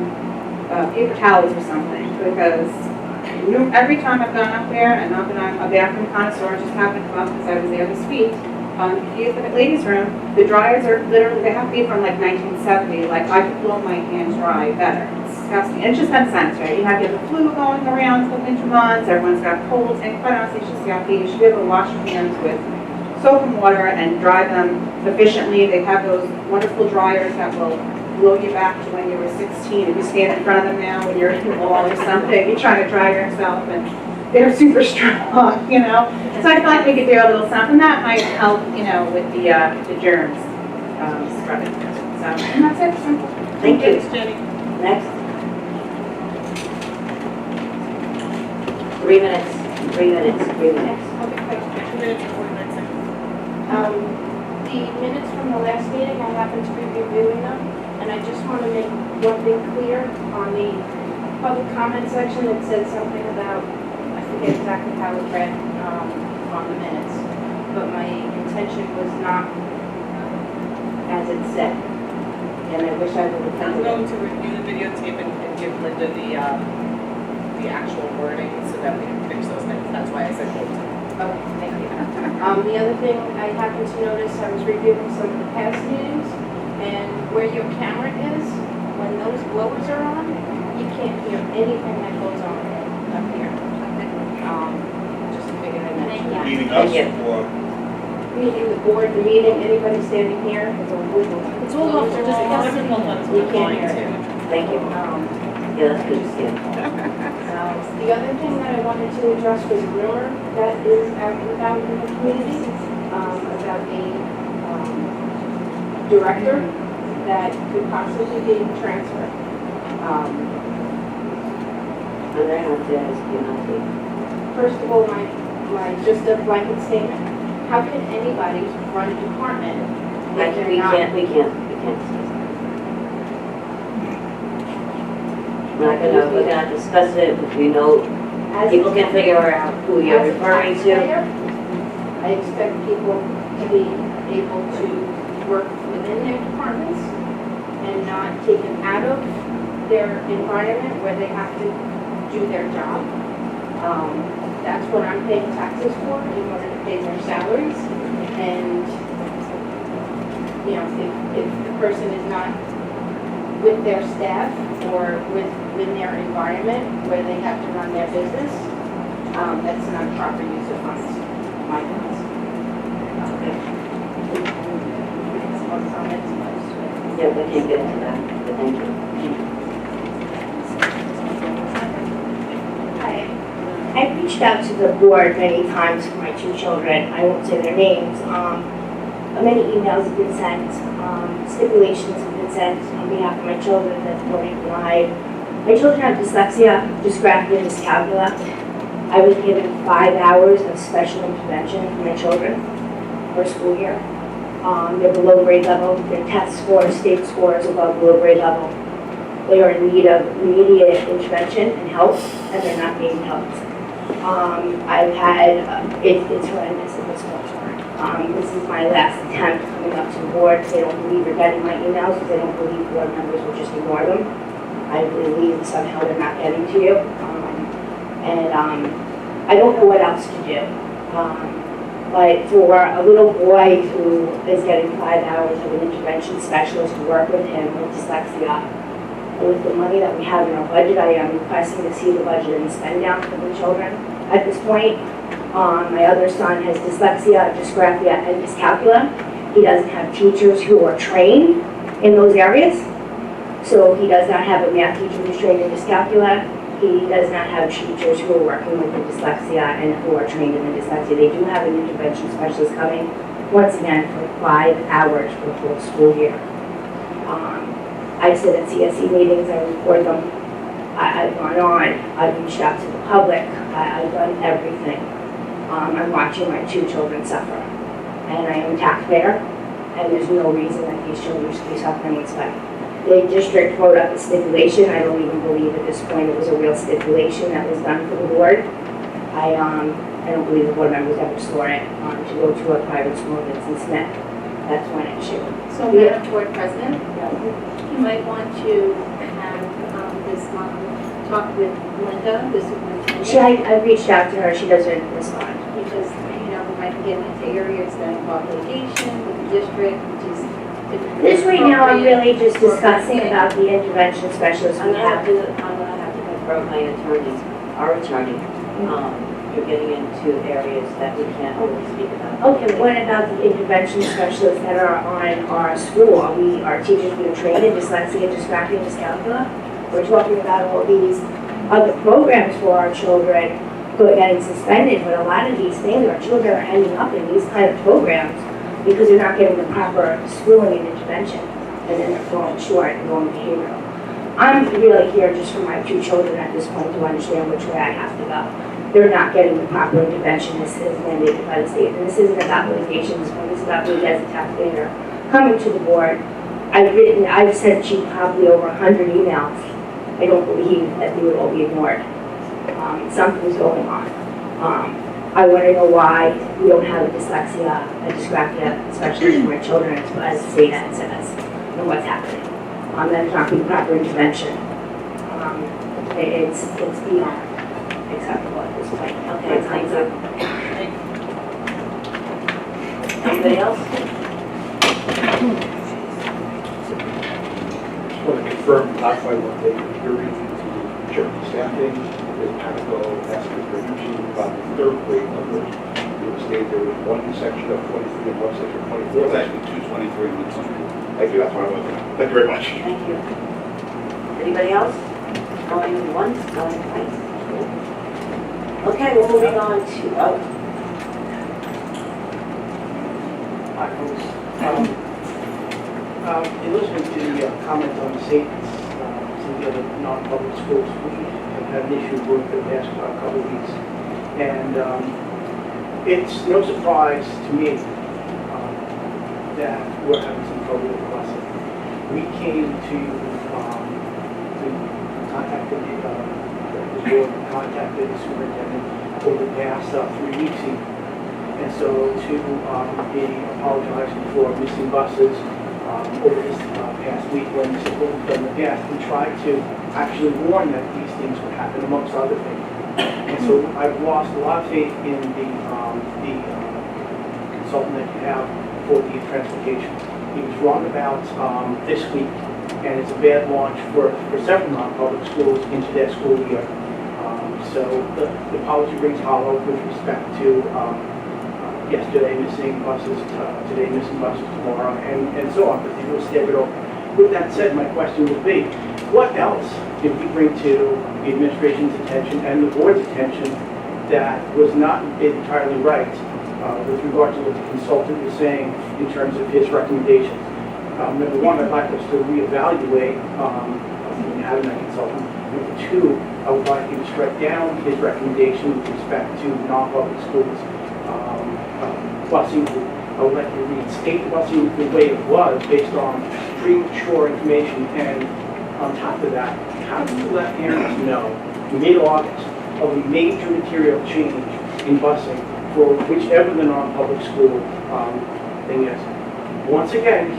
paper towels or something, because every time I've gone up there, and not that I'm a bathroom connoisseur, I just happened to come up because I was there this week, if you look at the ladies' room, the dryers are literally, they have to be from like 1970, like I could blow my hands dry better. It's disgusting. And it just makes sense, right? You have the flu going around the winter months, everyone's got colds, and quite honestly, it's just yucky. You should be able to wash your hands with soap and water and dry them efficiently. They have those wonderful dryers that will blow you back to when you were 16. If you stand in front of them now when you're in the wall or something, you're trying to dry yourself, and they're super strong, you know. So I feel like we could do a little something that might help, you know, with the germs scrubbing. So, and that's it. Simple. Thank you. Thanks, Jenny. Next. 3 minutes, 3 minutes, 3 minutes. I'll be quick. 2 minutes and 49 seconds. The minutes from the last meeting, I happened to be reviewing them, and I just want to make one thing clear. On the public comment section, it said something about, I forget exactly how it read on the minutes, but my intention was not as it said, and I wish I would have I'm done going it. to review the videotape and give Linda the actual wording so that we can fix those things. That's why I said hold time. Okay, thank you. The other thing I happened to notice, I was reviewing some of the past meetings, and where your camera is, when those blowers are on, you can't hear anything that goes on up here. Just figured I'd mention that. Meaning us Thank or? Meeting the board, the meeting, anybody standing here, it's all wiggle. It's all Blowers just are on. difficult on You can't hear it. Thank you. Yeah, that's good to see. The other thing that I wanted to address was a rumor that is out and about in the community about a director that could possibly be transferred. I'm going to have to ask you not to. First of all, my just a blanket statement, how can anybody run a department if We they're not? can't. We're gonna discuss it, but we know, people can figure out who you're As a referring to. taxpayer, I expect people to be able to work within their departments and not taken out of their environment where they have to do their job. That's what I'm paying taxes for, in order to pay their salaries. And, you know, if the person is not with their staff or within their environment where they have to run their business, that's not proper use of funds, my funds. Yeah, we can't get into that, but thank you. I've reached out to the board many times for my two children. I won't say their names. Many emails have been sent, stipulations have been sent on behalf of my children that were denied. My children have dyslexia, dysgraphia, dyscalculia. I was given 5 hours of special intervention for my children for a school year. They're below grade level. Their test scores, state scores above below grade level. They are in need of immediate intervention and help, and they're not being helped. I've had, it's horrendous at this point. This is my last attempt coming up to the board. They don't believe they're getting my emails because they don't believe board members will just ignore them. I believe somehow they're not getting to you. I don't know what else to do. But for a little boy who is getting 5 hours of an intervention specialist to work with him with dyslexia, with the money that we have in our budget, I am requesting to see the budget and spend down for the children. At this point, my other son has dyslexia, dysgraphia, and dyscalculia. He doesn't have teachers who are trained in those areas. So he does not have a math teacher who's trained in dyscalculia. He does not have teachers who are working with the dyslexia and who are trained in the dyslexia. They do have an intervention specialist coming, once again, for 5 hours for the whole school year. I sit at CSE meetings, I record them. I've gone on, I've reached out to the public, I've done everything. I'm watching my 2 children suffer. And I am a taxpayer, and there's no reason that these children should be suffering in spite. The district wrote up a stipulation. I don't even believe at this point it was a real stipulation that was done for the board. I I don't believe the board members ever saw it, to go to a private school that's in Smith. That's one issue. So Madam Board President, you might want to have this mom talk with Linda, the superintendent. I reached out to her, she doesn't respond. Because, we might be getting into areas that involve litigation with the district, which is typically. This right now, I'm really just discussing about the intervention specialist we have. I'm gonna have to confirm my attorney, our attorney. You're getting into areas that we can't really speak about. Okay, what about the intervention specialists that are on our school? Are teachers being trained in dyslexia, dysgraphia, dyscalculia? We're talking about all these other programs for our children who are getting suspended, but a lot of these things, our children are ending up in these kind of programs because they're not getting the proper schooling and intervention, and then they're falling short and going behavioral. I'm really here just for my two children at this point to understand which way I have to go. They're not getting the proper intervention. This is mandated by the state. And this isn't about litigation, this one is about me as a taxpayer coming to the board. I've sent you probably over 100 emails. I don't believe that they would all be ignored. Something's going on. I want to know why we don't have a dyslexia, a dysgraphia, especially for my children, as the state says, and what's happening. There's not being proper intervention. It's beyond acceptable at this point. Okay, thank you. Anybody else? Just want to confirm, clarify one thing, you're reading to check the staffing, there's Panico, asking for teaching about the third grade numbers. You state there was one section of 23 and one section of 24. It's actually 223 and 123. Thank you, that's what I was. Thank you very much. Thank you. Anybody else? Going once, going twice? Okay, we're moving on to, Hi, folks. In listening to the comment on the state, some of the other non-public schools, we have had an issue with the past couple of weeks. And it's no surprise to me that we're having some trouble with busing. We came to contact the board, contacted the superintendent over the past 3 weeks even. And so to be apologizing for missing buses over this past week when this is what we've done in the past, we tried to actually warn that these things would happen amongst other things. And so I've lost a lot of faith in the consultant that you have for the transportation. He was wrong about this week, and it's a bad launch for several non-public schools into their school year. So the policy rings hollow with respect to yesterday missing buses, today missing buses tomorrow, and so on, but they will step it over. With that said, my question would be, what else did we bring to the administration's attention and the board's attention that was not entirely right with regard to what the consultant was saying in terms of his recommendations? Number one, I'd like us to reevaluate having that consultant. Number two, I would like you to strike down his recommendation with respect to non-public schools busing. I would like you to reinstate the busing the way it was based on premature information. And on top of that, how do you let parents know mid-August of a major material change in busing for whichever the non-public school thing is? Once again,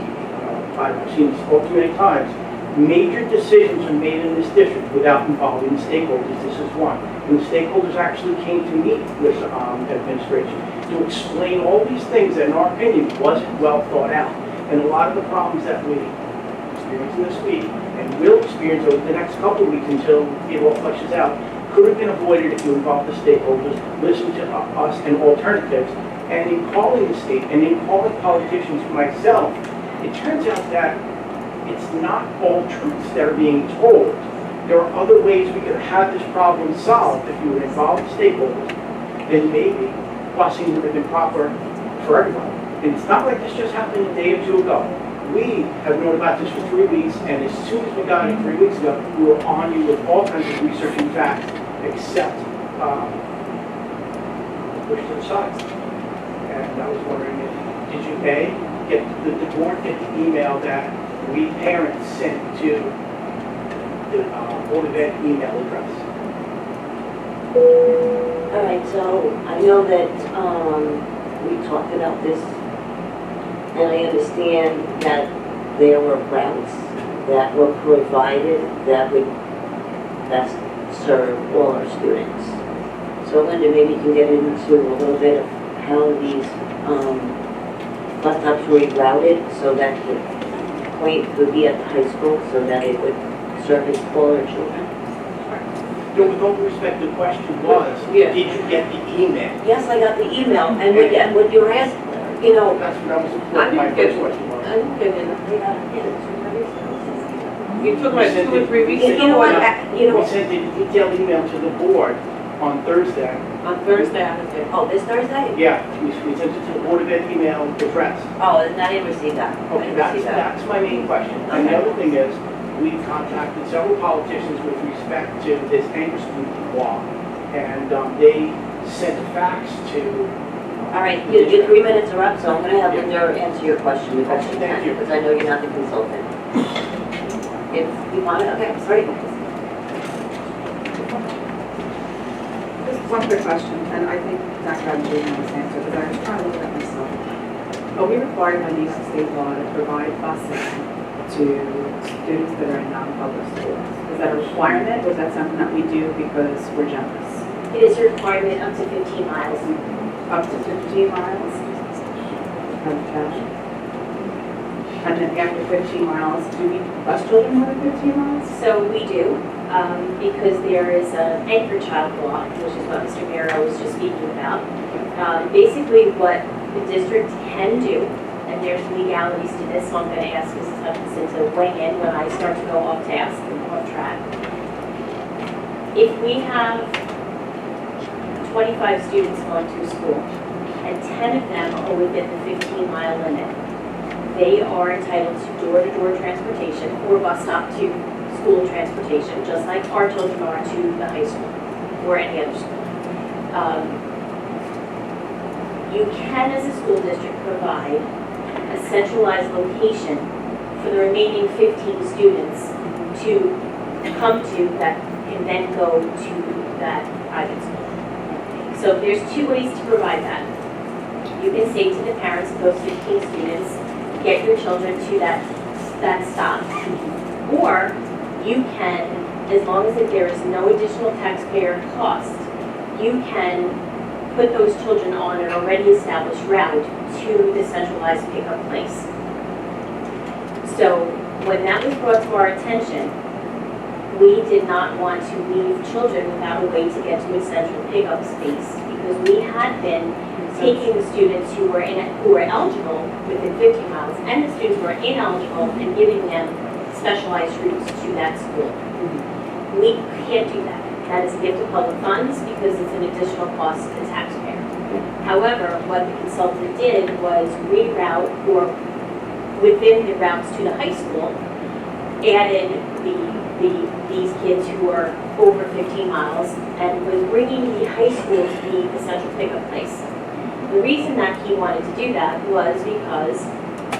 I've seen this all too many times. Major decisions are made in this district without involving the stakeholders. This is one. And the stakeholders actually came to meet with administration to explain all these things that, in our opinion, wasn't well thought out. And a lot of the problems that we experienced this week and will experience over the next couple of weeks until it all flushes out could have been avoided if you involved the stakeholders, listened to us and alternatives, and in calling the state and in calling politicians myself, it turns out that it's not all truths that are being told. There are other ways we could have this problem solved if you would involve the stakeholders. Then maybe busing would have been proper for everyone. And it's not like this just happened a day or two ago. We have known about this for 3 weeks, and as soon as we got it 3 weeks ago, we were on you with all kinds of research and facts, except push to the side. And I was wondering, did you get the board get the email that we parents sent to the Board of Ed email address? All right, so I know know that, we talked about this, and I understand that there were routes that were provided that would best serve all our students. So Linda, maybe you can get into a little bit of how these, bus stops were rerouted so that the point would be at the high school so that it would service all our children. With all due respect, the question was, Yeah. did you get the email? Yes, I got the email, and what you asked, you know, That's what my first question was. I didn't get it. You took my 2 or 3 weeks you ago. know what, We sent a detailed email to the board on Thursday. On Thursday, I was there. oh, this Thursday? Yeah, we sent it to the Board of Ed email address. Oh, and I didn't receive that. I Okay, didn't receive that. that's my main question. And the other thing is, we contacted several politicians with respect to this anchor school law, and they sent a fax to. All right, your 3 minutes are up, so I'm gonna have Yeah. Linda answer your question the best she Thank can, you. because I know you're not the consultant. If you want it, okay, sorry. Just one quick question, and I think Dr. Abdul knows this answer, but I was trying to look at myself. Are we required by New York State law to provide buses to students that are in non-public schools? Is that a requirement, or is that something that we do because we're generous? It is a requirement up to 15 miles. Up to 15 miles? Okay. And then after 15 miles, do we bus children more than 15 miles? So we do, because there is an anchor child law, which is what Mr. Miro was just speaking about. Basically what the district can do, and there's legalities to this, so I'm going to ask Mrs. Hutchinson to weigh in when I start to go off task and off track. If we have 25 students going to school, and 10 of them are within the 15-mile limit, they are entitled to door-to-door transportation or bus stop to school transportation, just like our children are to the high school or any other school. You can, as a school district, provide a centralized location for the remaining 15 students to come to that can then go to that private school. So there's 2 ways to provide that. You can say to the parents of those 15 students, get your children to that stop. Or you can, as long as there is no additional taxpayer cost, you can put those children on an already established route to the centralized pickup place. So when that was brought to our attention, we did not want to leave children without a way to get to a central pickup space, because we had been taking the students who were eligible within 50 miles and the students who were ineligible and giving them specialized routes to that school. We can't do that. That is a gift of public funds because it's an additional cost to the taxpayer. However, what the consultant did was reroute, or within the routes to the high school, added these kids who were over 15 miles and was bringing the high school to be the central pickup place. The reason that he wanted to do that was because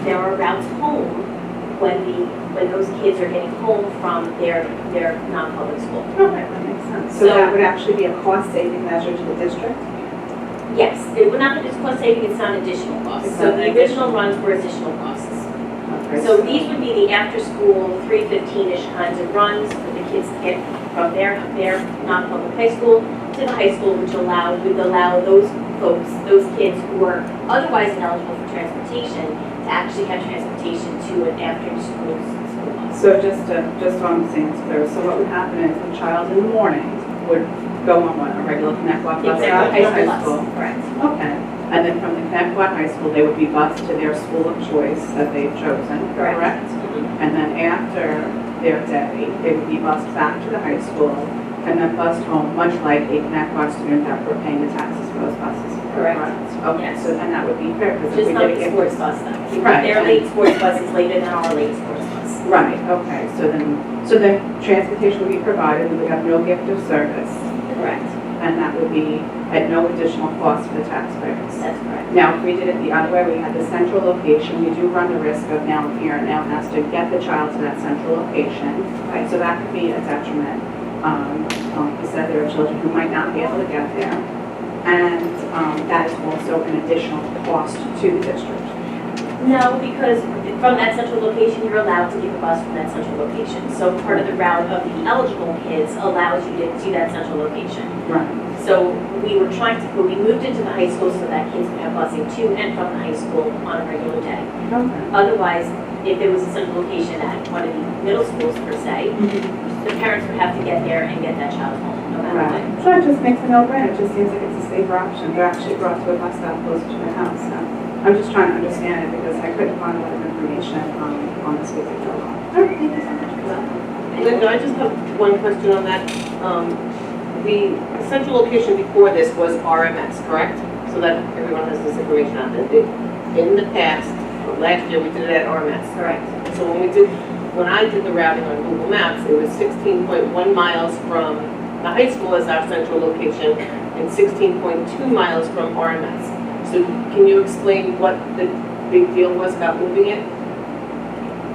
there are routes home when those kids are getting home from their non-public school. Okay, that makes sense. So that would actually be a cost-saving measure to the district? Yes, it would not be just cost saving, it's not additional costs. So the original runs were additional costs. Okay. So these would be the after-school 3:15-ish kinds of runs for the kids to get from their non-public high school to the high school, which would allow those folks, those kids who were otherwise ineligible for transportation, to actually have transportation to an after-school bus. So just so I'm saying it's clear, so what would happen is the child in the morning would go on a regular Connect Walk bus out to high school? Correct. Okay. And then from the Connect Walk High School, they would be bused to their school of choice that they've chosen, correct? And then after their day, they would be bused back to the high school and then bused home, much like a Connect Walk student that we're paying the taxes for those buses. Correct. Okay, so then that would be fair, because if Just we not did the it. sports bus though. Right. Their late sports bus is later than our late sports bus. Right, okay, so then transportation would be provided, we would have no gift of service. Correct. And that would be at no additional cost to the taxpayers. That's correct. Now, if we did it the other way, we had the central location, we do run the risk of now a parent now has to get the child to that central location. Right, so that could be a detriment. Like you said, there are children who might not be able to get there. And that is also an additional cost to the district? No, because from that central location, you're allowed to give a bus from that central location. So part of the route of the eligible kids allows you to that central location. Right. So we were trying to, when we moved into the high school so that kids could have busing to and from the high school on a regular day. Okay. Otherwise, if there was a central location at one of the middle schools per se, the parents would have to get there and get that child home, no matter what. Right. So it just makes a no-brainer. It just seems like it's a safer option. They're actually brought to a bus stop closer to the house. So I'm just trying to understand it because I couldn't find a lot of information on this particular law. All right, thank you so much. Linda, I just have one question on that. The central location before this was RMS, correct? So that everyone has this information on it. In the past, last year, we did it at RMS. Correct. So when I did the routing on Google Maps, it was 16.1 miles from the high school as our central location and 16.2 miles from RMS. So can you explain what the big deal was about moving it?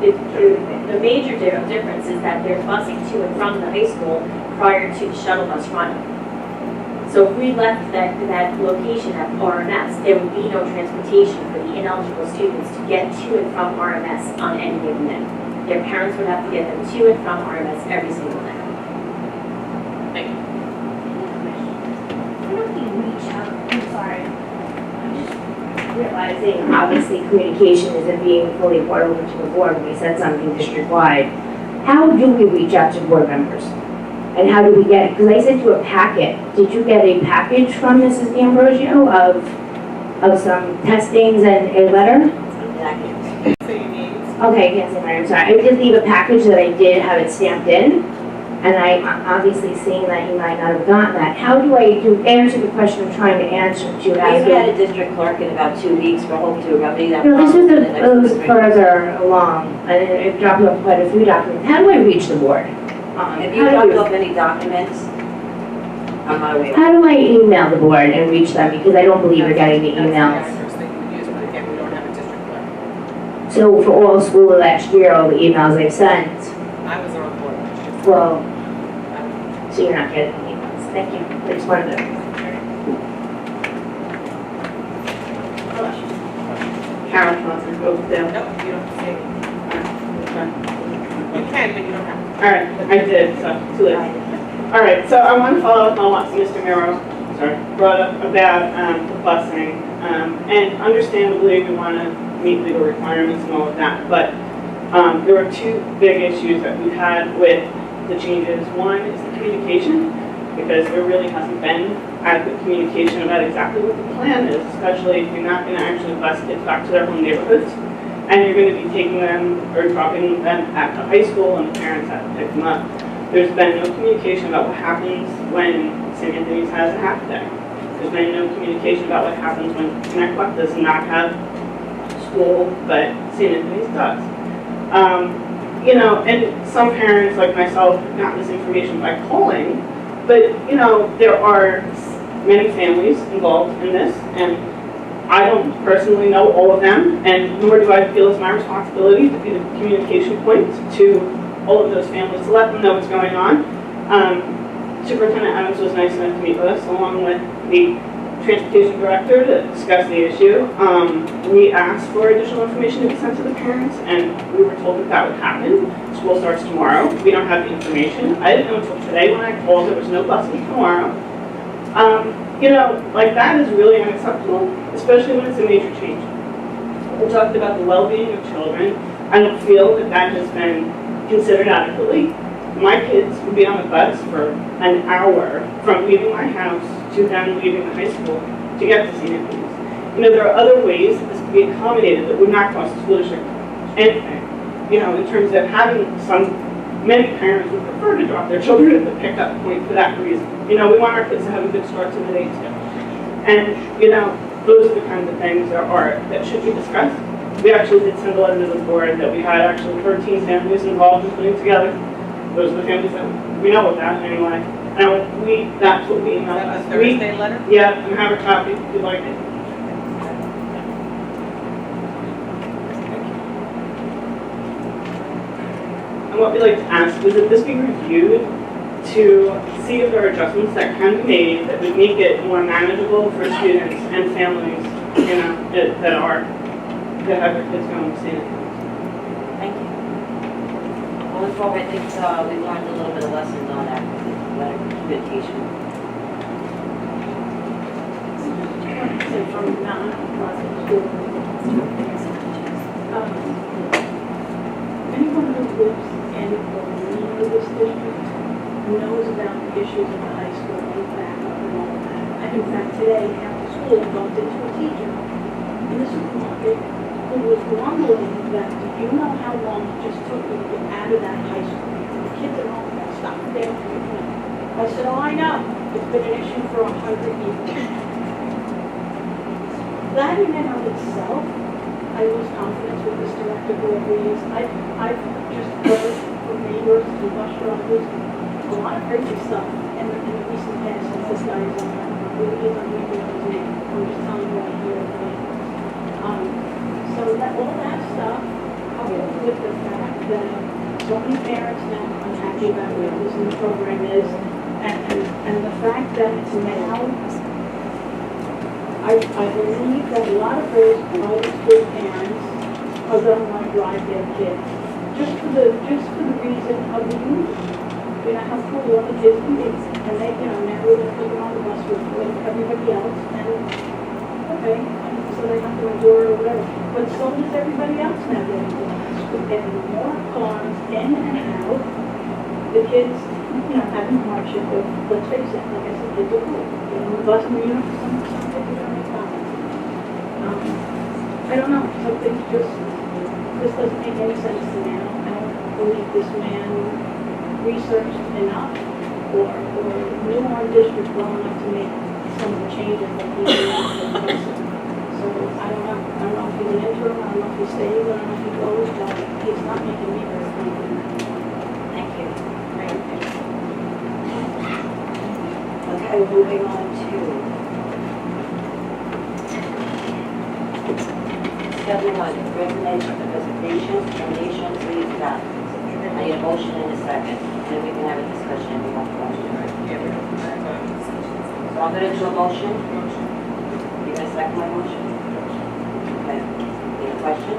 The major difference is that there's busing to and from the high school prior to the shuttle bus running. So if we left that location at RMS, there would be no transportation for the ineligible students to get to and from RMS on any given day. Their parents would have to get them to and from RMS every single day. Thank you. Why don't we reach out, I'm sorry, I'm just realizing obviously communication isn't being fully brought over to the board when we said something district-wide. How do we reach out to board members? And how do we get it? Because I sent you a packet. Did you get a package from Mrs. D'Ambrosio of some testings and a letter? Okay, yes, I'm sorry. I did leave a package that I did have it stamped in, and I'm obviously seeing that you might not have gotten that. How do I answer the question I'm trying to answer? We've had a district clerk in about 2 weeks. We're hoping to remedy that No, this problem. was further along, and it dropped off quite a few documents. How do I reach the board? If you dropped off any documents, I'm not aware. How do I email the board and reach them? Because I don't believe you're getting the emails. So for all school of last year, all the emails I've sent, I was on board last year. well, so you're not getting the emails. Thank you. I just wanted to. Karen wants to go down. No, you don't have to say it. You can, but you don't have to. All right, I did, so too late. All right, so I want to follow up on what Mr. Miro brought up about the busing. And understandably, we want to meet legal requirements and all of that, but there were two big issues that we've had with the changes. One is the communication, because there really hasn't been adequate communication about exactly what the plan is, especially if you're not going to actually bus kids back to their home neighborhoods, and you're going to be taking them or dropping them at the high school and the parents have to pick them up. There's been no communication about what happens when St. Anthony's has a half day. There's been no communication about what happens when Connecticut does not have school, but St. Anthony's does. You know, and some parents like myself have gotten this information by calling, but you know, there are many families involved in this, and I don't personally know all of them, and nor do I feel it's my responsibility to be the communication point to all of those families to let them know what's going on. Superintendent Adams was nice enough to meet with us, along with the transportation director, to discuss the issue. We asked for additional information to be sent to the parents, and we were told that that would happen. School starts tomorrow. We don't have the information. I didn't know until today when I called there was no busing tomorrow. You know, like that is really unacceptable, especially when it's a major change. We talked about the well-being of children. I don't feel that that has been considered adequately. My kids would be on the bus for an hour from leaving my house to them leaving the high school to get to St. Anthony's. You know, there are other ways that this could be accommodated that would not cost the school district anything. You know, in terms of having many parents would prefer to drop their children at the pickup point for that reason. You know, we want our kids to have a good start to the day too. And, you know, those are the kinds of things that should be discussed. We actually did send a letter to the board that we had actually 13 families involved in putting together. Those are the families that we know about anyway. And that's what we emailed. Is that a Thursday letter? Yeah, and have a copy if you'd like it. And what we'd like to ask is that this be reviewed to see if there are adjustments that can be made that would make it more manageable for students and families, you know, that have their kids going to St. Thank you. Going forward, I think we learned a little bit of lessons on that communication. From non-profit school. Anyone who lives in or near this district knows about the issues of the high school and backup and all that. In fact, today, after school, I bumped into a teacher in the supermarket who was grumbling that, do you know how long it just took me to get out of that high school? The kids at home got stuck there. I said, oh, I know. It's been an issue for 100 years. That in and of itself, I lose confidence with this director whoever he is. I've just heard from neighbors and bus drivers a lot of crazy stuff in the recent past since this guy is on that. Really is unreasonable. I'm just telling you right here. So that all that stuff, coupled with the fact that so many parents now are unhappy about where this new program is, and the fact that now I believe that a lot of those private school parents are going to want to drive their kids just for the reason of the union. You know how cool all the kids can be, and they, you know, now we're going to put them on the bus with everybody else, and okay, so they have to endure or whatever. But so does everybody else now getting to the school, getting more cars in and out. The kids, you know, having hardship of, let's face it, like I said, kids are cool. You know, the bus, you know, some kids are I don't know, something this doesn't make any sense to me. I don't believe this man researched enough or knew our district well enough to make some of the changes that he did. So I don't know. I don't know if he's an interim, I don't know if he stays, I don't know if he goes, but he's not making me very confident. Thank you. Okay, moving on to Schedule 1, resignations, terminations, leave of absence. I need a motion in a second, then we can have a discussion if you want to. So I'm going to do a motion. You're going to second my motion? Okay. Any question?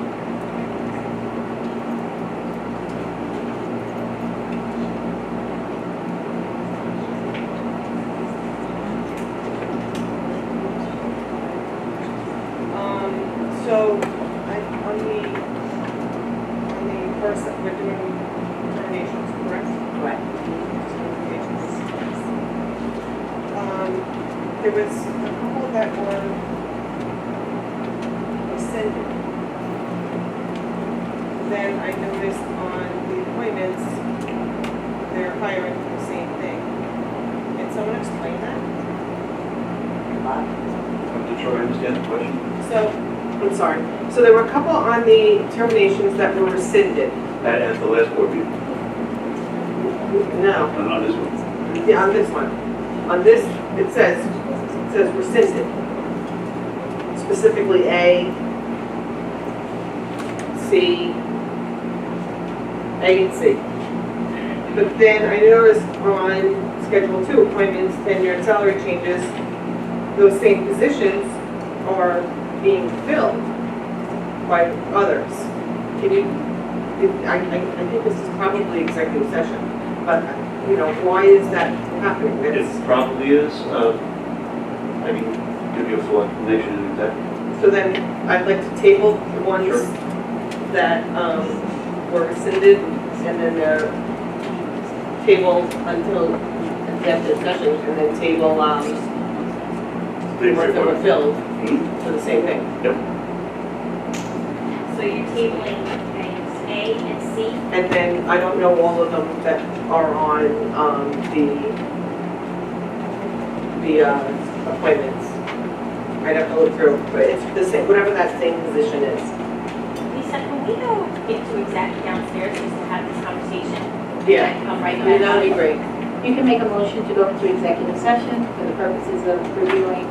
So, on the first, we're doing terminations, correct? Correct. There was a couple that were rescinded. Then I noticed on the appointments, they're hiring for the same thing. Can someone explain that? I'm not sure I understand the question. So, I'm sorry. So there were a couple on the terminations that were rescinded. At the last board meeting, No. on this one. Yeah, on this one. On this, it says rescinded. Specifically A, C, A and C. But then I noticed on Schedule 2, appointments, tenure, and salary changes, those same positions are being filled by others. Can you, I think this is probably executive session, but, you know, why is that happening? It probably is. I can give you a full explanation in exactly. So then I'd like to table the ones Sure. that were rescinded and then table until executive session and then table the ones that were filled for the same thing. Yep. So you're tabling things A and C? And then I don't know all of them that are on the appointments. I'd have to look through, but it's the same, whatever that same position is. Lisa, can we go into exec downstairs just to have this conversation? Yeah. And come right I mean, back? that'd be great. You can make a motion to go into executive session for the purposes of reviewing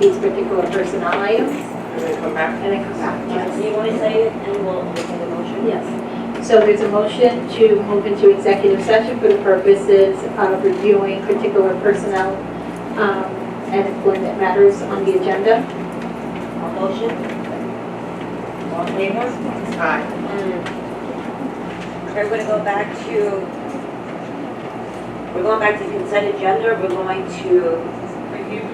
these particular personnel items. And then come back. And then come back. Do you want to say it and we'll take a motion? Yes. So there's a motion to move into executive session for the purposes of reviewing particular personnel and employment matters on the agenda. On motion? All in favor? Aye. We're going to go back to, consent agenda. We're going to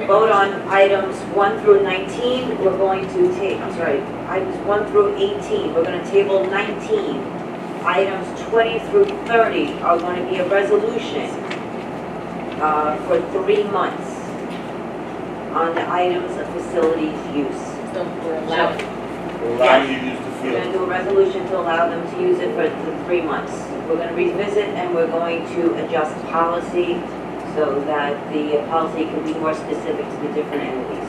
vote on items 1 through 19. We're going to take, items 1 through 18. We're going to table 19. Items 20 through 30 are going to be a resolution for 3 months on the items of facilities use. So we're allowed. Allow you to use the We're going to field. do a resolution to allow them to use it for the 3 months. We're going to revisit and we're going to adjust policy so that the policy can be more specific to the different entities.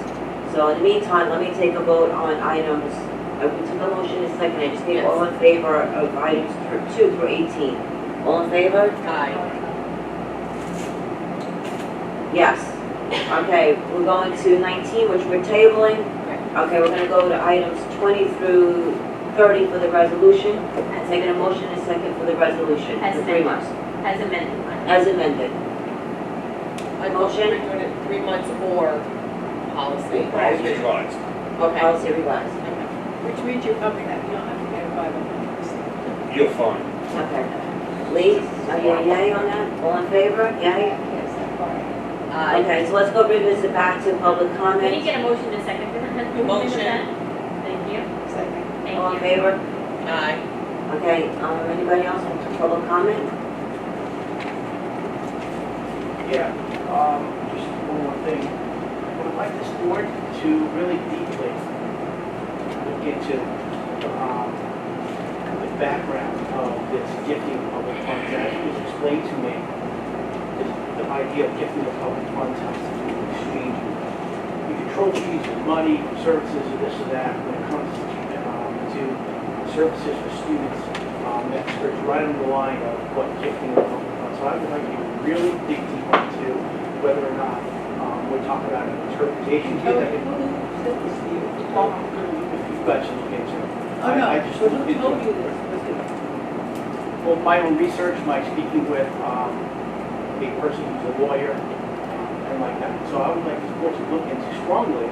So in the meantime, let me take a vote on items. We took a motion in a second. I just need all in favor of items 2 through 18. All in favor? Aye. Yes. Okay, we're going to 19, which we're tabling. Okay, we're going to go to items 20 through 30 for the resolution. And taking a motion in a second for the resolution for 3 months. As amended. As amended. I motion we're doing it 3 months or policy. Policy revised. Okay. Policy revised. Which means you're covering that, you don't have to get it by the You're fine. Okay. Lee, are you a yay on that? All in favor? Yay? Yes, that part. Okay, so let's go revisit back to public Can you comment. get a motion in a second for that? Motion. Thank you. Second. Thank All in you. favor? Aye. Okay, anybody else want to public comment? Yeah, just one more thing. I would like this board to really deeply look into the background of this gifting of public funds. As it was explained to me, the idea of gifting of public funds has to do with exchanging either trophies or money, services or this or that. When it comes to services for students, that skirts right on the line of what gifting of public funds. So I would like you to really dig deep into whether or not we're talking about an interpretation here that if you guys should look into. Oh, no. I just Who looked into told you it. this? Well, my own research, my speaking with a person who's a lawyer, and like that. So I would like this board to look into strongly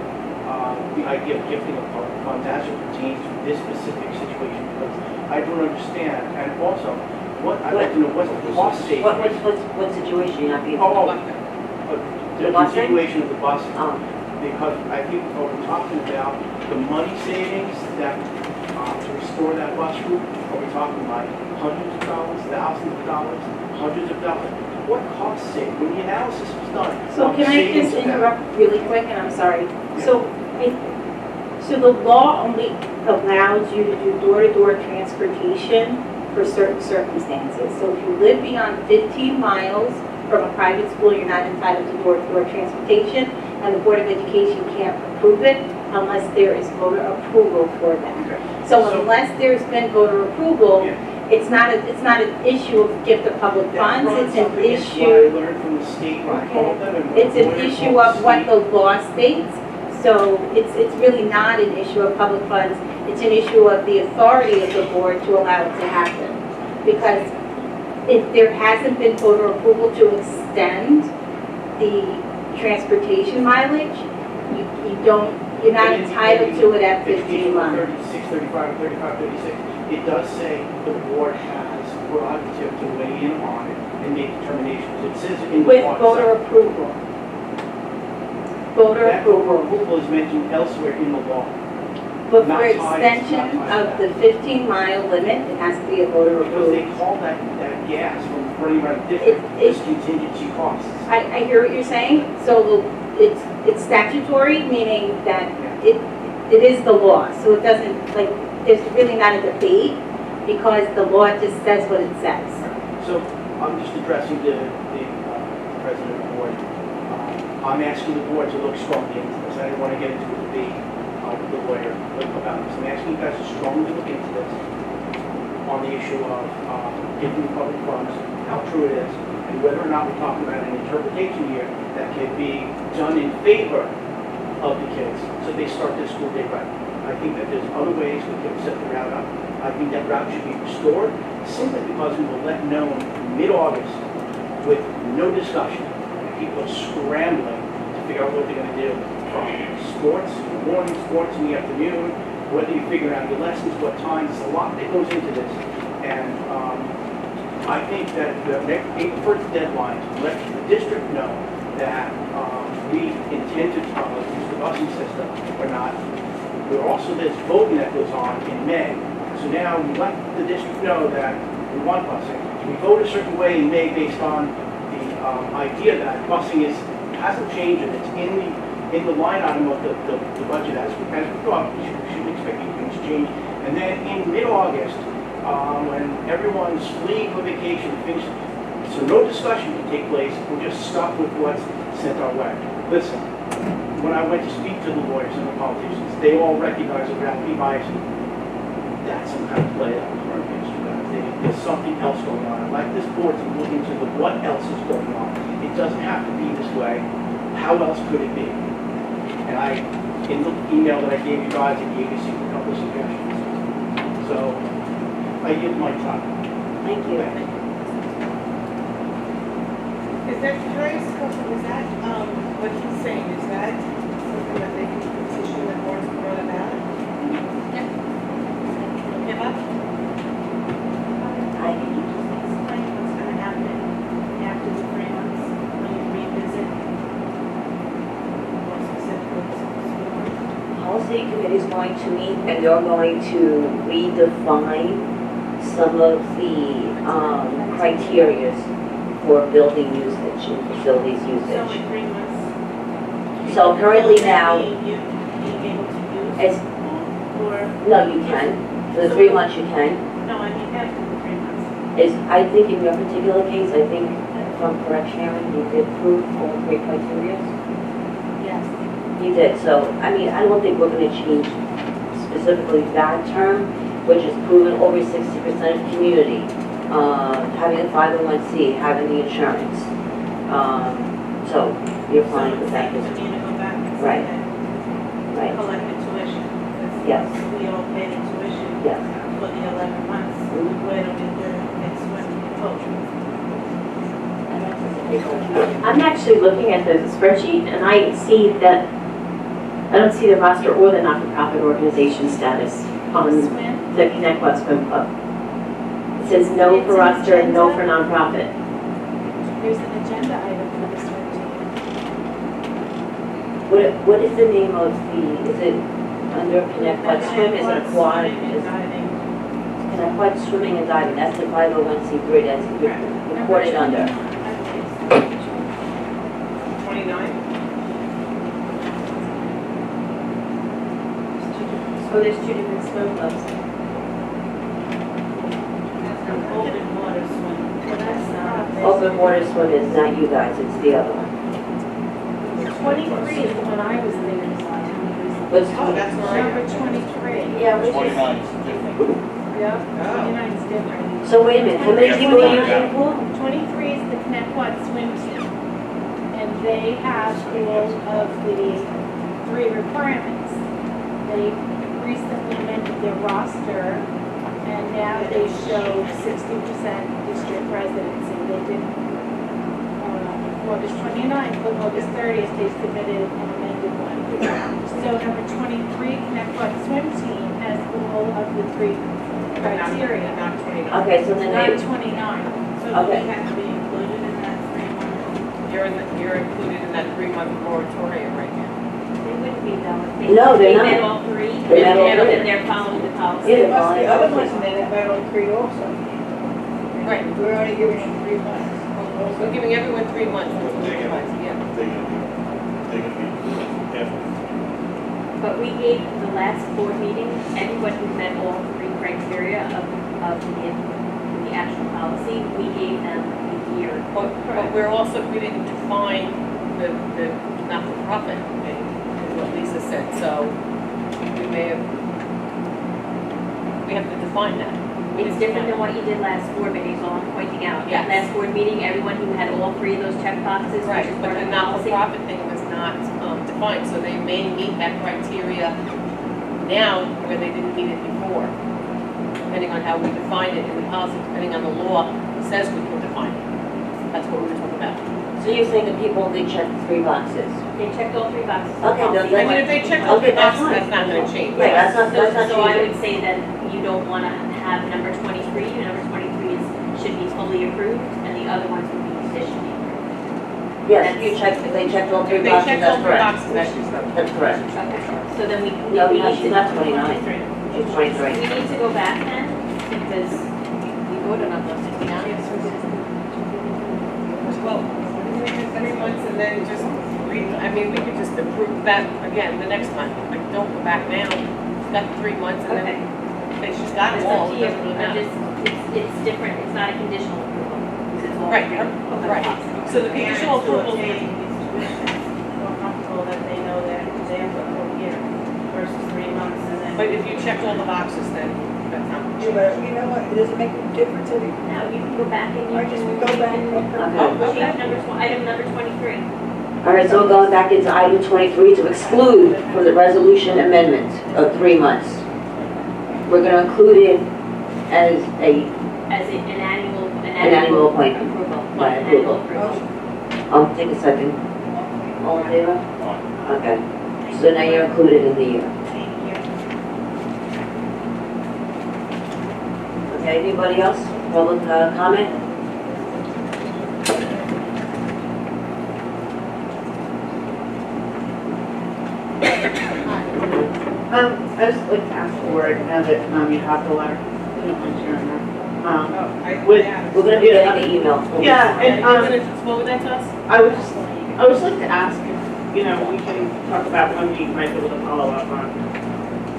the idea of gifting of public funds as it pertains to this specific situation, because I don't understand. And also, I'd like to know what's the cost savings. What situation you're not being? The busing? continuation of the busing. Oh. Because I think what we're talking about, the money savings that, to restore that bus route, are we talking like hundreds of dollars, thousands of dollars, hundreds of dollars? What cost saving? When the analysis was done. So can I just interrupt really quick, and I'm sorry. So the law only allows you to do door-to-door transportation for certain circumstances. So if you live beyond 15 miles from a private school, you're not entitled to door-to-door transportation, and the Board of Education can't approve it unless there is voter approval for that. So unless there's been voter approval, it's not an issue of gift of public funds, it's an issue. What I learned from the state when I called them and It's an what I issue called of what state. the law states, so it's really not an issue of public funds, it's an issue of the authority of the board to allow it to happen. Because if there hasn't been voter approval to extend the transportation mileage, you're not entitled to it at 15 miles. 36, 35, 35, 36, it does say the board has prerogative to weigh in on it and make determinations. It says in the With law. voter approval. Voter That voter approval. approval is mentioned elsewhere in the law. But Not for tied- extension not tied of to the 15-mile limit, it has to be a voter Because they approval. call that gas from running around the district It- as contingency costs. I hear what you're saying, so it's statutory, meaning that it is the law, so it doesn't, like, there's really not a debate, because the law just says what it says. So I'm just addressing the president of the board. I'm asking the board to look strongly into this. I didn't want to get into a debate with the lawyer about this. I'm asking you guys to strongly look into this on the issue of giving public funds, how true it is, and whether or not we're talking about an interpretation here that can be done in favor of the kids so they start their school day right. I I think that there's other ways we can set the route up. I think that route should be restored simply because we were let known mid-August with no discussion. And people are scrambling to figure out what they're going to do. From sports in the morning, sports in the afternoon, whether you figure out your lessons, what times, there's a lot that goes into this. And I think that the April 1st deadline to let the district know that we intend to use the busing system or not. But also there's voting that goes on in May. So now we let the district know that we want busing. We vote a certain way in May based on the idea that busing hasn't changed and it's in the line item of the budget as we thought. We shouldn't expect anything to change. And then in mid-August, when everyone's fleeing for vacation finished, so no discussion can take place, we're just stuck with what's sent our way. Listen, when I went to speak to the lawyers and the politicians, they all recognize that we have to be biased. That's some kind of play that was run against you guys. There's something else going on. I'd like this board to look into what else is going on. It doesn't have to be this way. How else could it be? And in the email that I gave you guys, I gave you a couple of suggestions. So, I give my time. Thank you. Is that, can I ask a question, is that, what he's saying, is that something that they can petition the board to run about? Yeah. Give up? I can just explain what's going to happen after the 3 months when you revisit more specifically. Policy committee is going to meet and they're going to redefine some of the criteria for building usage and facilities So usage. in 3 months. So currently now, Being able to use it's, or, no, you can. For the 3 months you can. no, I mean after the 3 months. Is, I think in your particular case, I think, if I'm correct, Sharon, you did prove all 3 criteria? Yes. You did, so, I mean, I don't think we're gonna change specifically that term, which is proven over 60% of community, having a 501c, having the insurance. So, you're fine with that. So it's safe for me to go back and say Right. that Right. collected tuition. because Yes. We all paid the tuition Yes. for the 11 months. Mhm. Where do we do next one? Coach. I'm actually looking at the spreadsheet and I see that, I don't see the roster or the not-for-profit organization status on the Connect West Swim Club. It says no for roster and no for nonprofit. There's an agenda item for this What is the name of the, is it under Connect What Swim, is it aquatic? Is Connect What Swimming and Diving, that's the 501c3, that's reported under. 29? So there's 2 different swim clubs. Open water swim. Well, that's not. Open water swim is not you guys, it's the other one. 23 is the one I was there. What's Oh, that's right. Number 23. Yeah, which is, 29 is different. Yeah, 29 is different. so wait a minute, how many people are using the pool? 23 is the Connect What swim team. And they have all of the 3 requirements. They recently amended their roster and now they show 60% district residency. They did August 29th, but August 30th, they submitted an amended one. So number 23, Connect What swim team has all of the 3 criteria. Not 29. Okay, so then Not they, 29. So Okay. we have to be included in that 3 months. You're included in that 3-month moratorium right now. They wouldn't be though. No, they're They not. met all 3. They met all 3. And they're following the policy. Yeah, they're Plus following the other the ones, policy. and then that might three also. Right. We're only giving them 3 months. We're giving everyone 3 months. They can Yeah. be, But we gave the last board meeting, anyone who met all 3 criteria of the actual policy, we gave them a year. But we're also, we didn't define the not-for-profit, is what Lisa said, so we have to define that. It's different than what you did last board meeting, so I'm pointing out. Yes. Last board meeting, everyone who had all 3 of those check boxes, Right, which is but part the of the policy. not-for-profit thing was not defined, so they may meet that criteria now where they didn't need it before, depending on how we define it in the policy, depending on the law, says we can define it. That's what we were talking about. So you're saying that people, they checked 3 boxes? They checked all 3 boxes. Okay, that's I mean, if they check all Okay, the boxes, that's that's not gonna change. Right, that's not So I changing. would say that you don't want to have number 23, number 23 should be totally approved, and the other ones would be conditionally approved. Yes, if they checked all 3 If they boxes, checked that's all three correct. boxes, that's just. That's correct. Okay, so then we No, we no, need she's to. not 29. She's 23. We need to go back then, because we voted on those, did we not? Well, 3 months and then just I mean, we could just approve that again the next time. Like, don't go back now. It's got 3 months and then she's got it It's all. up to It you, doesn't really matter. it's different, it's not a conditional approval. 'Cause it's all Right, approved. right. So the conditional approval. More comfortable that they know that they have a whole year versus 3 months and then. But if you checked all the boxes, then that's not. Yeah, but you know what, it doesn't make a difference if you, No, you can go back and you or just we go back and look at. Okay. change item number 23. All right, so we're going back into item 23 to exclude from the resolution amendment of 3 months. We're going to include it as An annual appointment. approval. By An annual approval. Take a second. All in favor? Okay. So now you're included in the year. Okay, anybody else? Public comment? I just like to ask for it now that you have the letter. I don't mind sharing that. We're going to be getting the email. Yeah, and You're gonna forward that to us? I would just like to ask if, we can talk about when we might be able to follow up on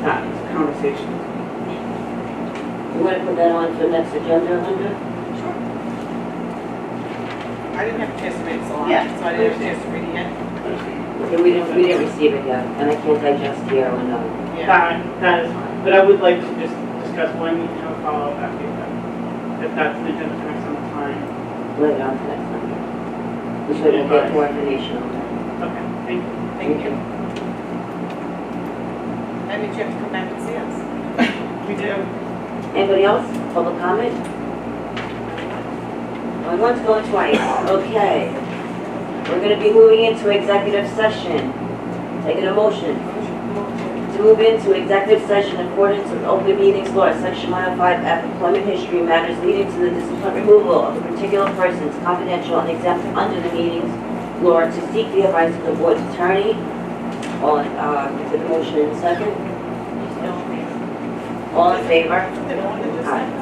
that conversation. You want to put that on for the next agenda, Linda? Sure. I didn't have a chance to read it, so Yeah. I didn't have a chance to read it yet. Okay, we didn't receive it yet, and I can't digest here and That is fine, but I would like to just discuss when we can follow up after that. If that's the agenda for next time. later on next time. We should get more information on that. Okay, thank you. Thank you. That means you have to come back and see us. We do. Anybody else? Public comment? Going once, going twice. Okay. We're going to be moving into executive session. Taking a motion to move into executive session in accordance with open meetings law, section 105F, employment history matters leading to the discipline removal of a particular person's confidential and exempt under the meetings law to seek the advice of the board's attorney. Did the motion in second? All in favor? Aye.